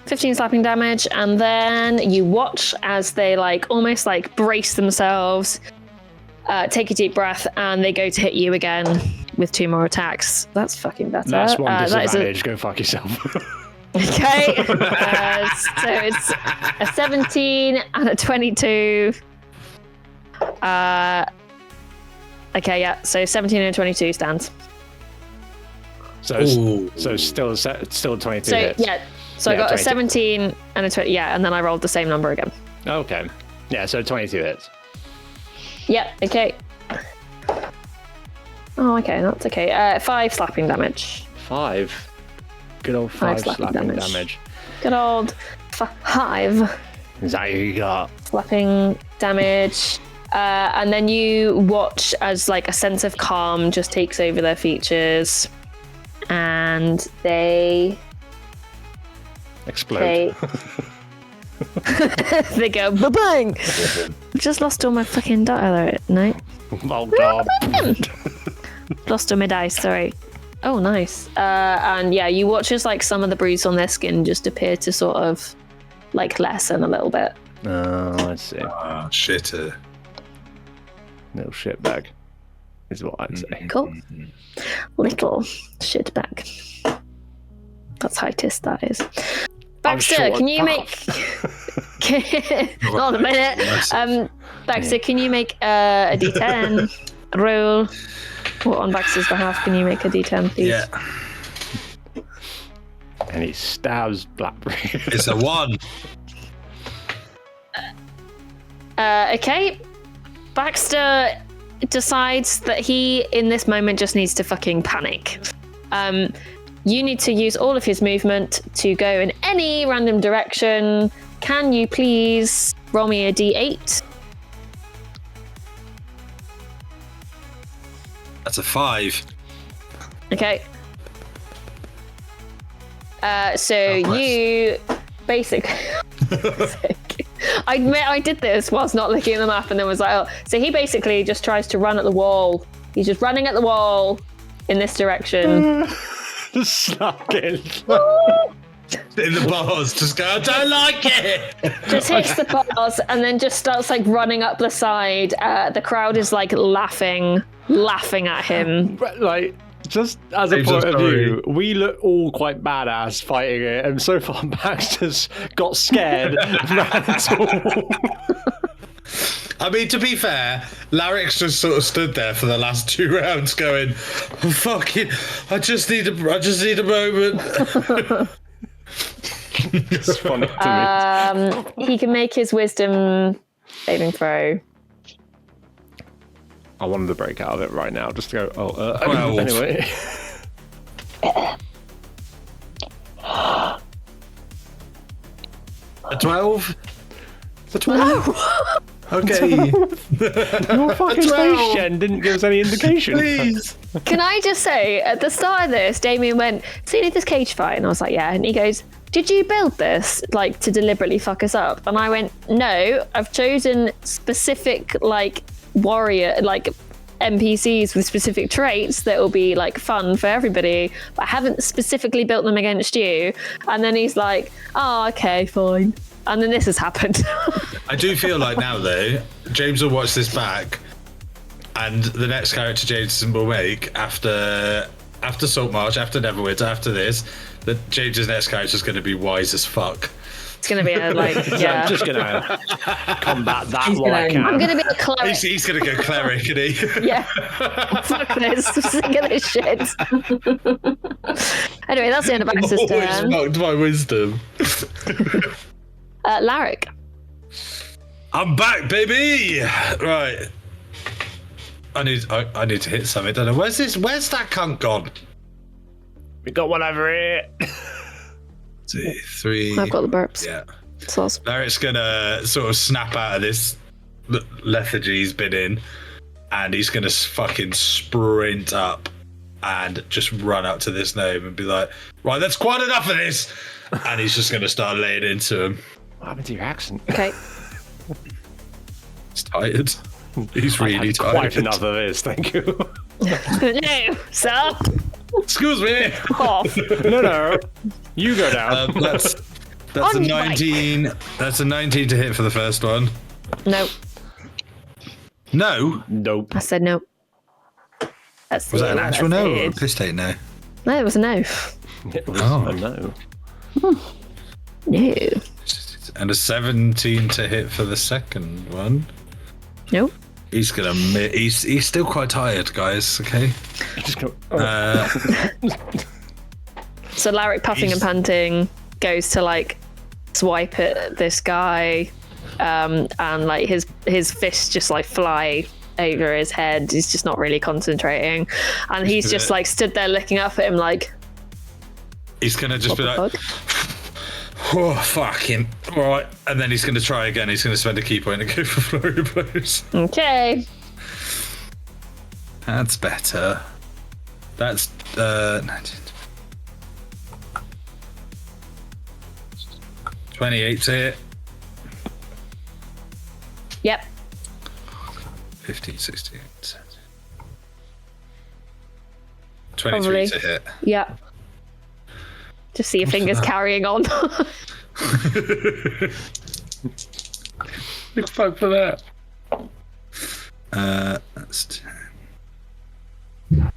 15 slapping damage, and then you watch as they almost brace themselves, take a deep breath, and they go to hit you again with 2 more attacks. That's fucking better. That's one That is disadvantage. Go fuck yourself. Okay, so it's a 17 and a 22. Okay, yeah, so 17 and 22 stands. So still 22 So hits. yeah, so I got 22. a 17 and a 20, yeah, and then I rolled the same number again. Okay. Yeah, so 22 hits. Yep, okay. Oh, okay, that's okay. 5 slapping damage. 5. Good old 5 slapping damage. Good old 5. Is that who you got? Slapping damage. And then you watch as like a sense of calm just takes over their features. And they explode. They go ba-bang. I've just lost all my fucking die. No. Oh god. Lost all my dice, sorry. Oh, nice. And yeah, you watch as like some of the bruise on their skin just appear to sort of like lessen a little bit. Oh, I see. Ah, shit. Little shitbag is what I'd say. Cool. Little shitbag. That's how tis that is. Baxter, can you make... Not a minute. Baxter, can you make a D10 roll? Or on Baxter's behalf, can you make a D10, please? Yeah. And he stabs Blackberry. It's a 1. Okay. Baxter decides that he, in this moment, just needs to fucking panic. You need to use all of his movement to go in any random direction. Can you please roll me a D8? That's a 5. Okay. So you basically... I admit I did this whilst not looking at the map and then was like, oh. So he basically just tries to run at the wall. He's just running at the wall in this direction. Snuck in. In the bars, just go, I don't like it! Just hits the bars and then just starts like running up the side. The crowd is like laughing at him. But, like, just as a James, point I'm of sorry. view, we look all quite badass fighting it, and so far Baxter's got scared. I mean, to be fair, Larry's just sort of stood there for the last 2 rounds going, oh, fucking, I just need a moment. It's funny to me. He can make his wisdom saving throw. I wanted to break out of it right now, just to go, Well, anyway. A 12? It's a 12. Okay. Your fucking face, Jen, didn't give us any indication. Please. Can I just say, at the start of this, Damien went, "See this cage fight?" And I was like, "Yeah." And he goes, "Did you build this like to deliberately fuck us up?" And I went, "No, I've chosen specific like warrior like NPCs with specific traits that will be like fun for everybody, but I haven't specifically built them against you." And then he's like, "Oh, okay, fine." And then this has happened. I do feel like now, though, James will watch this back, and the next character James will make after Saltmarsh, after Neverwinter, after this, that James's next character is going to be wise as fuck. It's going to be a like, yeah. I'm just going to combat that while I can. I'm going to be a cleric. He's going to go cleric, isn't he? Yeah. Fuck this. I'm sick of this shit. Anyway, that's the end of Baxter's Always turn. mocked my wisdom. Larrick. I'm back, baby. Right. I need to hit something. Don't know. Where's that cunt gone? We got one over here. 2, 3. I've got the burps. Yeah. Sauce. Larry's gonna sort of snap out of this lethargy he's been in, and he's gonna fucking sprint up and just run up to this gnome and be like, "Right, that's quite enough of this," and he's just gonna start laying into him. What happened to your accent? Okay. He's tired. He's really I've had tired. quite enough of this, thank you. No, sir. Excuse me. Off. No. You go down. That's a On 19. That's a 19 to hit for the first one. No. No. Nope. I said no. That's Was that an the actual no or a method. piss take no? No, it was a no. It was Oh. a no. No. And a 17 to hit for the second one. No. He's gonna. He's still quite tired, guys. Okay. Just go, So Larrick, puffing and panting, goes to like swipe at this guy, and like his fists just like fly over his head. He's just not really concentrating, and he's just like stood there looking up at him like. He's gonna just What be the like, fuck? Oh, fuck him. All right. And then he's going to try again. He's going to spend a key point and go for flurry of blows. Okay. That's better. That's 28 to hit. Yep. 15, 16, 17. 23 Probably. to hit. Yep. Just see your fingers carrying on. Big fuck for that. That's 10.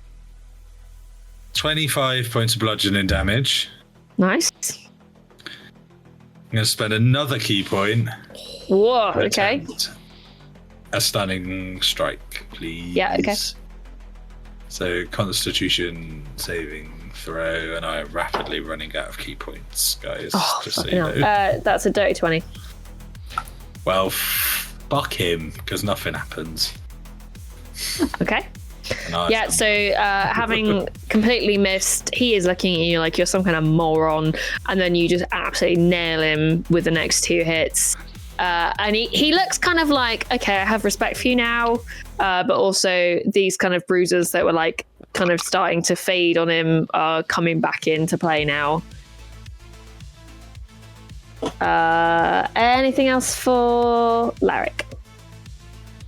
25 points of bludgeoning damage. Nice. I'm going to spend another key point. Whoa, to okay. attempt a stunning strike, please. Yeah, okay. So, Constitution saving throw, and I am rapidly running out of key points, guys. Oh, just so fucking you hell. know. That's a dirty 20. Well, fuck him, because nothing happens. Okay. And I Yeah, so having completely missed, he is looking at you like you're some kind of moron, and then you just absolutely nail him with the next 2 hits. And he looks kind of like, okay, I have respect for you now, but also these kind of bruises that were like kind of starting to fade on him are coming back into play now. Anything else for Larrick?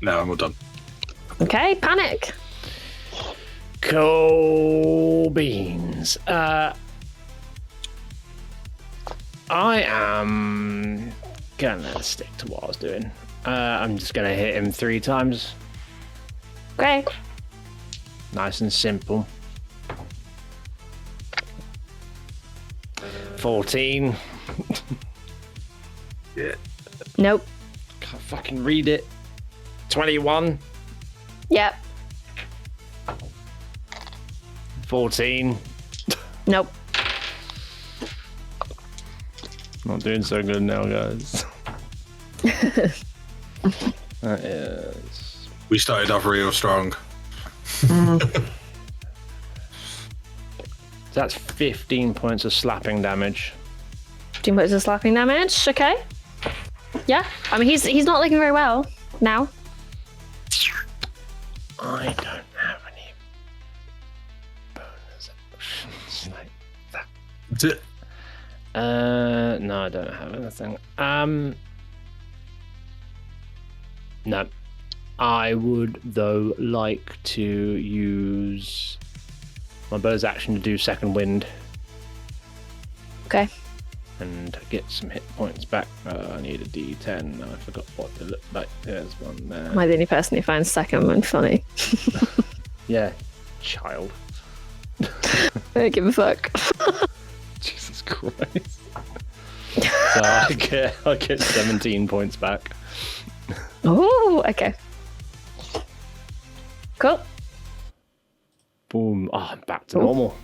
No, I'm all done. Okay, Panic. Cool beans. I am gonna stick to what I was doing. I'm just gonna hit him 3 times. Okay. Nice and simple. 14. Yeah. Nope. Can't fucking read it. 21. Yep. 14. Nope. Not doing so good now, guys. That is... We started off real strong. That's 15 points of slapping damage. 15 points of slapping damage. Okay. Yeah. I mean, he's not looking very well now. I don't have any bonus actions like that. No, I don't have anything. No. I would, though, like to use my bonus action to do second wind Okay. and get some hit points back. I need a D10. I forgot what they look like. There's one there. Am I the only person who finds second one funny? Yeah, child. I don't give a fuck. Jesus Christ. So I get 17 points back. Oh, okay. Cool. Boom. Oh, I'm back to normal.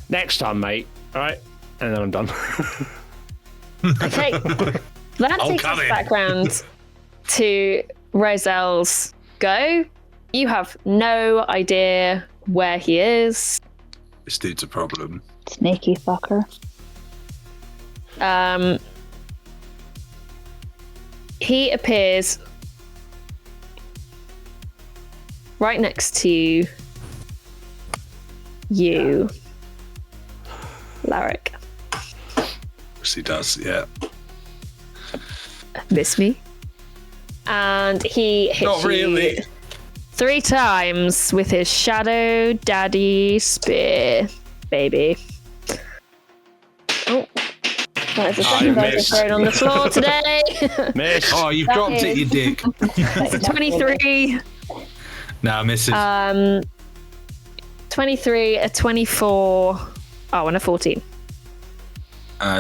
Next time, mate. All right. And then I'm done. Okay. That takes us back round to Roselle's go. You have no idea where he is. This dude's a problem. Sneaky fucker. He appears right next to you, Larrick. Yes, he does, yeah. Miss me? And he hits Not really. you 3 times with his Shadow Daddy Spear, baby. Oh, that is the second I've missed. thrown on the floor today. Miss. Oh, you've That dropped it, is- you dick. It's a 23. Nah, misses. 23, a 24. Oh, and a 14.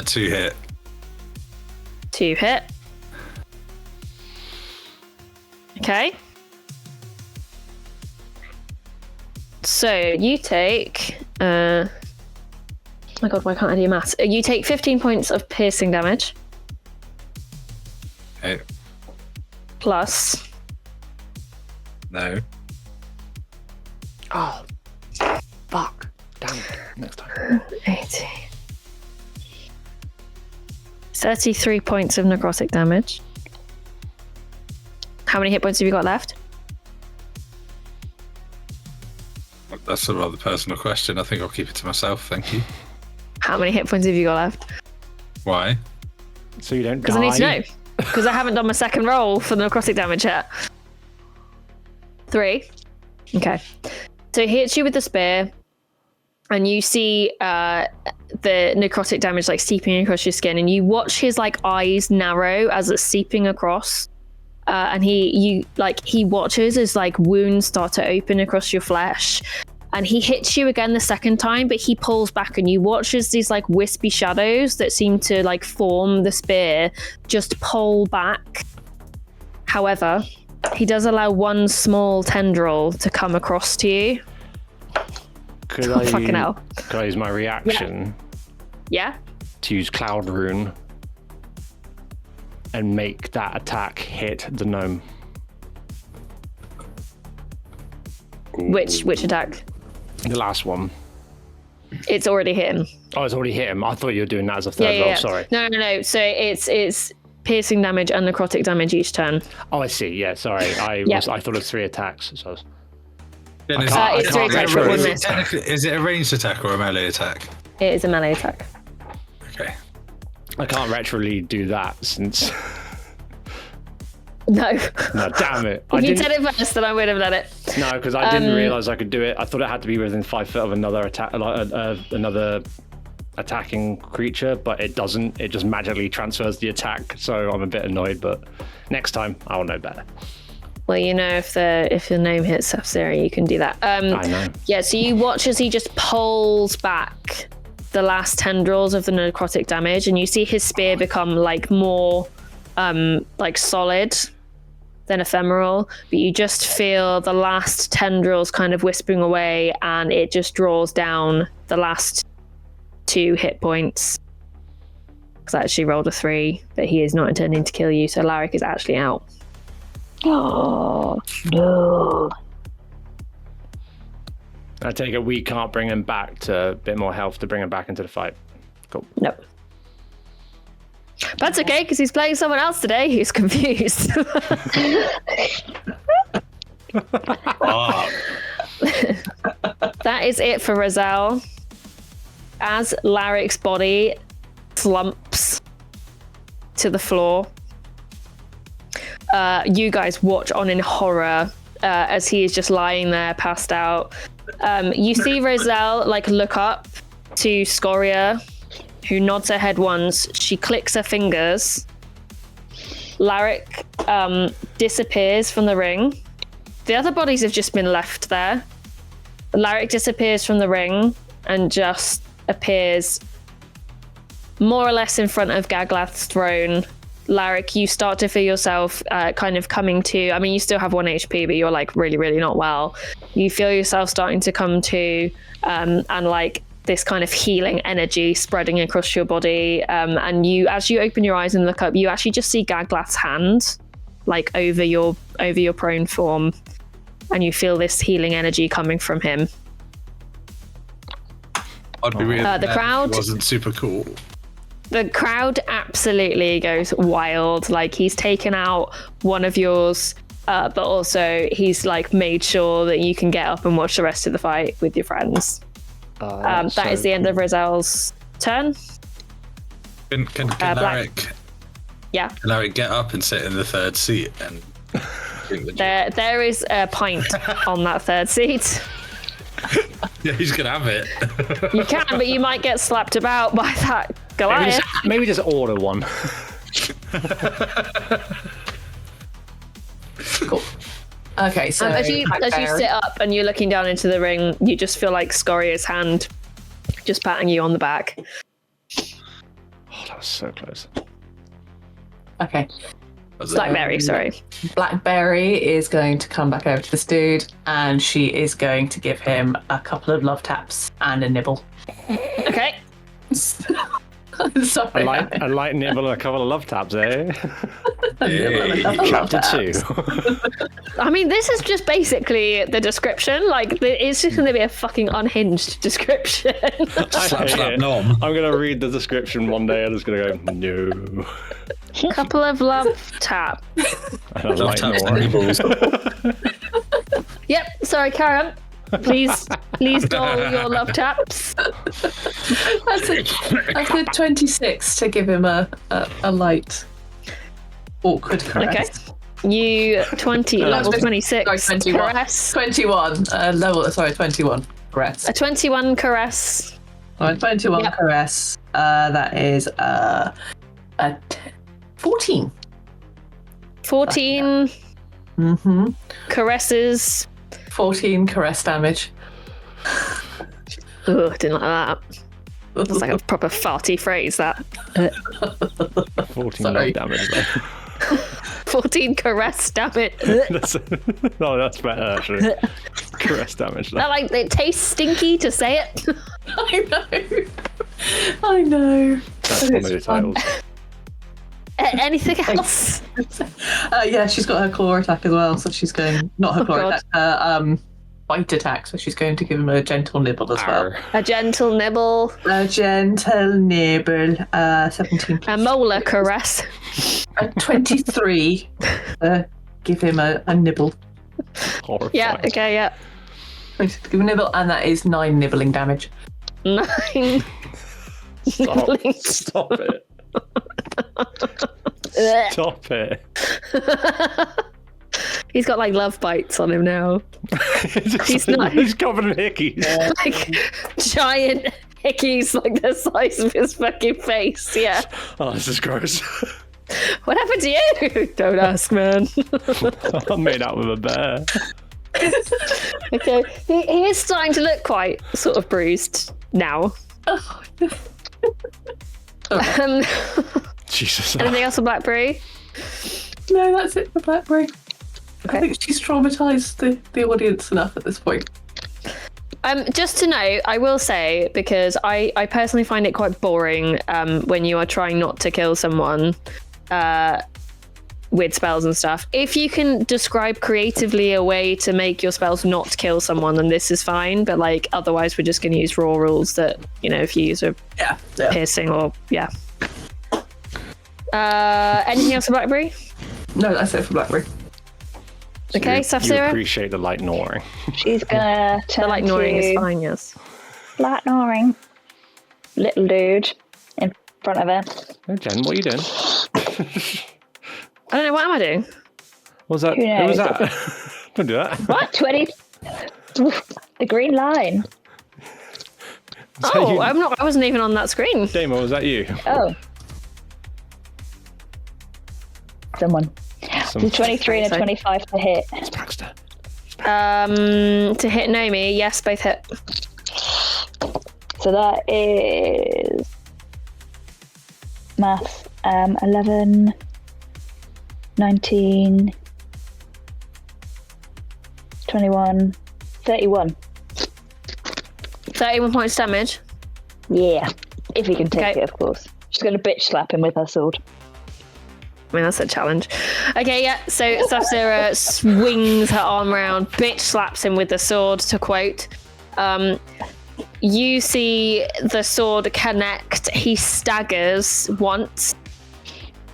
2 hit. 2 hit. Okay. So you take. Oh my god, why can't I do maths? You take 15 points of piercing damage. Okay. Plus. No. Oh, fuck. Damn it. Next time. 80. 33 points of necrotic damage. How many hit points have you got left? That's a rather personal question. I think I'll keep it to myself. Thank you. How many hit points have you got left? Why? So you don't die. Because I need to know. Because I haven't done my second roll for the necrotic damage yet. 3. Okay. So he hits you with the spear, and you see the necrotic damage like seeping across your skin, and you watch his like eyes narrow as it's seeping across. And he watches as like wounds start to open across your flesh, and he hits you again the second time, but he pulls back, and you watch as these like wispy shadows that seem to like form the spear just pull back. However, he does allow one small tendril to come across to you. Could I fucking hell. Could I use my reaction Yeah? to use Cloud Rune and make that attack hit the gnome? Which attack? The last one. It's already hit him. Oh, it's already hit him. I thought you were doing that as a third roll. Sorry. No. So it's piercing damage and necrotic damage each turn. Oh, I see. Yeah, sorry. I thought it was 3 attacks. So It's 3 attacks for 1 miss. Is it a ranged attack or a melee attack? It is a melee attack. Okay. I can't retroly do that since. No. No, damn it. If you'd said it first, then I would have done it. No, because I didn't realise I could do it. I thought it had to be within 5 foot of another attack, another attacking creature, but it doesn't. It just magically transfers the attack. So I'm a bit annoyed, but next time I'll know better. Well, you know, if the gnome hits Safsiri, you can do that. I know. Yeah, so you watch as he just pulls back the last tendrils of the necrotic damage, and you see his spear become like more like solid than ephemeral, but you just feel the last tendrils kind of wisping away, and it just draws down the last 2 hit points. Because I actually rolled a 3, but he is not intending to kill you, so Larrick is actually out. Oh, no. I take it we can't bring him back to a bit more health to bring him back into the fight. Cool. Nope. That's okay, because he's playing someone else today who's confused. That is it for Roselle. As Larrick's body slumps to the floor, you guys watch on in horror as he is just lying there, passed out. You see Roselle like look up to Scoria, who nods her head once. She clicks her fingers. Larrick disappears from the ring. The other bodies have just been left there. Larrick disappears from the ring and just appears more or less in front of Gaglath's throne. Larrick, you start to feel yourself kind of coming to. I mean, you still have 1 HP, but you're like really, really not well. You feel yourself starting to come to, and like this kind of healing energy spreading across your body. And you, as you open your eyes and look up, you actually just see Gaglath's hand, like over your prone form, and you feel this healing energy coming from him. I'd be weird. The crowd wasn't super cool. The crowd absolutely goes wild. Like, he's taken out one of yours, but also he's like made sure that you can get up and watch the rest of the fight with your friends. That is the end of Roselle's turn. Can Larrick? Yeah. Can Larrick get up and sit in the 3rd seat and drink the juice? There is a pint on that 3rd seat. Yeah, he's gonna have it. You can, but you might get slapped about by that Goliath. Maybe just order one. Cool. Okay, so as you sit up and you're looking down into the ring, you just feel like Scoria's hand just patting you on the back. Oh, that was so close. Okay. Blackberry, sorry. Blackberry is going to come back over to this dude, and she is going to give him a couple of love taps and a nibble. Okay. Sorry. A light nibble and a couple of love taps, eh? Chapter 2. I mean, this is just basically the description. Like, it's just going to be a fucking unhinged description. Slap, nom. I'm going to read the description one day and it's going to go, no. Couple of love tap. Love taps and nibbles. Yep, sorry, carry on. Please dole your love taps. That's a 26 to give him a light, awkward caress. Okay. You 26 Sorry, 21. caress. 21. 21 caress. A 21 caress. A 21 caress. That is a 14. 14 Mm-hmm. caresses. 14 caress damage. Ugh, didn't like that. That's like a proper farty phrase, that. 14 love damage, though. 14 caress damage. That's better, actually. Caress damage, though. That, like, it tastes stinky to say it. I know. That's one of the titles. Anything else? Yeah, she's got her claw attack as well, so she's going, not her claw God. attack, bite attack, so she's going to give him a gentle nibble as well. A gentle nibble. A gentle nibble, 17. A molar caress. A 23, give him a nibble. Horrified. Yeah, okay, yeah. Give him a nibble, and that is 9 nibbling damage. 9. Stop it. Stop it. He's got like love bites on him now. He's not. He's covered in hickeys. Like giant hickeys, like the size of his fucking face. Yeah. Oh, this is gross. What happened to you? Don't ask, man. I'm made out with a bear. Okay, he is starting to look quite sort of bruised now. Jesus. Anything else for Blackberry? No, that's it for Blackberry. Okay. I think she's traumatized the audience enough at this point. Just to note, I will say, because I personally find it quite boring when you are trying not to kill someone with spells and stuff. If you can describe creatively a way to make your spells not kill someone, then this is fine. But like, otherwise, we're just going to use raw rules that, you know, if you use a piercing or anything else for Blackberry? No, that's it for Blackberry. Okay, You Safsira? appreciate the light gnawing. She's gonna turn The light gnawing is to fine, yes. flat gnawing. Little dude in front of her. Oh, Jen, what are you doing? I don't know, what am I doing? What was that? Who Who was knows? that? Don't do that. What? 20? The green line. Was that you? I wasn't even on that screen. Damo, was that you? Oh. Someone. The 23 and a 25 to hit. It's Baxter. To hit Nomi, yes, both hit. So that is math. 11, 19, 21, 31. 31 points damage. Yeah, if he can take Okay. it, of course. She's going to bitch slap him with her sword. I mean, that's a challenge. Okay, yeah, so Safsira swings her arm around, bitch slaps him with the sword, to quote. You see the sword connect. He staggers once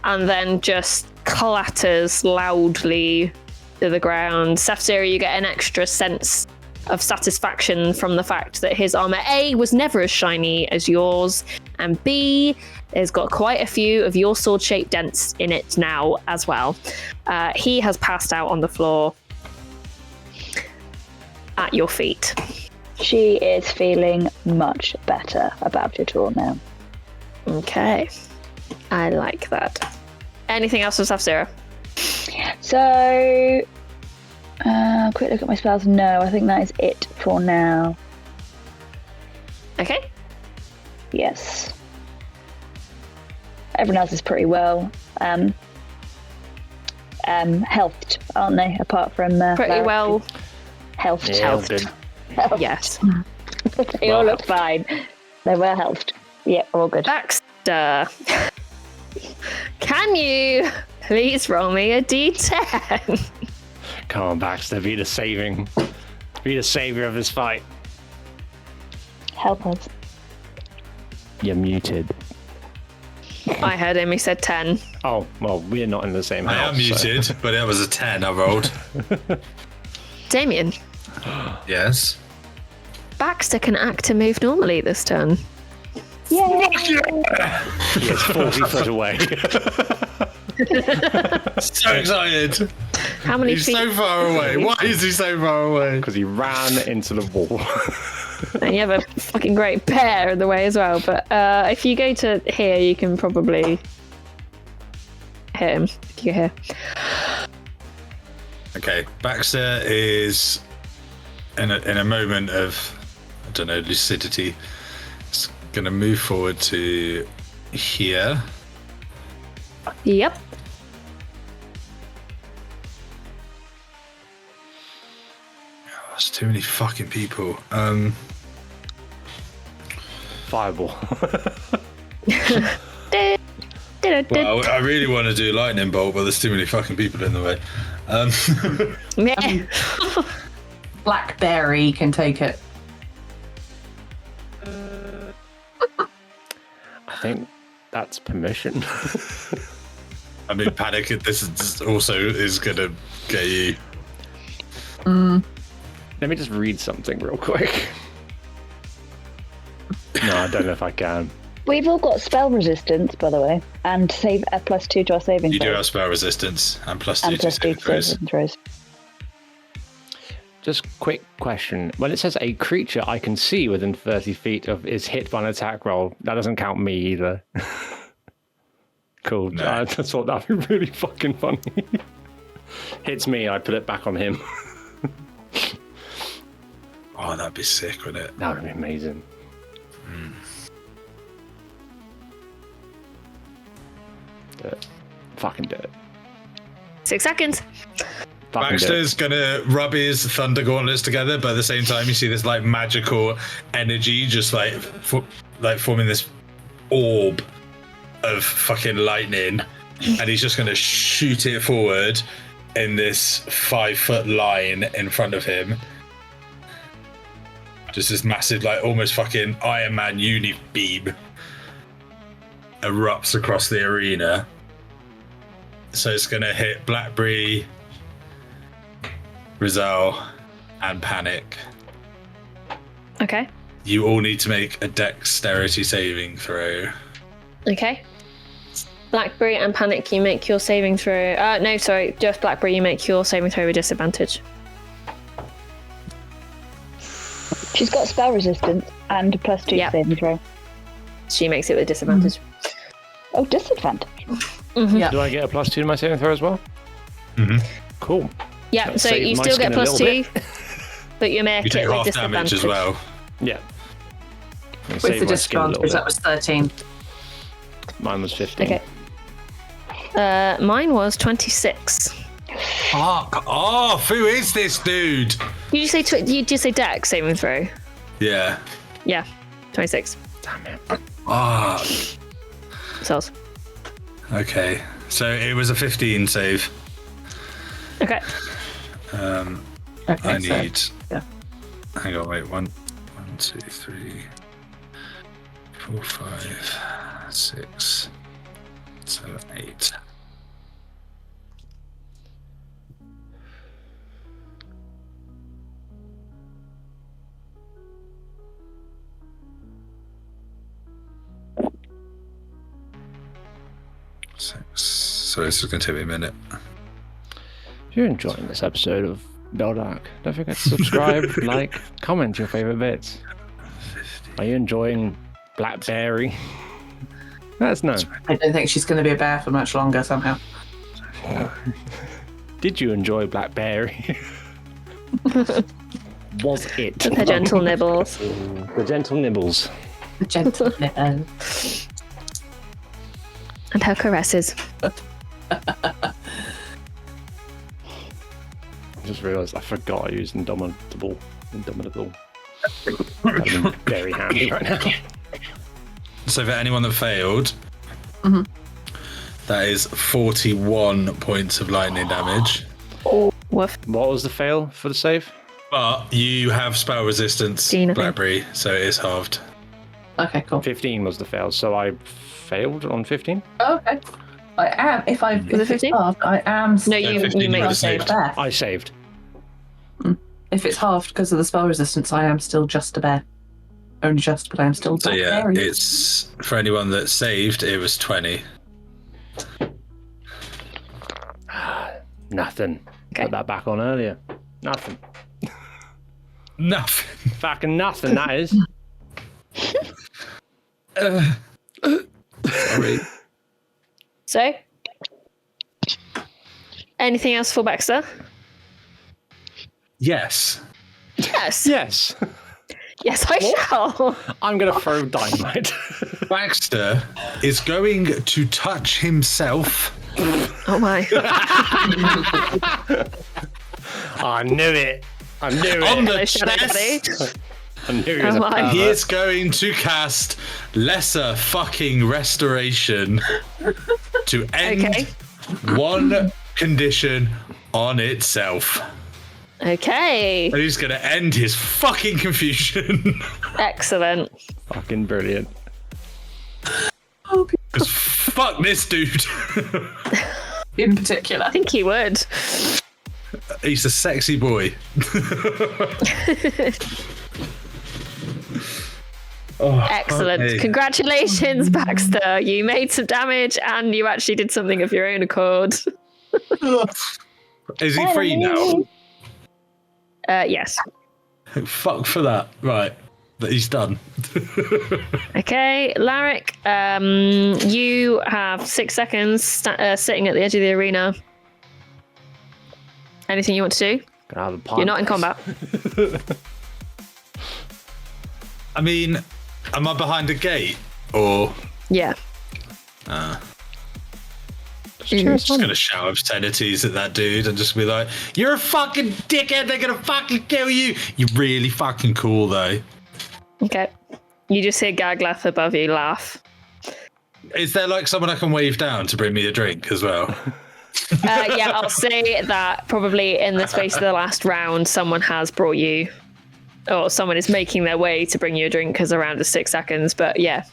and then just clatters loudly to the ground. Safsira, you get an extra sense of satisfaction from the fact that his armor, A, was never as shiny as yours, and B, has got quite a few of your sword-shaped dents in it now as well. He has passed out on the floor at your feet. She is feeling much better about it all now. Okay. I like that. Anything else for Safsira? So, quick look at my spells. No, I think that is it for now. Okay. Yes. Everyone else is pretty well healthed, aren't they? Apart from Pretty Larry. well. Healthed. Yeah, Healthed. good. Yes. They all look fine. They were healthed. Yep, all good. Baxter. Can you please roll me a d10? Come on, Baxter, be the savior of this fight. Help us. You're muted. I heard him, he said 10. Oh, well, we're not in the same house. I am muted, but it was a 10 I rolled. Damien, Yes. Baxter can act and move normally this turn. Yay! He is 40 foot away. So excited. How many He's feet? so far away. Why is he so far away? Because he ran into the wall. And you have a fucking great bear in the way as well. But if you go to here, you can probably hit him. If you go here. Okay, Baxter is in a moment of, I don't know, lucidity. It's going to move forward to here. Yep. Oh, there's too many fucking people. Fireball. Well, I really want to do lightning bolt, but there's too many fucking people in the way. Yeah. Blackberry can take it. I think that's permission. I mean, panic. This is also is gonna get you. Let me just read something real quick. No, I don't know if I can. We've all got spell resistance, by the way, and save a +2 to our saving You do throws. have spell resistance and +2 And to +2 saving to throws. saving throws. Just quick question. When it says a creature I can see within 30 feet of is hit by an attack roll, that doesn't count me either. Cool. No. I just thought that'd be really fucking funny. Hits me, I put it back on him. Oh, that'd be sick, wouldn't it? That would be amazing. Do it. Fucking do it. 6 seconds. Fucking do it. Baxter's gonna rub his thunder gauntlets together, but at the same time, you see this like magical energy, just like forming this orb of fucking lightning, and he's just gonna shoot it forward in this 5-foot line in front of him. Just this massive, like almost fucking Iron Man uni beam erupts across the arena. So it's gonna hit Blackberry, Rizal, and Panic. Okay. You all need to make a dexterity saving throw. Okay. Blackberry and Panic, you make your saving throw. No, sorry, just Blackberry, you make your saving throw with disadvantage. She's got spell resistance and a +2 Yep. saving throw. She makes it with disadvantage. Oh, disadvantage. Yeah. Do I get a +2 to my saving throw as well? Mm-hmm. Cool. Yeah, That'll so save you my still get skin a little +2, but you make You take it with half disadvantage. damage as well. Yeah. With the disadvantage, that was 13. Mine was 15. Okay. Mine was 26. Fuck off! Who is this dude? You just say you just say Dex saving throw. Yeah. Yeah, 26. Damn it. Ah. Cells. Okay. So it was a 15 save. Okay. Okay, I so- need. yeah. Hang on, wait. 1, 2, 3, 4, 5, 6, 7, 8. So this is going to take me a minute. If you're enjoying this episode of Beldark, don't forget to subscribe, like, comment your favourite bits. Are you enjoying Blackberry? Let us know. I don't think she's going to be a bear for much longer somehow. Did you enjoy Blackberry? Was it? With her gentle nibbles. The gentle nibbles. Gentle. And her caresses. I just realised I forgot I used Indomitable. That'd be very handy right now. So for anyone that failed, That is 41 points of lightning damage. Oh, woof. What was the fail for the save? But you have spell resistance, 15, I think. Blackberry, so it is halved. Okay, cool. 15 was the fail, so I failed on 15. Okay. I am. If it 15? it's halved, I am. No, you 15 make would a have save. saved. Bear. I saved. If it's halved because of the spell resistance, I am still just a bear. Only just, but I am still. So yeah, barbarian. it's for anyone that saved, it was 20. Nothing. Okay. Put that back on earlier. Nothing. Nothing. Fucking nothing, that is. Sorry. So, anything else for Baxter? Yes. Yes. Yes. Yes, I shall. I'm going to throw dynamite. Baxter is going to touch himself. Oh my. I knew it. I knew it. On the Hello, Shadow chest. Daddy. I knew he was Oh a my. He pervert. is going to cast Lesser Fucking Restoration to end Okay. one condition on itself. Okay. And he's going to end his fucking confusion. Excellent. Fucking brilliant. Because fuck this dude. In particular. I think he would. He's a sexy boy. Excellent. okay. Congratulations, Baxter. You made some damage and you actually did something of your own accord. Is he free now? Yes. Fuck for that. Right. But he's done. Okay, Larrick, you have 6 seconds sitting at the edge of the arena. Anything you want to do? Gonna have a pint. You're not in combat. I mean, am I behind a gate? Or Yeah. just gonna shout obscenities at that dude and just be like, "You're a fucking dickhead, they're gonna fucking kill you." You're really fucking cool though. Okay. You just hear Gaglath above you laugh. Is there like someone I can wave down to bring me a drink as well? Yeah, I'll say that probably in the space of the last round, someone has brought you, or someone is making their way to bring you a drink because around is 6 seconds. But yeah,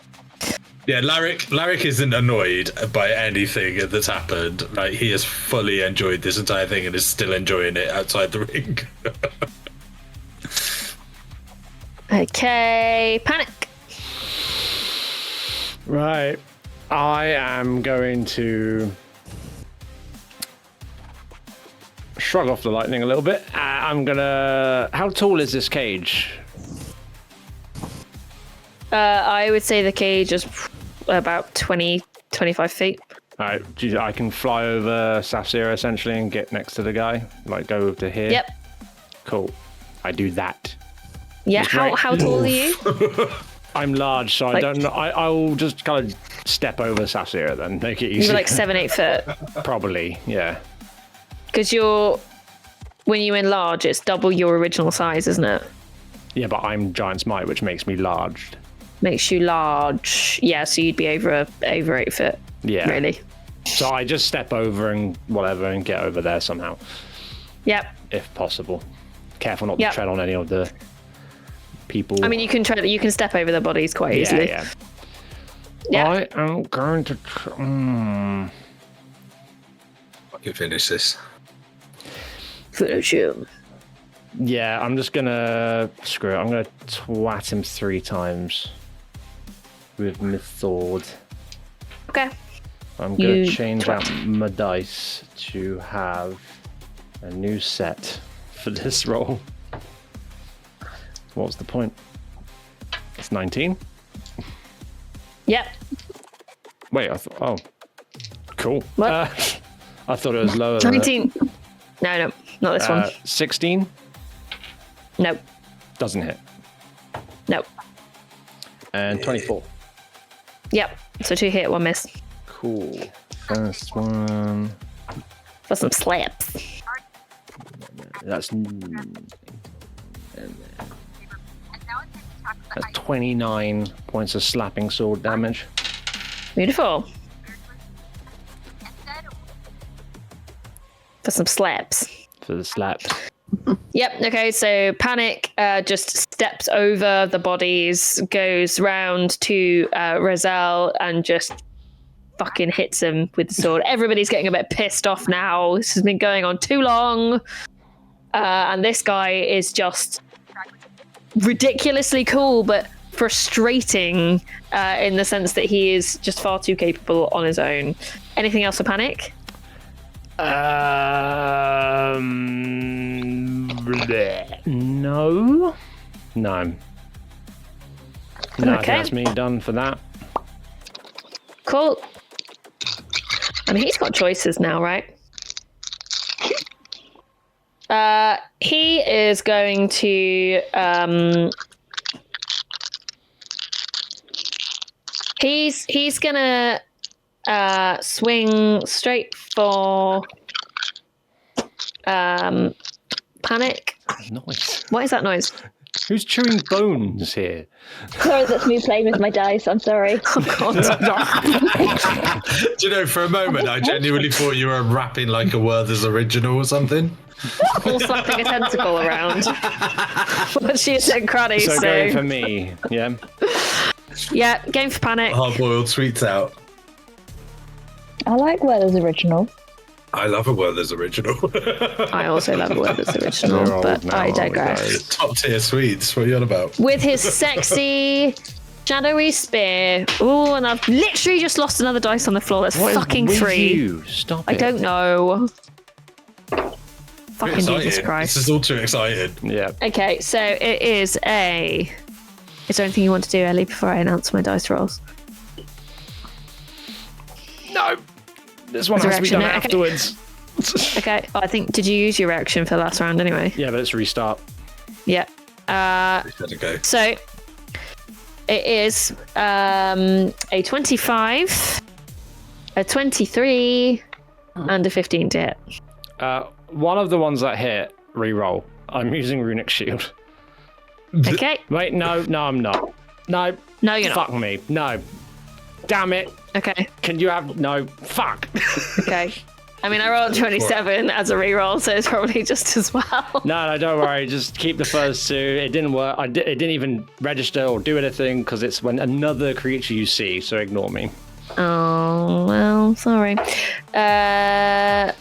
Yeah, Larrick isn't annoyed by anything that's happened. Like, he has fully enjoyed this entire thing and is still enjoying it outside the ring. okay, Panic. Right. I am going to shrug off the lightning a little bit. I'm gonna. How tall is this cage? I would say the cage is about 20, 25 feet. All right. I can fly over Safsira essentially and get next to the guy. Like go to here. Yep. Cool. I do that. Yeah, That's great. how tall are you? I'm large, so I Like- don't know. I'll just kind of step over Safsira then, make it easy. You're like 7, 8 foot. Probably, yeah. Because when you enlarge, it's double your original size, isn't it? Yeah, but I'm Giant's Might, which makes me large. Makes you large. Yeah, so you'd be over 8 foot. Yeah. Really. So I just step over and whatever and get over there somehow, Yep. if possible. Careful not Yep. to tread on any of the people. I mean, you can try. You can step over the bodies quite easily. Yeah. Yeah. I am going to. I can finish this. Finish him. Yeah, I'm just gonna screw it. I'm gonna twat him 3 times with my sword. Okay. I'm gonna You change twat. out my dice to have a new set for this roll. What's the point? It's 19. Yep. Wait, oh, cool. What? I thought it was lower than 19. No, not this one. 16 No, doesn't hit, no. and 24. Yep. So 2 hit, 1 miss. Cool. First one. For some slaps. That's 29 points of slapping sword damage. Beautiful. For some slaps. For the slaps. Yep. Okay. So Panic just steps over the bodies, goes round to Roselle, and just fucking hits him with the sword. Everybody's getting a bit pissed off now. This has been going on too long, and this guy is just ridiculously cool, but frustrating in the sense that he is just far too capable on his own. Anything else for Panic? No. Okay. That's me done for that. Cool. I mean, he's got choices now, right? He is going to he's gonna swing straight for Panic. Noise. What is that noise? Who's chewing bones here? Sorry, that's me playing with my dice. I'm sorry. Oh God. Do you know, for a moment, I genuinely thought you were rapping like a Werther's original or something. All slapping a tentacle around. But she said cruddy, So going for me, yeah. Yeah, game for Panic. Hard-boiled sweets out. I like Werther's original. I love a Werther's original. I also love Werther's original, They're old but now, I aren't they, digress. guys? Top tier Swedes. What are you on about? With his sexy, shadowy spear. Ooh, and I've literally just lost another dice on the floor. That's What is fucking with 3. you? Stop I it. don't know. Fucking Jesus Excited. Christ. This is all too excited. Yeah. Okay, so it is a... Is there anything you want to do, Ellie, before I announce my dice rolls? No. This one Is there has to be done action? afterwards. Okay, oh, I think... Did you use your reaction for the last round anyway? Yeah, but let's restart. Yeah. Let it go. So it is a 25, a 23, and a 15 to hit. One of the ones that hit, reroll. I'm using Runic Shield. Okay. Wait, no, I'm not. No. No, you're not. Fuck me. No. Damn it. Okay. Can you have... No. Fuck. Okay. I mean, I rolled 27 as a reroll, so it's probably just as well. No, don't worry. Just keep the first two. It didn't work. It didn't even register or do anything because it's when another creature you see, so ignore me. Oh, well, sorry. I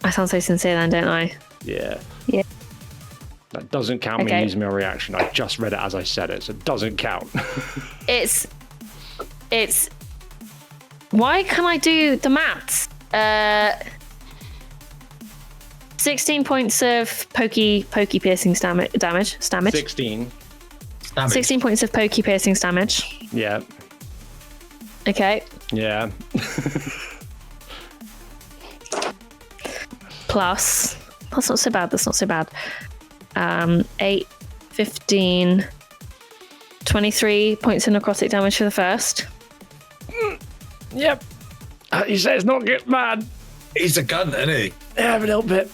sound so sincere then, don't I? Yeah. Yeah. That doesn't count me Okay. using my reaction. I just read it as I said it, so it doesn't count. It's... Why can't I do the maths? 16 points of pokey piercing damage. 16. 16 points of pokey piercing damage. Yeah. Okay. Yeah. Plus, that's not so bad. That's not so bad. 8, 15, 23 points of necrotic damage for the first. Yep. You say it's not get bad. He's a gun, isn't he? Yeah, a little bit.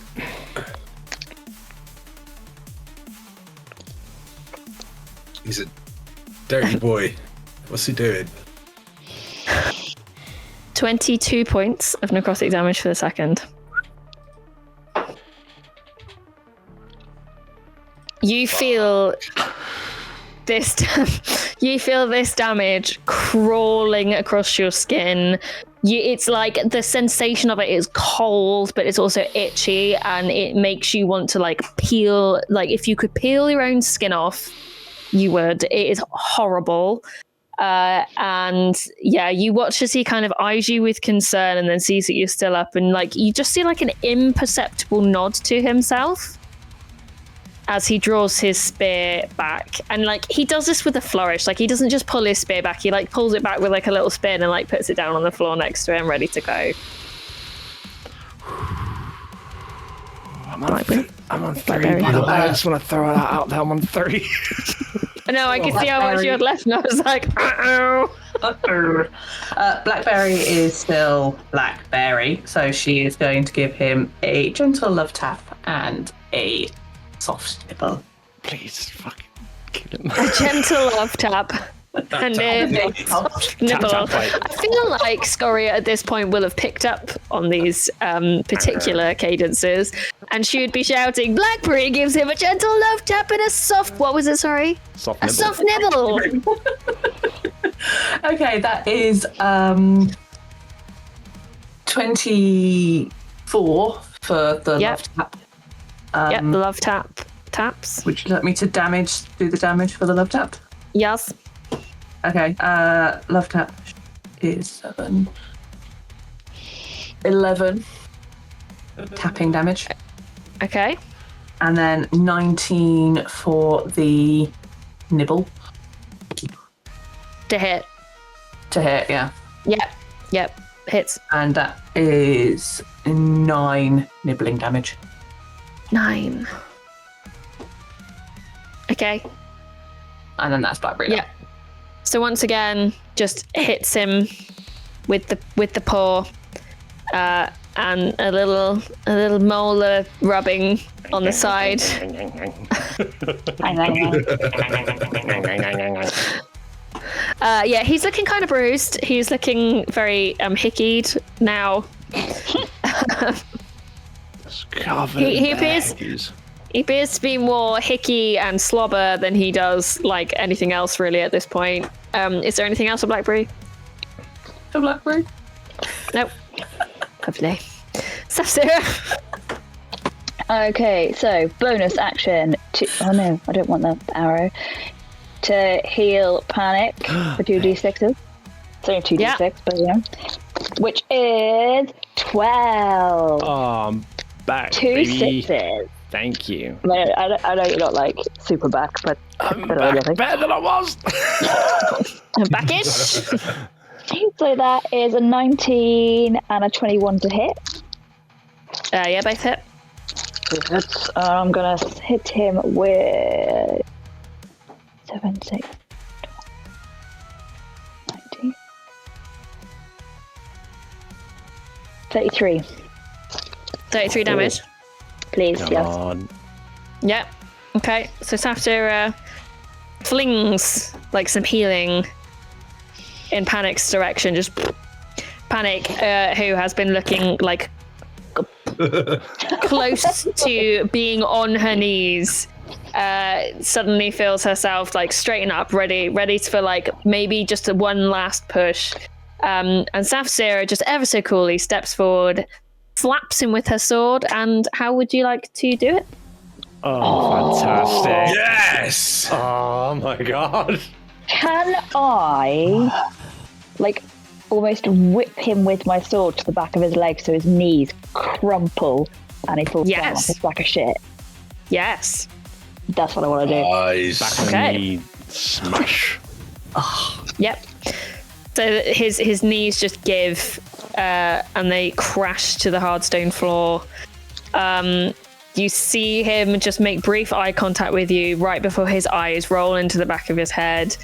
He's a dirty boy. What's he doing? 22 points of necrotic damage for the second. You feel this damage crawling across your skin. It's like the sensation of it is cold, but it's also itchy, and it makes you want to like peel. Like if you could peel your own skin off, you would. It is horrible. And yeah, you watch as he kind of eyes you with concern and then sees that you're still up, and like you just see like an imperceptible nod to himself as he draws his spear back. And like he does this with a flourish. Like he doesn't just pull his spear back, he like pulls it back with like a little spin and like puts it down on the floor next to him, ready to go. I'm on 3. Blackberry. By the way, I just want to throw that out there. I'm on 3. No, I could see how much you had left, and I was like, uh-oh. Blackberry is still Blackberry, so she is going to give him a gentle love tap and a soft nibble. Please, fucking kill him. A gentle love tap And nibble. I feel like Scoria at this point will have picked up on these particular cadences, and she would be shouting, Blackberry gives him a gentle love tap and a soft, what was it, sorry? Soft a nibble. soft nibble. Okay, that is 24 for the love tap. Yep, the love taps. Would you like me to do the damage for the love tap? Yes. Okay, love tap is 11 tapping damage. Okay. And then 19 for the nibble. To hit, yeah. Yep, hits. And that is 9 nibbling damage. 9. Okay. And then that's Blackberry. Yeah. So once again, just hits him with the paw, and a little molar rubbing on the side. Yeah, he's looking kind of bruised. He's looking very hickied now. He appears to be more hickey and slobber than he does like anything else really at this point. Is there anything else for Blackberry? For Blackberry? Nope. Lovely. Sarah. Okay, so bonus action to. Oh no, I don't want the arrow. To heal panic for 2d6s. It's only 2d6, but you know. Which is 12. Oh, back. 2 baby. 6s. Thank you. I know you're not like super back, but I'm back better than I was. Backish. So that is a 19 and a 21 to hit. Yeah, both hit. I'm gonna hit him with 7, 6, 19, 33. 33 damage. Please, Come yes. on. Yep. Okay. So Saftir flings like some healing in Panic's direction. Just Panic, who has been looking like close to being on her knees, suddenly feels herself like straighten up, ready for like maybe just one last push. And Saftir just ever so coolly steps forward, slaps him with her sword. And how would you like to do it? Oh, fantastic. Yes! Oh my god. Can I, like, almost whip him with my sword to the back of his leg so his knees crumple and he falls down Yes. off his sack of shit? Yes. That's what I want to do. Nice. Back on Okay. the knee smash. Yep. So his knees just give, and they crash to the hard stone floor. You see him just make brief eye contact with you right before his eyes roll into the back of his head.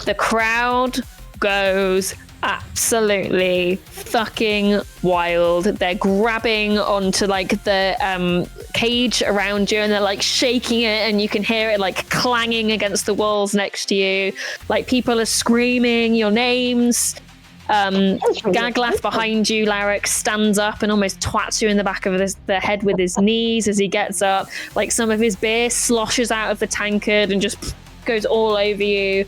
The crowd goes absolutely fucking wild. They're grabbing onto like the cage around you and they're like shaking it, and you can hear it like clanging against the walls next to you. Like people are screaming your names. Gaglaf behind you, Larrick, stands up and almost twats you in the back of the head with his knees as he gets up. Like some of his beer sloshes out of the tankard and just goes all over you.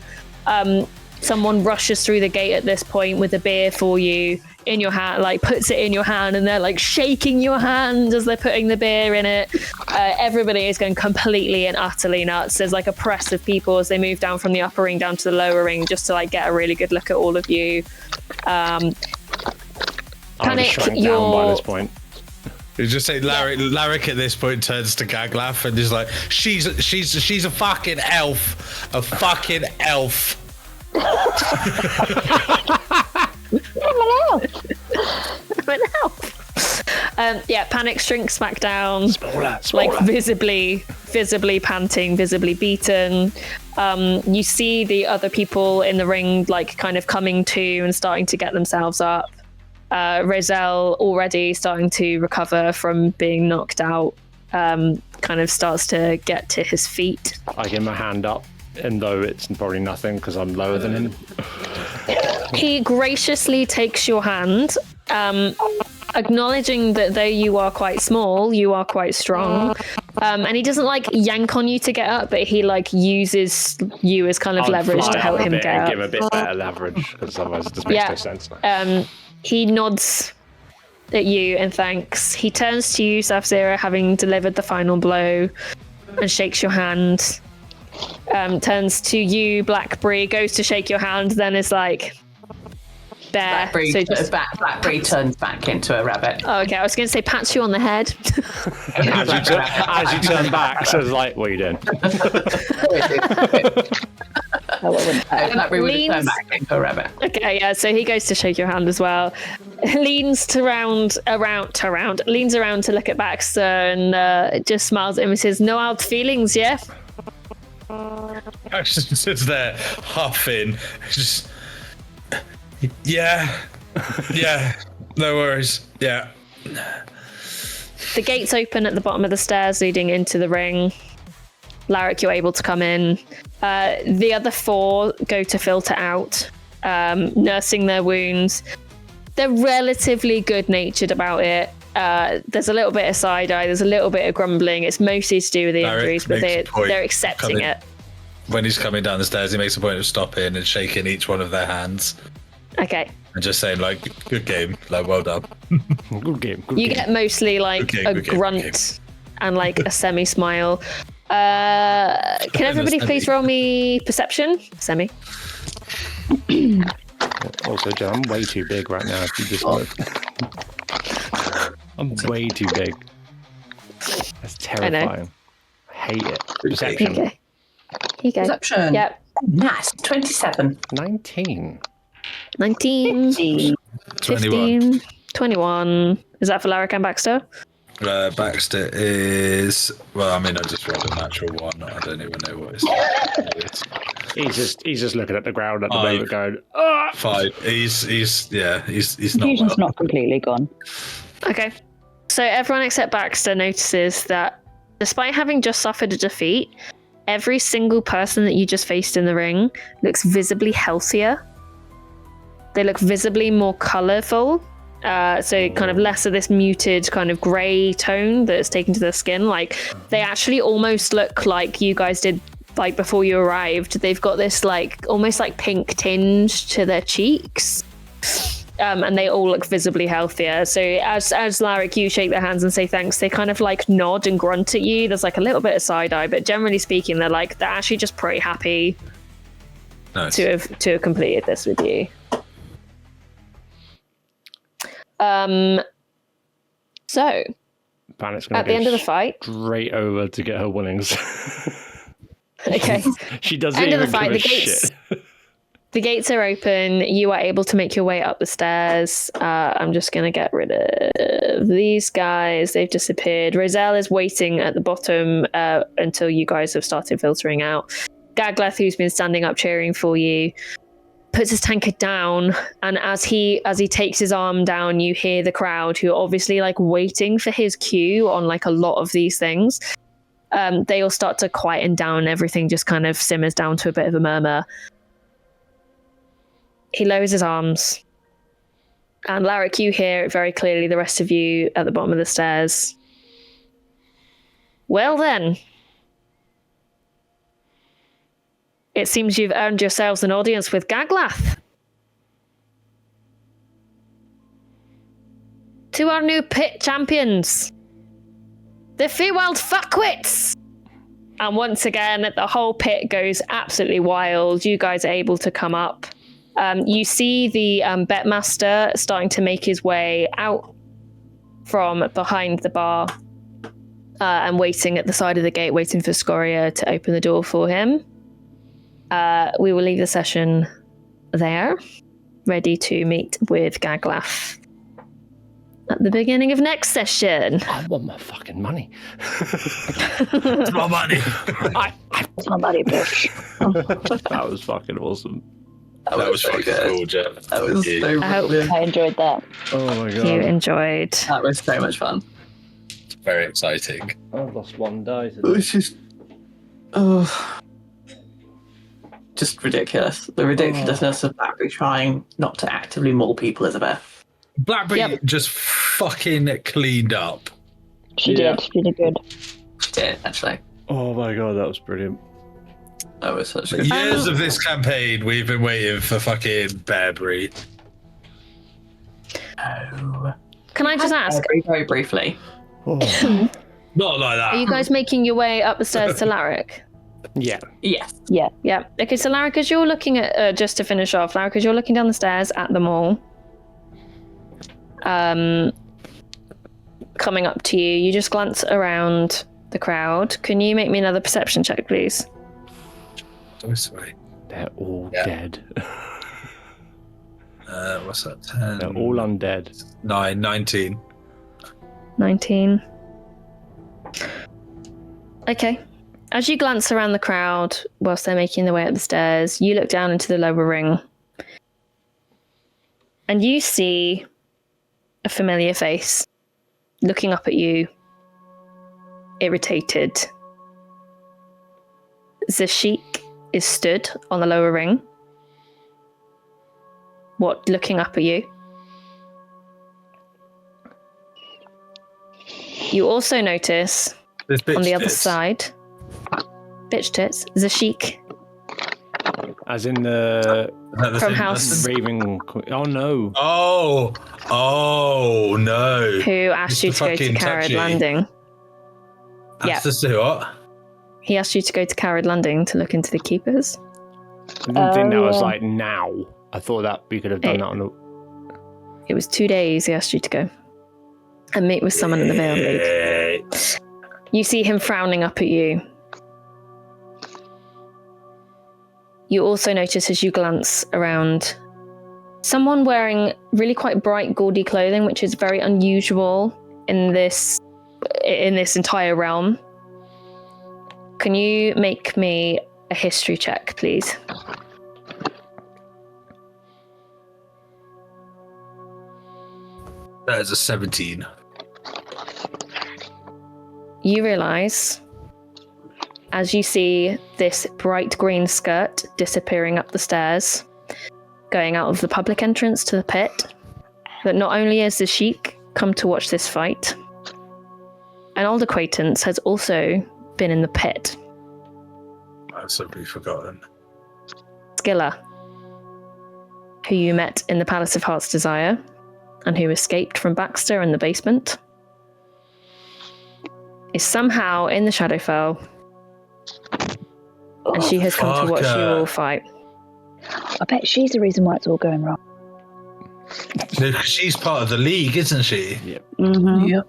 Someone rushes through the gate at this point with a beer for you in your hand, like puts it in your hand, and they're like shaking your hand as they're putting the beer in it. Everybody is going completely and utterly nuts. There's like a press of people as they move down from the upper ring down to the lower ring just to like get a really good look at all of you. I'm Panic, shrank down by this point. You just say Larrick at this point turns to Gaglaf and is like, she's a fucking elf. A fucking elf. Yeah, Panic shrinks back down, Spoiler. like visibly panting, visibly beaten. You see the other people in the ring like kind of coming to and starting to get themselves up. Roselle already starting to recover from being knocked out, kind of starts to get to his feet. I give him a hand up. And though it's probably nothing because I'm lower than him. He graciously takes your hand, acknowledging that though you are quite small, you are quite strong. And he doesn't like yank on you to get up, but he like uses you as kind of leverage to help him get up. Give him a bit better leverage because otherwise it just makes no sense. He nods at you and thanks. He turns to you, Saf-Zero, having delivered the final blow, and shakes your hand. Turns to you, Blackberry, goes to shake your hand, then is like, there. Blackberry turns back into a rabbit. Oh, okay, I was going to say pats you on the head. as you turn back, so it's like, what are you doing? Blackberry would turn back into a rabbit. Okay, yeah, so he goes to shake your hand as well. Leans around to look at Baxter and just smiles at him and says, no hard feelings, yeah? Actually sits there huffing, just yeah, no worries, yeah. The gates open at the bottom of the stairs leading into the ring. Larrick, you're able to come in. The other 4 go to filter out, nursing their wounds. They're relatively good-natured about it. There's a little bit of side-eye, there's a little bit of grumbling. It's mostly to do with the injuries, but they're accepting it. When he's coming down the stairs, he makes a point of stopping and shaking each one of their hands. Okay. And just saying, like, good game, like, well done. Good game. You get mostly like a grunt and like a semi-smile. Can everybody please roll me perception? Semi. Also, Joe, I'm way too big right now. If you just look. I'm way too big. That's terrifying. I hate it. Perception. Okay. Here you go. Perception. Yep. Nice. 27. 19. 19. 15. 21. Is that for Larrick and Baxter? Baxter is, well, I mean, I just rolled a natural 1. I don't even know what it is. He's just looking at the ground at the moment going, ah! 5. He's not Confusion's well. not completely gone. Okay. So everyone except Baxter notices that despite having just suffered a defeat, every single person that you just faced in the ring looks visibly healthier. They look visibly more colourful. So kind of less of this muted kind of grey tone that's taken to their skin. Like they actually almost look like you guys did like before you arrived. They've got this like almost like pink tinge to their cheeks. And they all look visibly healthier. So as Larrick, you shake their hands and say thanks, they kind of like nod and grunt at you. There's like a little bit of side eye, but generally speaking, they're actually just pretty happy to have completed this with you. So Panic's gonna at the end of the fight, straight over to get her winnings. Okay. She doesn't End even of the fight, give a the gates. shit. The gates are open. You are able to make your way up the stairs. I'm just going to get rid of these guys. They've disappeared. Roselle is waiting at the bottom until you guys have started filtering out. Gagleth, who's been standing up cheering for you, puts his tankard down, and as he takes his arm down, you hear the crowd, who are obviously like waiting for his cue on like a lot of these things. They all start to quieten down. Everything just kind of simmers down to a bit of a murmur. He lowers his arms, and Larrick, you hear it very clearly, the rest of you at the bottom of the stairs. Well then, it seems you've earned yourselves an audience with Gagleth. To our new pit champions, the Feywild Fuckwits! And once again, the whole pit goes absolutely wild. You guys are able to come up. You see the Betmaster starting to make his way out from behind the bar and waiting at the side of the gate, waiting for Scoria to open the door for him. We will leave the session there, ready to meet with Gagleth at the beginning of next session. I want my fucking money. It's my money. It's my money, bitch. That was fucking awesome. That was fucking cool, Jeff. That was so I enjoyed that. Oh my god. You enjoyed. That was so much fun. It's very exciting. I've lost one die. It was just... Oh... just ridiculous. The ridiculousness of Blackberry trying not to actively maul people, Isabel. Blackberry just fucking cleaned up. She did. She did good. She did, actually. Oh my god, that was brilliant. That was such a good Years of this campaign, we've been waiting for fucking Bearberry. Oh. Can I just ask? Very, very briefly. Oh. Not like that. Are you guys making your way up the stairs to Larrick? Yeah. Yes. Yeah. Yeah. Okay, so Larrick, as you're looking at, just to finish off, Larrick, as you're looking down the stairs at them all, coming up to you, you just glance around the crowd. Can you make me another perception check, please? Oh, sorry. They're all dead. What's that? 10. They're all undead. 9, 19. 19. Okay. As you glance around the crowd whilst they're making their way up the stairs, you look down into the lower ring. And you see a familiar face looking up at you, irritated. Zashik is stood on the lower ring, looking up at you. You also notice on the other side, bitch tits, Zashik. As in the from House Raven. Oh no! Oh no! Who asked you to go to Carrad Landing? Asked us to what? He asked you to go to Carrad Landing to look into the keepers. I didn't think that was like now. I thought that we could have done that on the. It was 2 days he asked you to go and meet with someone in the Veiled League. You see him frowning up at you. You also notice as you glance around someone wearing really quite bright, gaudy clothing, which is very unusual in this entire realm. Can you make me a history check, please? That is a 17. You realise, as you see this bright green skirt disappearing up the stairs, going out of the public entrance to the pit, that not only has the Sheik come to watch this fight, an old acquaintance has also been in the pit. I've simply forgotten. Skilla, who you met in the Palace of Heart's Desire, and who escaped from Baxter in the basement, is somehow in the Shadowfell, and she has come to watch you all fight. I bet she's the reason why it's all going wrong. No, 'cause she's part of the league, isn't she? Yep. Mm-hmm. Yep.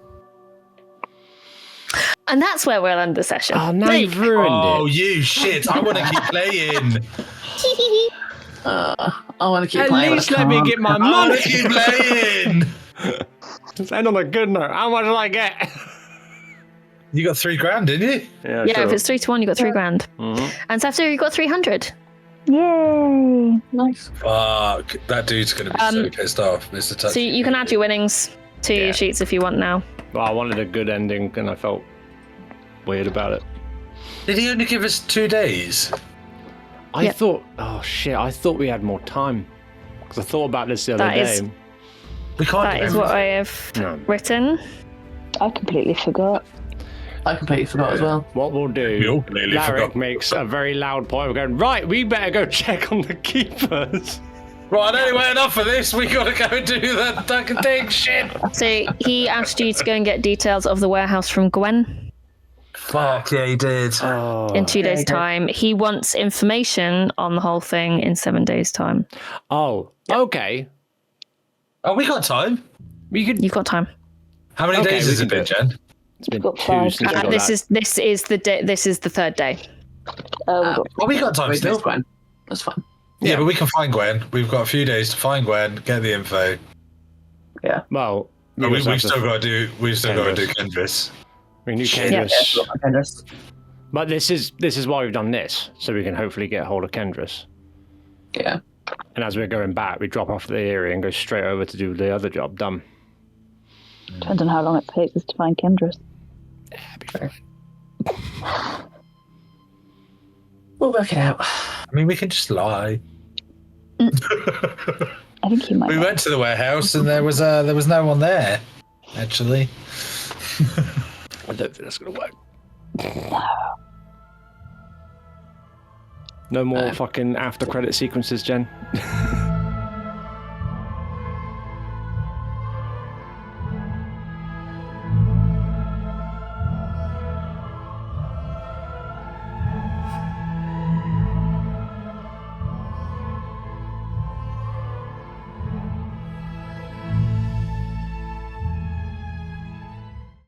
And that's where we'll end the session. Oh, now you've ruined Oh, it. you shit! I want to keep playing. I want to keep At playing. least let me get my I want money. to keep playing. Let's end on a good note. How much did I get? You got $3,000, didn't you? Yeah, sure. if it's 3-1, you got $3,000. Mhm. And Safter, you got 300. Yay! Nice. Fuck, that dude's going to be so pissed off, Mr. Touchy. So you can add your winnings to your sheets if you want now. Well, I wanted a good ending, and I felt weird about it. Did he only give us 2 days? I thought, oh shit, I thought we had more time. Because I thought about this the other day. We can't That do is what I everything. have written. I completely forgot. I completely forgot as well. What we'll We do, all completely Larrick forgot. makes a very loud point of going, right, we better go check on the keepers. Right, anyway, enough of this. We got to go and do that fucking thing. Shit. So he asked you to go and get details of the warehouse from Gwen Fuck, yeah, he did. in 2 days' time. He wants information on the whole thing in 7 days' time. Oh, okay. Oh, we got time. We could. You've got time. How many Okay, days we has it can been, do it. Jen? It's been Got 2 5. since we got This that. is the day. This is the third day. Oh, we got time Wait, still. that's fine. That's fine. Yeah, but we can find Gwen. We've got a few days to find Gwen, get the info. Yeah. Well, But also we've have still to- got to do. We've still got to do Kendris. We knew Shit. Kendris. But this is why we've done this, so we can hopefully get hold of Kendris. Yeah. And as we're going back, we drop off the area and go straight over to do the other job done. Depends on how long it takes us to find Kendris. That'd be fine. We'll work it out. I mean, we can just lie. I think he might. We went to the warehouse and there was no one there. Actually, I don't think that's gonna work. No more fucking after credit sequences, Jen.